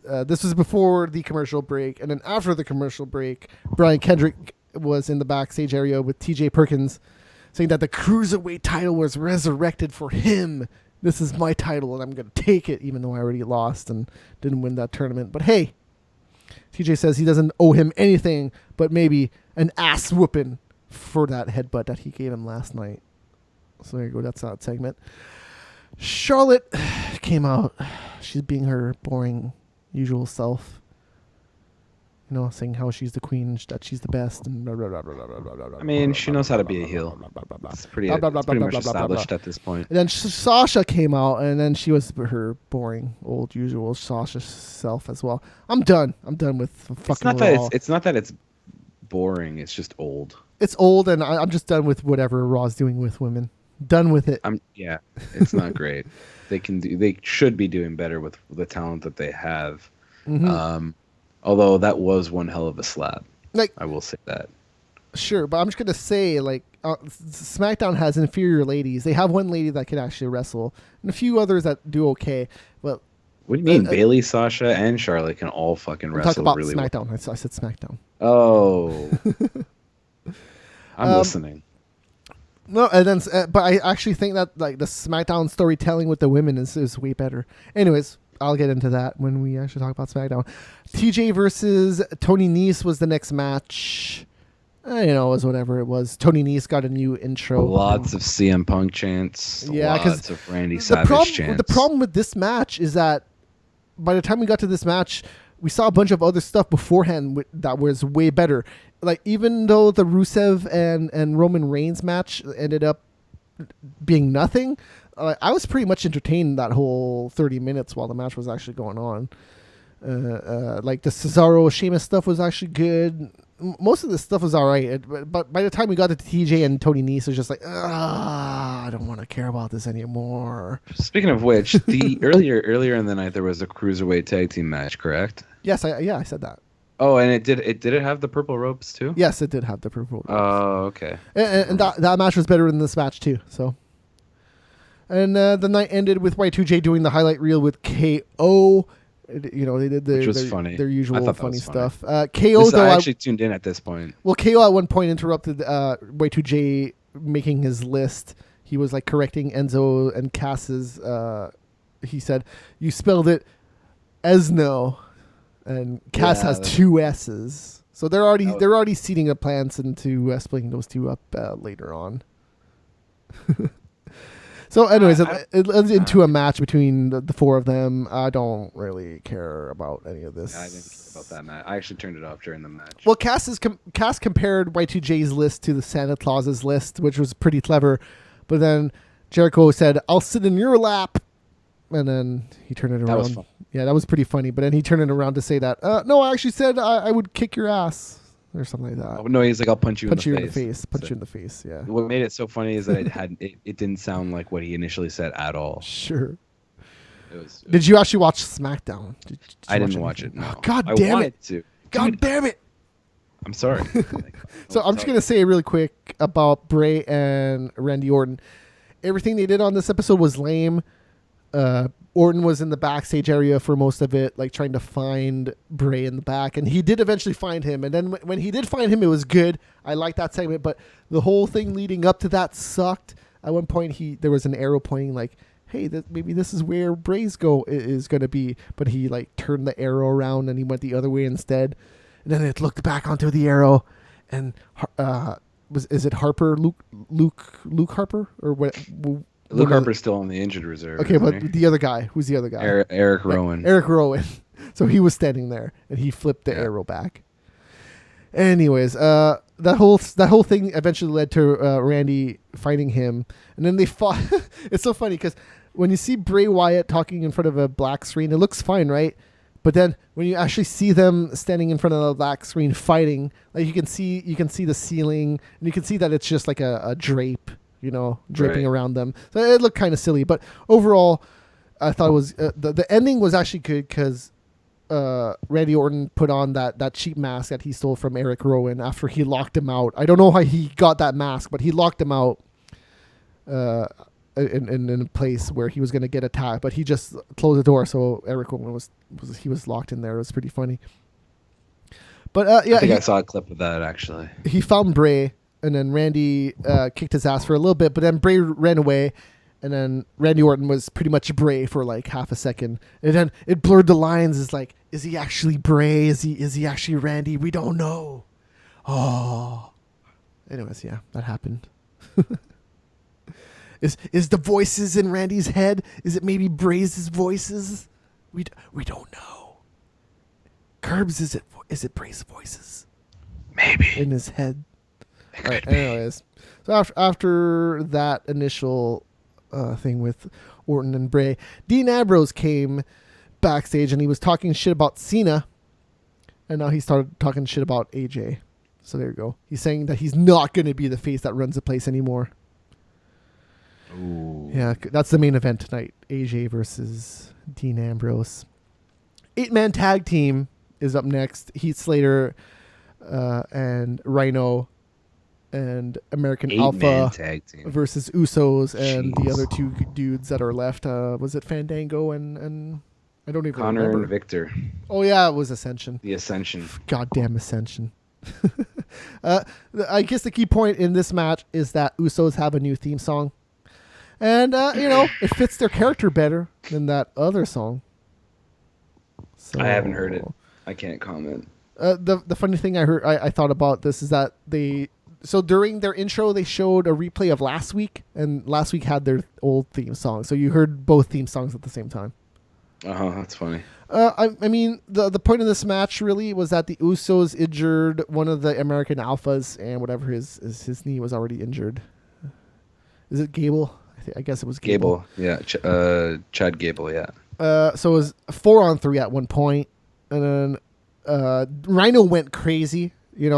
this was before the commercial break, and then after the commercial break, Brian Kendrick was in the backstage area with TJ Perkins, saying that the Cruiserweight title was resurrected for him. This is my title, and I'm going to take it, even though I already lost and didn't win that tournament. But hey, TJ says he doesn't owe him anything but maybe an ass whooping for that headbutt that he gave him last night. So there you go. That's that segment. Charlotte came out. She's being her boring, usual self. You know, saying how she's the queen, that she's the best, and blah, blah, blah, blah, blah, blah, blah, I mean, she knows how to be a heel. It's pretty much established at this point. And then Sasha came out, and then she was her boring, old, usual Sasha self as well. I'm done. I'm done with fucking Raw. It's not that it's boring. It's just old. It's old, and I'm just done with whatever Raw's doing with women. Done with it. Yeah, it's not great. They should be doing better with the talent that they have. Mm-hmm. Although that was one hell of a slap. Like, I will say that. Sure, but I'm just gonna say, like, SmackDown has inferior ladies. They have one lady that can actually wrestle, and a few others that do okay. But what do you mean? Bailey, Sasha, and Charlotte can all fucking wrestle. Talk about really SmackDown. well. I said SmackDown. Oh, I'm listening. No, and then, but I actually think that like the SmackDown storytelling with the women is way better. Anyways, I'll get into that when we actually talk about SmackDown. TJ versus Tony Nese was the next match. It was whatever it was. Tony Nese got a new intro. Lots of CM Punk chants. Yeah, lots of Randy Savage chants. The problem with this match is that by the time we got to this match, we saw a bunch of other stuff beforehand that was way better. Like, even though the Rusev and Roman Reigns match ended up being nothing, I was pretty much entertained that whole 30 minutes while the match was actually going on. Like, the Cesaro Sheamus stuff was actually good. Most of this stuff was all right. But by the time we got to TJ and Tony Nese, it was just like, I don't want to care about this anymore. Speaking of which, the earlier in the night, there was a Cruiserweight tag team match, correct? Yes, I said that. Oh, and did it have the purple ropes too? Yes, it did have the purple ropes. Oh, okay. And that match was better than this match too. So, and the night ended with Y2J doing the highlight reel with KO. They did their usual funny stuff. KO though, I actually tuned in at this point. Well, KO at one point interrupted Y2J making his list. He was like correcting Enzo and Cass's. He said, "You spelled it Esno." And Cass has two S's, so they're already seeding the plans into splitting those two up later on. So, anyways, it led into a match between the four of them. I don't really care about any of this. Yeah, I didn't care about that match. I actually turned it off during the match. Well, Cass compared Y2J's list to the Santa Claus's list, which was pretty clever. But then Jericho said, "I'll sit in your lap." And then he turned it around. That was fun. Yeah, that was pretty funny. But then he turned it around to say that, no, I actually said I would kick your ass or something like that. Oh, no, he's like, I'll punch you in the face. Punch you in the face, yeah. What made it so funny is that it didn't sound like what he initially said at all. Sure. Did you actually watch SmackDown? I didn't watch it, no. Oh, God damn it. I wanted to. God damn it. I'm sorry. So I'm just gonna say really quick about Bray and Randy Orton. Everything they did on this episode was lame. Orton was in the backstage area for most of it, like trying to find Bray in the back, and he did eventually find him. And then when he did find him, it was good. I liked that segment, but the whole thing leading up to that sucked. At one point, there was an arrow pointing like, "Hey, maybe this is where Bray's is going to be," but he like turned the arrow around and he went the other way instead. And then it looked back onto the arrow, and is it Harper, Luke Harper, or what? Luke Harper's still on the injured reserve. Okay, but the other guy, who's the other guy? Eric Rowan. Eric Rowan. So he was standing there, and he flipped the arrow back. Anyways, that whole thing eventually led to Randy fighting him, and then they fought. It's so funny because when you see Bray Wyatt talking in front of a black screen, it looks fine, right? But then when you actually see them standing in front of the black screen fighting, like you can see the ceiling, and you can see that it's just like a drape. Draping around them. So it looked kind of silly, but overall, I thought it was the ending was actually good because Randy Orton put on that cheap mask that he stole from Eric Rowan after he locked him out. I don't know how he got that mask, but he locked him out in a place where he was going to get attacked, but he just closed the door, so Eric Rowan was locked in there. It was pretty funny. But I think I saw a clip of that actually. He found Bray. And then Randy kicked his ass for a little bit, but then Bray ran away, and then Randy Orton was pretty much Bray for like half a second, and then it blurred the lines. It's like, is he actually Bray? Is he actually Randy? We don't know. Oh, anyways, yeah, that happened. Is the voices in Randy's head? Is it maybe Bray's voices? We don't know. Curbs, is it Bray's voices? Maybe in his head. All right, anyways, so after that initial thing with Orton and Bray, Dean Ambrose came backstage and he was talking shit about Cena, and now he started talking shit about AJ. So there you go. He's saying that he's not going to be the face that runs the place anymore. Ooh. Yeah, that's the main event tonight. AJ versus Dean Ambrose. 8-man tag team is up next. Heath Slater and Rhino and American Alpha tag team versus Usos and the other two dudes that are left. Was it Fandango and I don't even Connor remember. and Victor. Oh yeah, it was Ascension. The Ascension. Goddamn Ascension. I guess the key point in this match is that Usos have a new theme song. And, it fits their character better than that other song. So, I haven't heard it. I can't comment. The funny thing I thought about this is that so during their intro, they showed a replay of last week, and last week had their old theme song. So you heard both theme songs at the same time. That's funny. I mean, the point of this match really was that the Usos injured one of the American Alphas, and whatever his knee was already injured. Is it Gable? I guess it was Gable. Yeah. Chad Gable, yeah. So it was 4-on-3 at one point, and then Rhino went crazy. He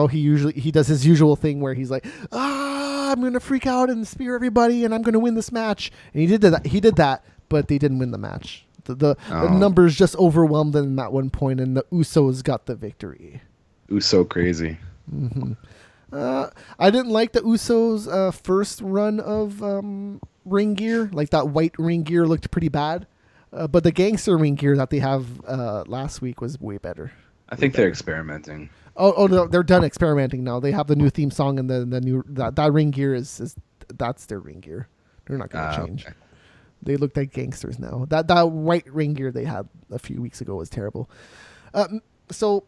does his usual thing where he's like, I'm gonna freak out and spear everybody, and I'm gonna win this match. And he did that, but they didn't win the match. The numbers just overwhelmed them at one point, and the Usos got the victory. Uso crazy. Mm-hmm. I didn't like the Usos' first run of ring gear. Like that white ring gear looked pretty bad, but the gangster ring gear that they have last week was way better. I think they're experimenting. Oh no, they're done experimenting now. They have the new theme song, and the new that ring gear is that's their ring gear. They're not going to change. Okay. They look like gangsters now. That white ring gear they had a few weeks ago was terrible. So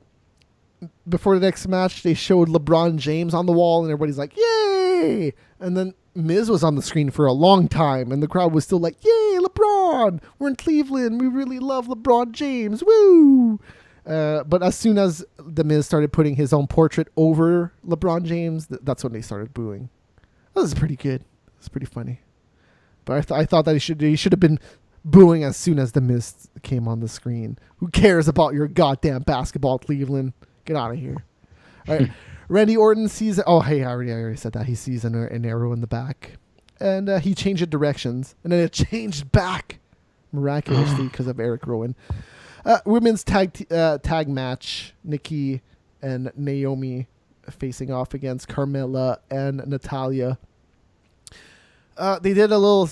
before the next match, they showed LeBron James on the wall, and everybody's like, "Yay!" And then Miz was on the screen for a long time, and the crowd was still like, "Yay, LeBron! We're in Cleveland. We really love LeBron James. Woo!" But as soon as the Miz started putting his own portrait over LeBron James, that's when they started booing. That was pretty good. It's pretty funny. But I thought that he should have been booing as soon as the Miz came on the screen. Who cares about your goddamn basketball, Cleveland? Get out of here. All right. Randy Orton sees... Oh, hey, I already said that. He sees an arrow in the back. And he changed directions. And then it changed back miraculously because of Eric Rowan. Women's tag match. Nikki and Naomi facing off against Carmella and Natalia. They did a little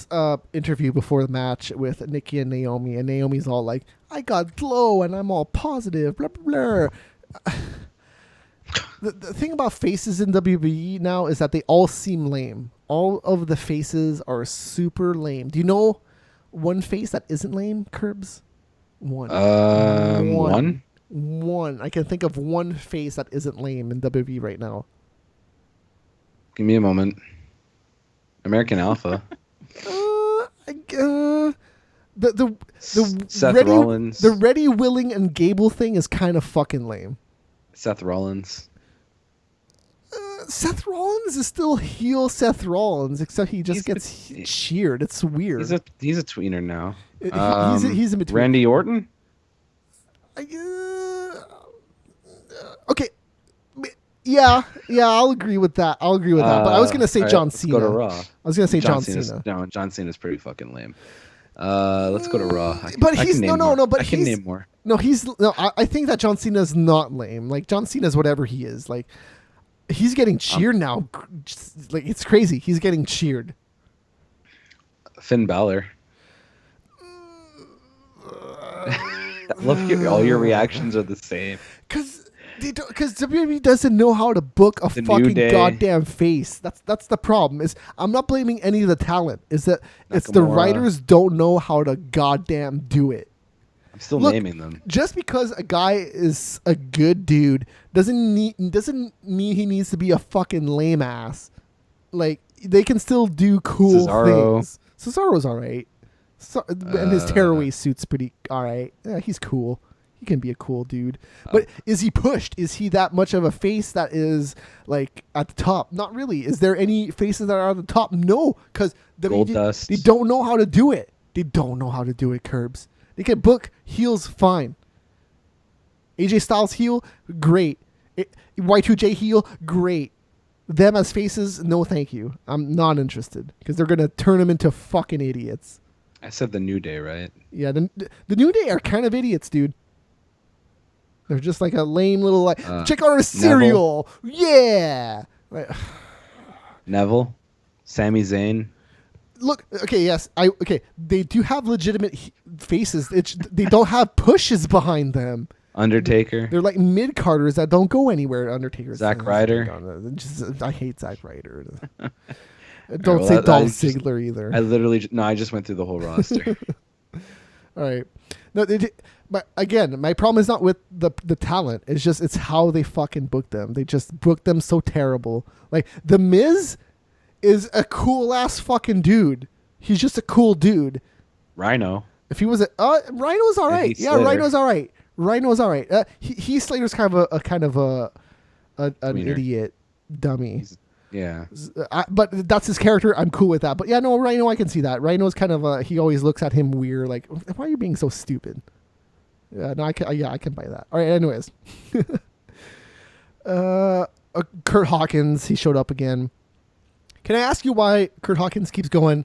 interview before the match with Nikki and Naomi's all like, I got glow and I'm all positive, blah, blah, blah. The thing about faces in WWE now is that they all seem lame. All of the faces are super lame. Do you know one face that isn't lame, Curbs? One. One. I can think of one face that isn't lame in WWE right now. Give me a moment. American Alpha. The Seth ready, Rollins. The Ready, Willing, and Gable thing is kind of fucking lame. Seth Rollins. Seth Rollins is still heel Seth Rollins, except he just gets cheered. It's weird. He's a tweener now. He's in between. Randy Orton? Okay. Yeah, I'll agree with that. But I was gonna say John Cena. Let's go to Raw. I was gonna say John Cena. No, John Cena's pretty fucking lame. Let's go to Raw. But he's no. But I can name more. No, I think that John Cena's not lame. Like John Cena's whatever he is. Like he's getting cheered now. Like it's crazy. He's getting cheered. Finn Balor. Look, all your reactions are the same. Because WWE doesn't know how to book a fucking goddamn face. That's the problem. Is I'm not blaming any of the talent. Is that it's the writers don't know how to goddamn do it. I'm still naming them. Just because a guy is a good dude doesn't mean he needs to be a fucking lame ass. Like they can still do cool things. Cesaro's all right. And his tearaway suit's pretty all right. Yeah, he's cool. He can be a cool dude. But is he pushed? Is he that much of a face that is like at the top? Not really. Is there any faces that are at the top? No, because they don't know how to do it. They don't know how to do it, Curbs. They can book heels fine. AJ Styles heel, great. Y2J heel, great. Them as faces, no thank you. I'm not interested because they're going to turn them into fucking idiots. I said the New Day, right? Yeah, the New Day are kind of idiots, dude. They're just like a lame little like check out our cereal. Neville. Yeah. Neville, Sami Zayn. Look, okay, yes, they do have legitimate faces. They don't have pushes behind them. Undertaker. They're like mid-carders that don't go anywhere. Undertaker. Zack Ryder. I hate Zack Ryder. Don't say Dolph Ziggler either. I just went through the whole roster. All right. No, but again, my problem is not with the talent. It's how they fucking book them. They just book them so terrible. Like The Miz is a cool ass fucking dude. He's just a cool dude. Rhino. If he was Rhino's all right. Yeah, Rhino's all right. Rhino's all right. Heath Slater's kind of an idiot dummy. Yeah. But that's his character. I'm cool with that. But yeah, no, Rhino, I can see that. Rhino's kind of he always looks at him weird, like, why are you being so stupid? Yeah, no, I can buy that. All right, anyways. Kurt Hawkins, he showed up again. Can I ask you why Kurt Hawkins keeps going,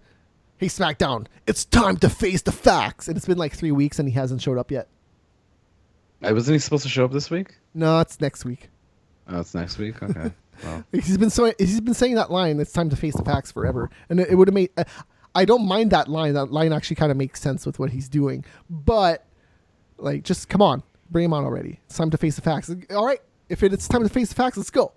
hey, SmackDown, it's time to face the facts? And it's been like 3 weeks and he hasn't showed up yet. Wasn't he supposed to show up this week? No, it's next week. Oh, it's next week? Okay. Well. He's been saying that line, it's time to face the facts forever. And it would have made... I don't mind that line. That line actually kind of makes sense with what he's doing. But, like, just come on. Bring him on already. It's time to face the facts. All right. If it's time to face the facts, let's go.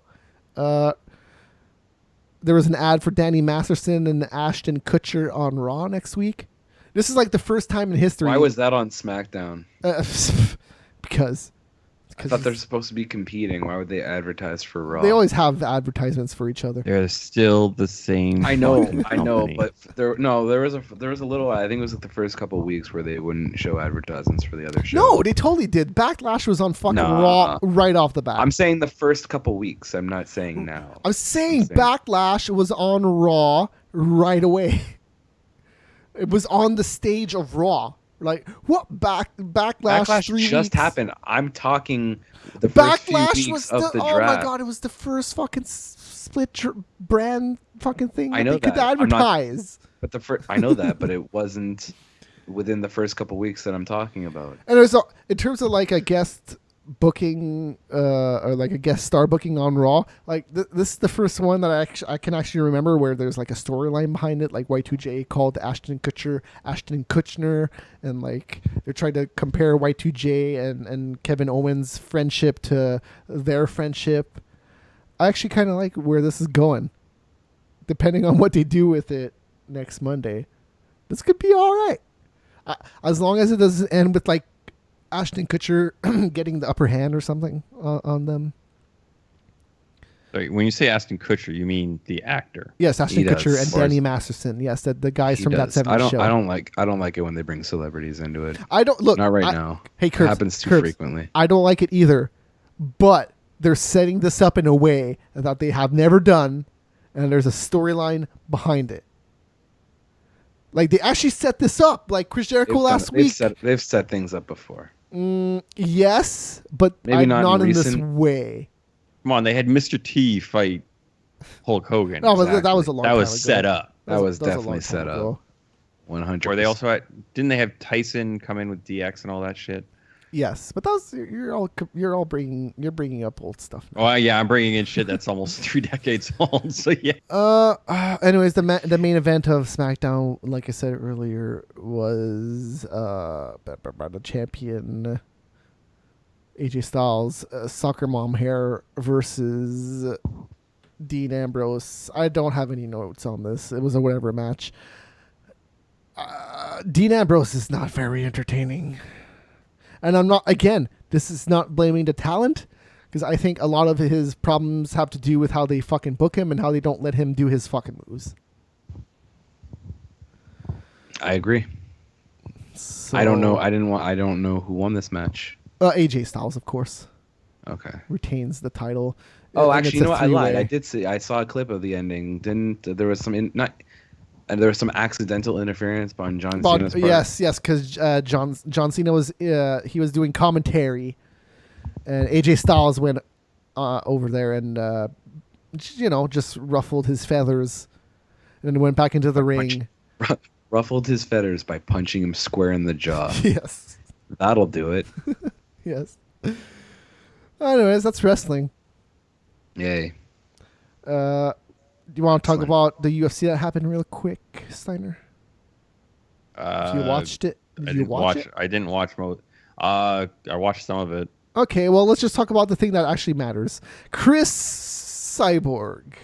There was an ad for Danny Masterson and Ashton Kutcher on Raw next week. This is like the first time in history. Why was that on SmackDown? Because I thought they're supposed to be competing. Why would they advertise for Raw? They always have advertisements for each other. They're still the same. I know, but there was a little. I think it was like the first couple of weeks where they wouldn't show advertisements for the other show. No, they totally did. Backlash was on fucking Raw right off the bat. I'm saying the first couple weeks. I'm not saying now. I'm saying Backlash was on Raw right away. It was on the stage of Raw. Like, what? Backlash 3 just weeks? happened. I'm talking the first few weeks of the draft. Oh my god, it was the first fucking split brand fucking thing I know they could advertise. I know that, but it wasn't within the first couple weeks that I'm talking about. And there's in terms of like a guest booking or like a guest star booking on Raw. Like this is the first one that I can actually remember where there's like a storyline behind it. Like Y2J called Ashton Kutcher, and like they're trying to compare Y2J and Kevin Owens' friendship to their friendship. I actually kind of like where this is going, depending on what they do with it next Monday. This could be all right, as long as it doesn't end with like Ashton Kutcher getting the upper hand or something on them. Sorry, when you say Ashton Kutcher, you mean the actor? Yes, Ashton He Kutcher does. and Danny Masterson. Yes, the guys He from that does. 70s show. I don't like it when they bring celebrities into it. I don't look. Not right now. Hey, It Curbs, happens too Curbs, frequently. I don't like it either, but they're setting this up in a way that they have never done, and there's a storyline behind it. Like they actually set this up, like Chris Jericho last week. They've set things up before. Yes, but Maybe not in this recent- way. Come on, they had Mr. T fight Hulk Hogan. No, but that was a long That time was ago. set up. That was a long definitely time set ago. up. 100%. Or they also had, didn't they have Tyson come in with DX and all that shit? Yes, but that was you're bringing up old stuff now. Oh yeah, I'm bringing in shit that's almost 3 decades old. So yeah. Anyways, the main event of SmackDown, like I said earlier, was the champion AJ Styles, soccer mom hair versus Dean Ambrose. I don't have any notes on this. It was a whatever match. Dean Ambrose is not very entertaining. And I'm not, again, this is not blaming the talent, because I think a lot of his problems have to do with how they fucking book him and how they don't let him do his fucking moves. I agree. So, I don't know. I don't know who won this match. AJ Styles, of course, Okay. retains the title. Oh, And actually, it's you know a what? I lied. three-way. I did see. I saw a clip of the ending. There was there was some accidental interference on John Cena's part. Yes, because John Cena was he was doing commentary, and AJ Styles went over there and just ruffled his feathers, and then went back into the ring. Ruffled his feathers by punching him square in the jaw. Yes, That'll do it. yes. Anyways, that's wrestling. Yay. Do you want to talk Excellent. about the UFC that happened real quick, Steiner? If you watched it, did you watch it? I didn't watch most. I watched some of it. Okay, well, let's just talk about the thing that actually matters. Chris Cyborg,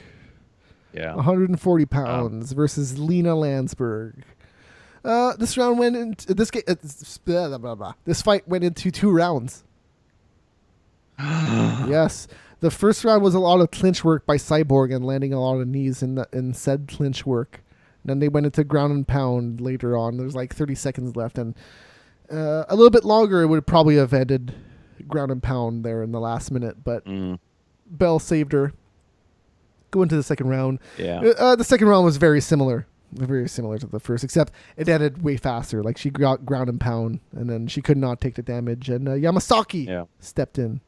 Yeah. 140 pounds versus Lena Landsberg. This round went into this game. Blah, blah, blah. This fight went into 2 rounds. Yes, the first round was a lot of clinch work by Cyborg and landing a lot of knees in said clinch work. Then they went into ground and pound later on. There's like 30 seconds left, and a little bit longer it would probably have ended ground and pound there in the last minute, but Bell saved her. Go into the second round. Yeah. The second round was very similar to the first, except it ended way faster. Like she got ground and pound, and then she could not take the damage, and Yamasaki stepped in.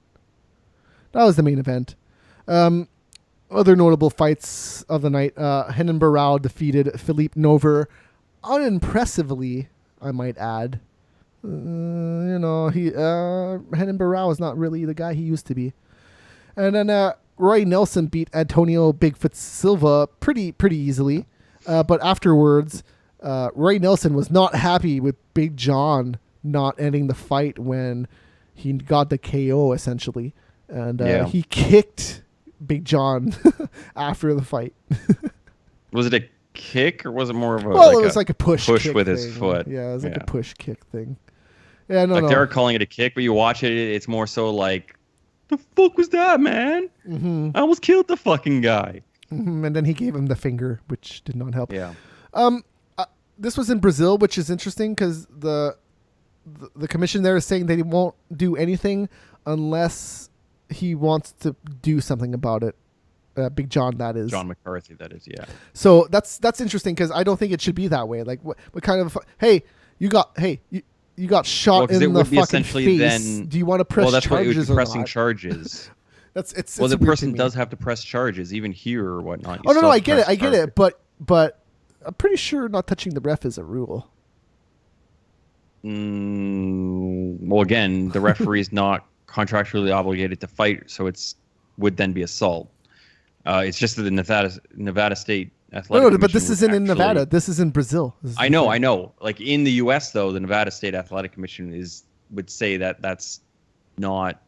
That was the main event. Other notable fights of the night: Henan Barao defeated Philippe Nover, unimpressively, I might add. Henan Barao is not really the guy he used to be. And then Roy Nelson beat Antonio Bigfoot Silva pretty easily. But afterwards, Roy Nelson was not happy with Big John not ending the fight when he got the KO, essentially. And he kicked Big John after the fight. Was it a kick or was it more of a? Well, it was like a push kick with thing. his foot. Yeah, it was like a push kick thing. Yeah, no. They were calling it a kick, but you watch it, it's more so like, the fuck was that, man? Mm-hmm. I almost killed the fucking guy. Mm-hmm. And then he gave him the finger, which did not help. Yeah. This was in Brazil, which is interesting because the commission there is saying that he won't do anything unless he wants to do something about it. Big John, that is. John McCarthy, that is, yeah. So that's interesting because I don't think it should be that way. Like, what kind of you got shot in the fucking face. Then, do you want to press that's charges what it would be, or pressing not? charges. It's the weird person to me. does have to press charges, even here or whatnot. Oh no, I get it, but I'm pretty sure not touching the ref is a rule. Well, again, the referee's not contractually obligated to fight, so would then be assault. It's just that the Nevada State Athletic No, but Commission this would isn't in actually- Nevada. This is in Brazil. This is I know. Like in the U.S. though, the Nevada State Athletic Commission would say that that's not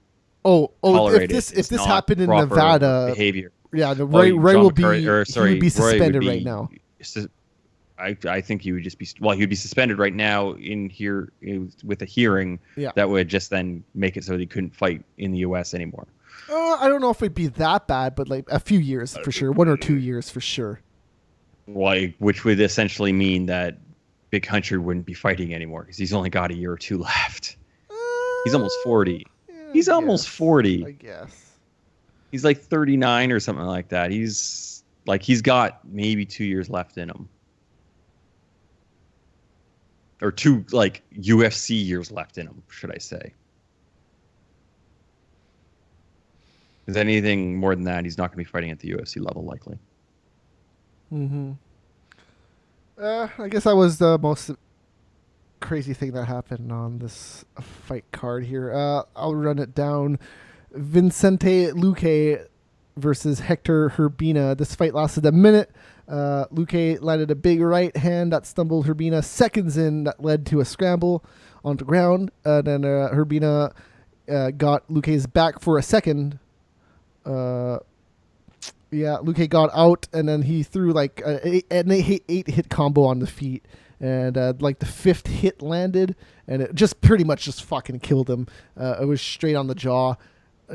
tolerated. If It's this not happened in proper Nevada, behavior. yeah, Oh, Ray John will be McCarthy- or, sorry, he would be Roy would suspended be right now. I think he would just be he'd be suspended right now in here with a hearing Yeah. that would just then make it so that he couldn't fight in the U.S. anymore. I don't know if it'd be that bad, but like a few years for sure, 1 or 2 years for sure. Like, which would essentially mean that Big Country wouldn't be fighting anymore because he's only got a year or two left. He's almost 40. Yeah, He's almost 40. I guess. He's like 39 or something like that. He's got maybe 2 years left in him. Or 2 like UFC years left in him, should I say. Because anything more than that, he's not going to be fighting at the UFC level, likely. Mm-hmm. I guess that was the most crazy thing that happened on this fight card here. I'll run it down. Vicente Luque versus Hector Herbina. This fight lasted a minute. Luque landed a big right hand that stumbled Herbina seconds in, that led to a scramble on the ground. Then Herbina got Luque's back for a second. Luque got out, and then he threw like an 8 hit combo on the feet, and like the 5th hit landed, and it just pretty much just fucking killed him. It was straight on the jaw,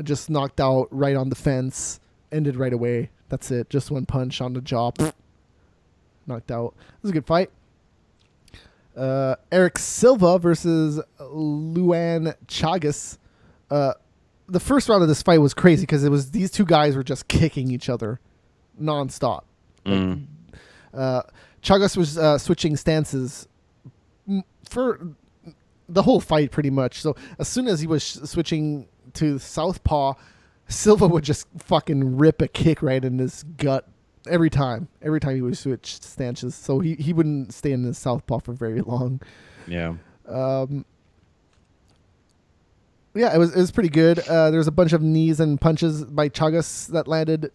just knocked out right on the fence, ended right away. That's it. Just one punch on the jaw, knocked out. It was a good fight. Eric Silva versus Luan Chagas. The first round of this fight was crazy because these two guys were just kicking each other nonstop. Chagas was switching stances for the whole fight pretty much. So as soon as he was switching to southpaw, Silva would just fucking rip a kick right in his gut every time he would switch stances. So he wouldn't stay in his southpaw for very long. Yeah. Yeah, it was pretty good. There was a bunch of knees and punches by Chagas that landed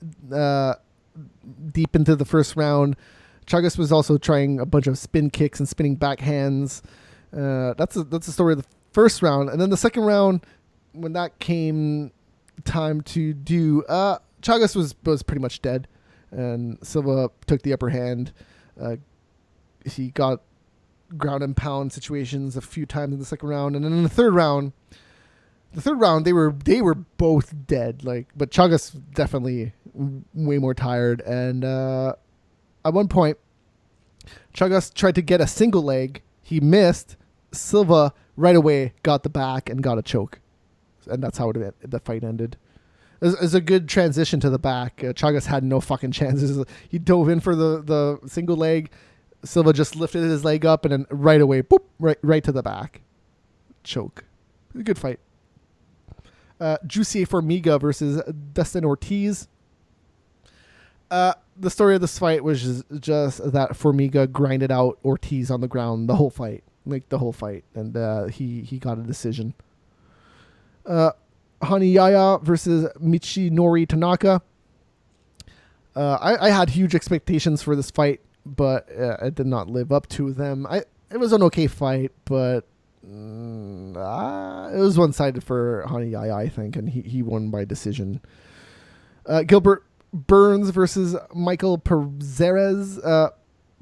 deep into the first round. Chagas was also trying a bunch of spin kicks and spinning backhands. That's the story of the first round. And then the second round, when that came time to do, Chagas was pretty much dead, and Silva took the upper hand. He got ground and pound situations a few times in the second round, and then in the third round, they were both dead. But Chagas definitely way more tired. And at one point, Chagas tried to get a single leg. He missed. Silva right away got the back and got a choke, and that's how the fight ended. It was a good transition to the back. Chagas had no fucking chances. He dove in for the single leg. Silva just lifted his leg up, and then right away, boop, right to the back, choke. A good fight. Juicy Formiga versus Dustin Ortiz. The story of this fight was just that Formiga grinded out Ortiz on the ground the whole fight, and he got a decision. Hanayaya versus Michinori Tanaka. I had huge expectations for this fight, but it did not live up to them. It was an okay fight, but it was one-sided for Hanayaya, I think, and he won by decision. Gilbert Burns versus Michael Pizarez.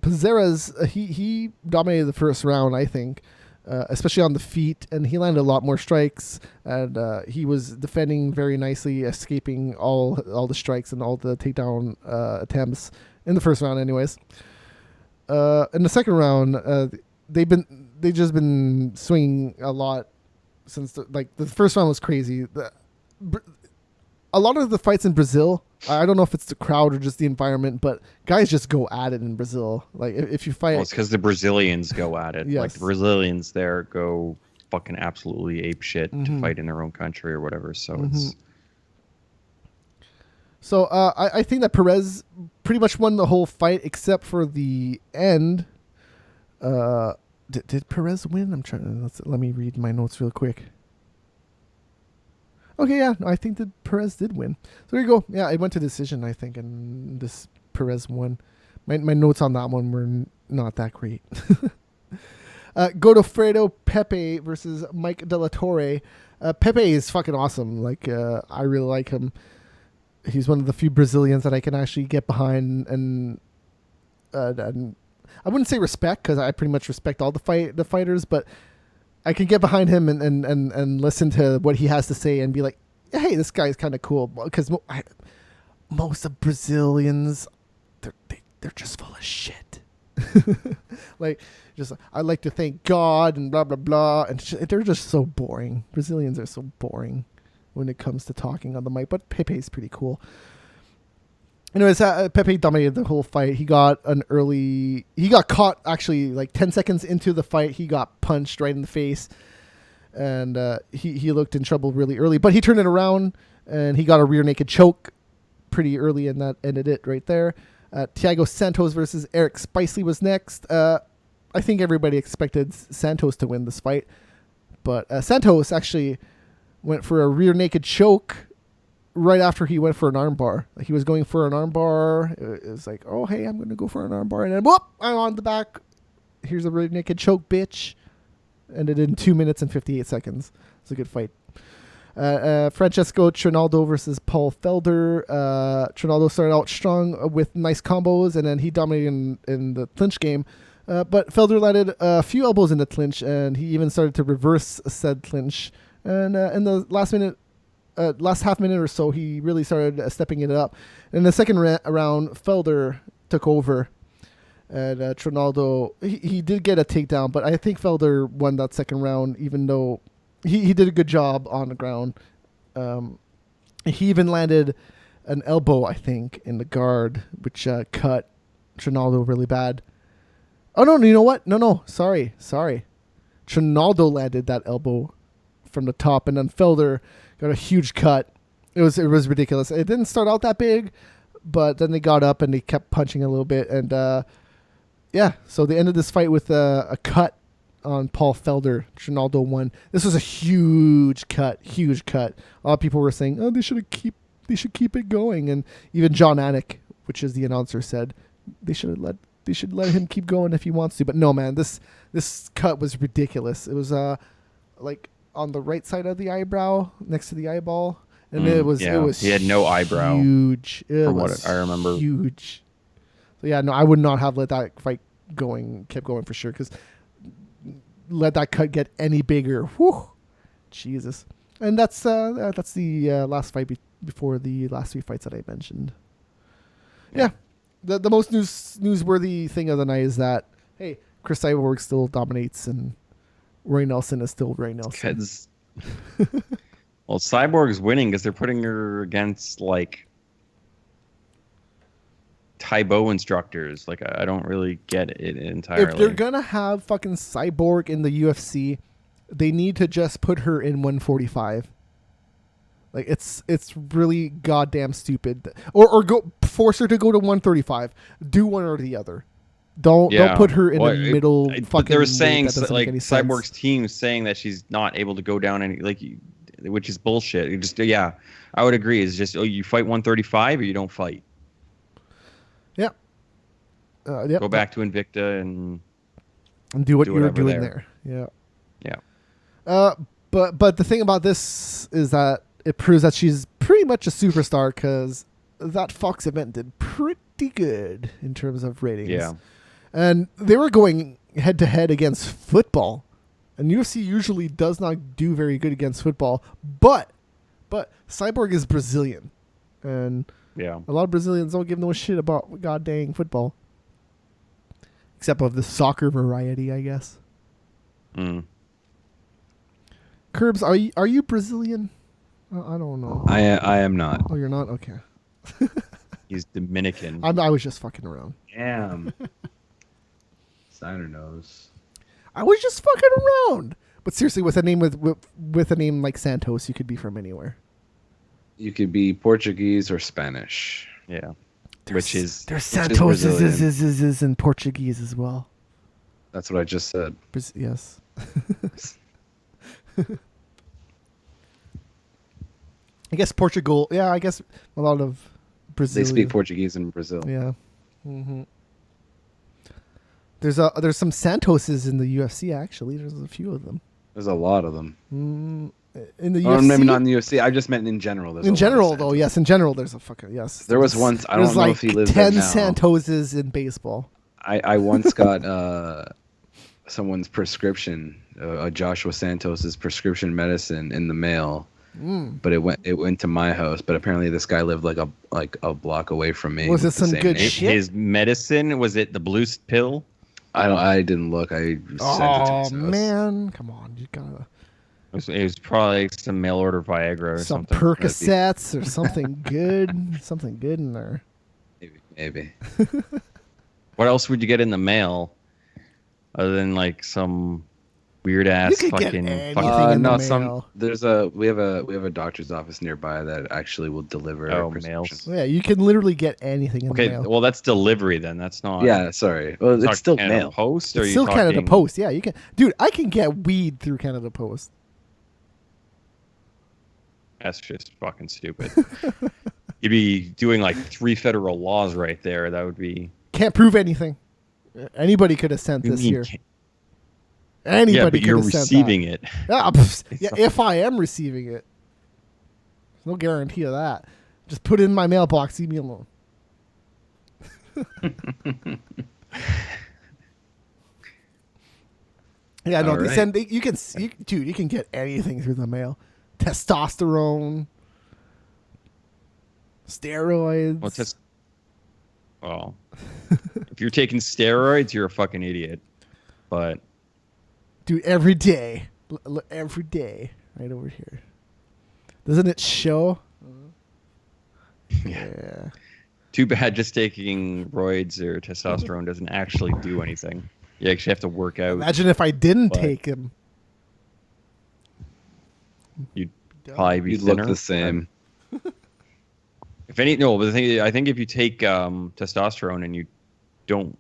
Pizarez, he dominated the first round, I think, especially on the feet, and he landed a lot more strikes, and he was defending very nicely, escaping all the strikes and all the takedown attempts in the first round anyways. In the second round, they've just been swinging a lot since the first round was crazy. A lot of the fights in Brazil, I don't know if it's the crowd or just the environment, but guys just go at it in Brazil. Like if you fight, Well, it's because the Brazilians go at it. Yes. Like the Brazilians there go fucking absolutely ape shit to fight in their own country or whatever. So it's. So I think that Perez pretty much won the whole fight except for the end. Did Perez win? I'm trying to let me read my notes real quick. Okay, yeah, no, I think that Perez did win. So there you go. Yeah, it went to decision, I think, and this Perez won. My notes on that one were not that great. Godofredo Pepe versus Mike De La Torre. Pepe is fucking awesome. Like, I really like him. He's one of the few Brazilians that I can actually get behind, and I wouldn't say respect, because I pretty much respect all the fighters, but I can get behind him and listen to what he has to say and be like, hey, this guy's kind of cool. Because most of Brazilians, they're just full of shit. Like, just I like to thank God and blah blah blah, and they're just so boring. Brazilians are so boring when it comes to talking on the mic. But Pepe's pretty cool. Anyways, Pepe dominated the whole fight. He got caught actually like 10 seconds into the fight. He got punched right in the face, and he looked in trouble really early. But he turned it around, and he got a rear naked choke pretty early, and that ended it right there. Thiago Santos versus Eric Spicely was next. I think everybody expected Santos to win this fight, but Santos actually went for a rear naked choke right after he went for an armbar. Like, he was going for an armbar. It was like, oh, hey, I'm going to go for an armbar. And then, whoop, I'm on the back. Here's a rear naked choke, bitch. Ended in 2 minutes and 58 seconds. It's a good fight. Francesco Trinaldo versus Paul Felder. Trinaldo started out strong with nice combos, and then he dominated in the clinch game. But Felder landed a few elbows in the clinch, and he even started to reverse said clinch. And in the last half minute or so, he really started stepping it up. In the second round, Felder took over, and Trinaldo, he did get a takedown, but I think Felder won that second round, even though he did a good job on the ground. He even landed an elbow, I think, in the guard, which cut Trinaldo really bad. Oh, no, you know what? No, sorry. Trinaldo landed that elbow from the top, and then Felder got a huge cut. It was ridiculous. It didn't start out that big, but then they got up and they kept punching a little bit, and so they ended this fight with a cut on Paul Felder. Trinaldo won. This was a huge cut. A lot of people were saying, oh, they should keep it going, and even John Anik, which is the announcer, said they should let him keep going if he wants to. But no, man, this cut was ridiculous. It was like on the right side of the eyebrow, next to the eyeball, and it was he had no eyebrow. Huge. From what I remember, huge. So yeah, no, I would not have let that fight kept going for sure, because let that cut get any bigger. Whew, Jesus. And that's the last fight before the last three fights that I mentioned. Yeah. The most newsworthy thing of the night is that, hey, Chris Cyborg still dominates, and Roy Nelson is still Roy Nelson. Well, Cyborg's winning because they're putting her against like Taibo instructors. Like, I don't really get it entirely. If they're gonna have fucking Cyborg in the UFC, they need to just put her in 145. Like, it's really goddamn stupid. Or go force her to go to 135. Do one or the other. Don't put her in the middle. But they were saying like Cyborg's team saying that she's not able to go down any, like, which is bullshit. You just I would agree. It's just you fight 135 or you don't fight. Yeah. Yep. Go back to Invicta and do what you were doing there. Yeah. Yeah. But the thing about this is that it proves that she's pretty much a superstar, because that Fox event did pretty good in terms of ratings. Yeah. And they were going head to head against football. And UFC usually does not do very good against football. But Cyborg is Brazilian. And a lot of Brazilians don't give no shit about god dang football. Except of the soccer variety, I guess. Curbs, are you Brazilian? I don't know. I am not. Oh, you're not? Okay. He's Dominican. I was just fucking around. Damn. Cider nose. I was just fucking around. But seriously, with a name with a name like Santos, you could be from anywhere. You could be Portuguese or Spanish. Yeah. There's Santos is in Portuguese as well. That's what I just said. Yes. I guess Portugal. Yeah, I guess a lot of Brazil. They speak Portuguese in Brazil. Yeah. Mm-hmm. There's some Santoses in the UFC actually. There's a few of them. There's a lot of them. In the Or UFC. maybe not in the UFC. I just meant in general. There's In a lot of general, though, Santos. yes. In general, there's a fucking yes. There was once. I There's don't know like if he lives there 10 now. Santoses in baseball. I once got someone's prescription, Joshua Santos's prescription medicine in the mail, but it went to my house. But apparently, this guy lived like a block away from me. Was it with the some same good name. shit? His medicine, was it the blue pill? I didn't look. I sent it to his house. Man, come on, you gotta It was probably some mail order Viagra or some something. Percocets or something good, something good in there. Maybe. What else would you get in the mail other than like some weird ass You could get fucking anything in the mail. We have a doctor's office nearby that actually will deliver prescriptions. Yeah, you can literally get anything in the Okay, mail. well that's delivery then. That's not. Yeah, sorry. Well, it's still Canada mail. Post, or It's you still Canada talking- Post. Yeah, you can. Dude, I can get weed through Canada Post. That's just fucking stupid. You'd be doing like 3 federal laws right there. That would be. Can't prove anything. Anybody could have sent You this mean here. can't- Anybody Yeah, but could you're have sent receiving it. that. Yeah, if I am receiving it. There's no guarantee of that. Just put it in my mailbox. Leave me alone. Yeah, no, All they right. send. You can get anything through the mail. Testosterone, steroids. Well, well, if you're taking steroids, you're a fucking idiot. But Dude, every day, every day, right over here. Doesn't it show? Yeah. too bad just taking roids or testosterone doesn't actually do anything. You actually have to work out. Imagine if I didn't But- take him. You'd probably be You'd thinner. look the same. If any, no, but the thing is, I think if you take testosterone and you don't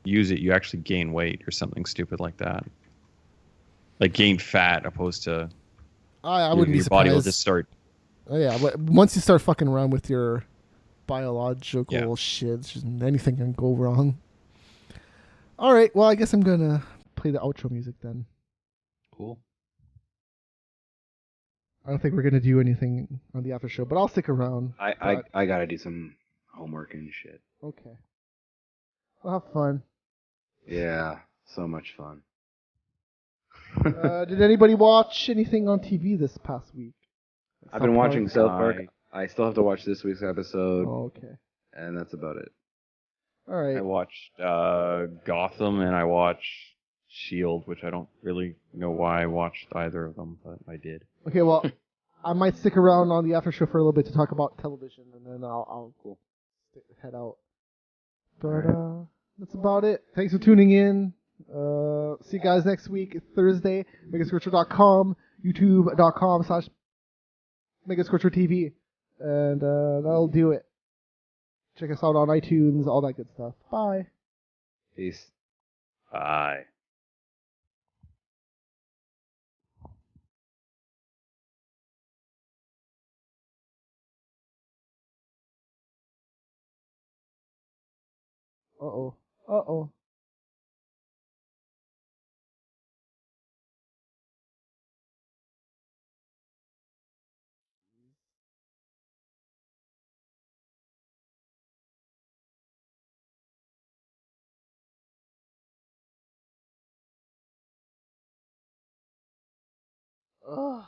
use it, you actually gain weight or something stupid like that. Like gain fat opposed to I your, wouldn't be your surprised. body will just start. Oh, yeah, but once you start fucking around with your biological Yeah. shit, just anything can go wrong. All right, well, I guess I'm gonna play the outro music then. Cool. I don't think we're gonna do anything on the after show, but I'll stick around. I gotta do some homework and shit. Okay. Well, have fun. Yeah, so much fun. Did anybody watch anything on TV this past week? I've been watching South Park. Park. I still have to watch this week's episode, Oh, okay. and that's about it. All right. I watched Gotham and I watched Shield, which I don't really know why I watched either of them, but I did. Okay, well, I might stick around on the after show for a little bit to talk about television, and then I'll head out. But that's about it. Thanks for tuning in. See you guys next week, Thursday. Megascorcher.com, YouTube.com/MegascorcherTV, and that'll do it. Check us out on iTunes, all that good stuff. Bye. Peace. Bye. Uh-oh. Uh-oh. Ugh.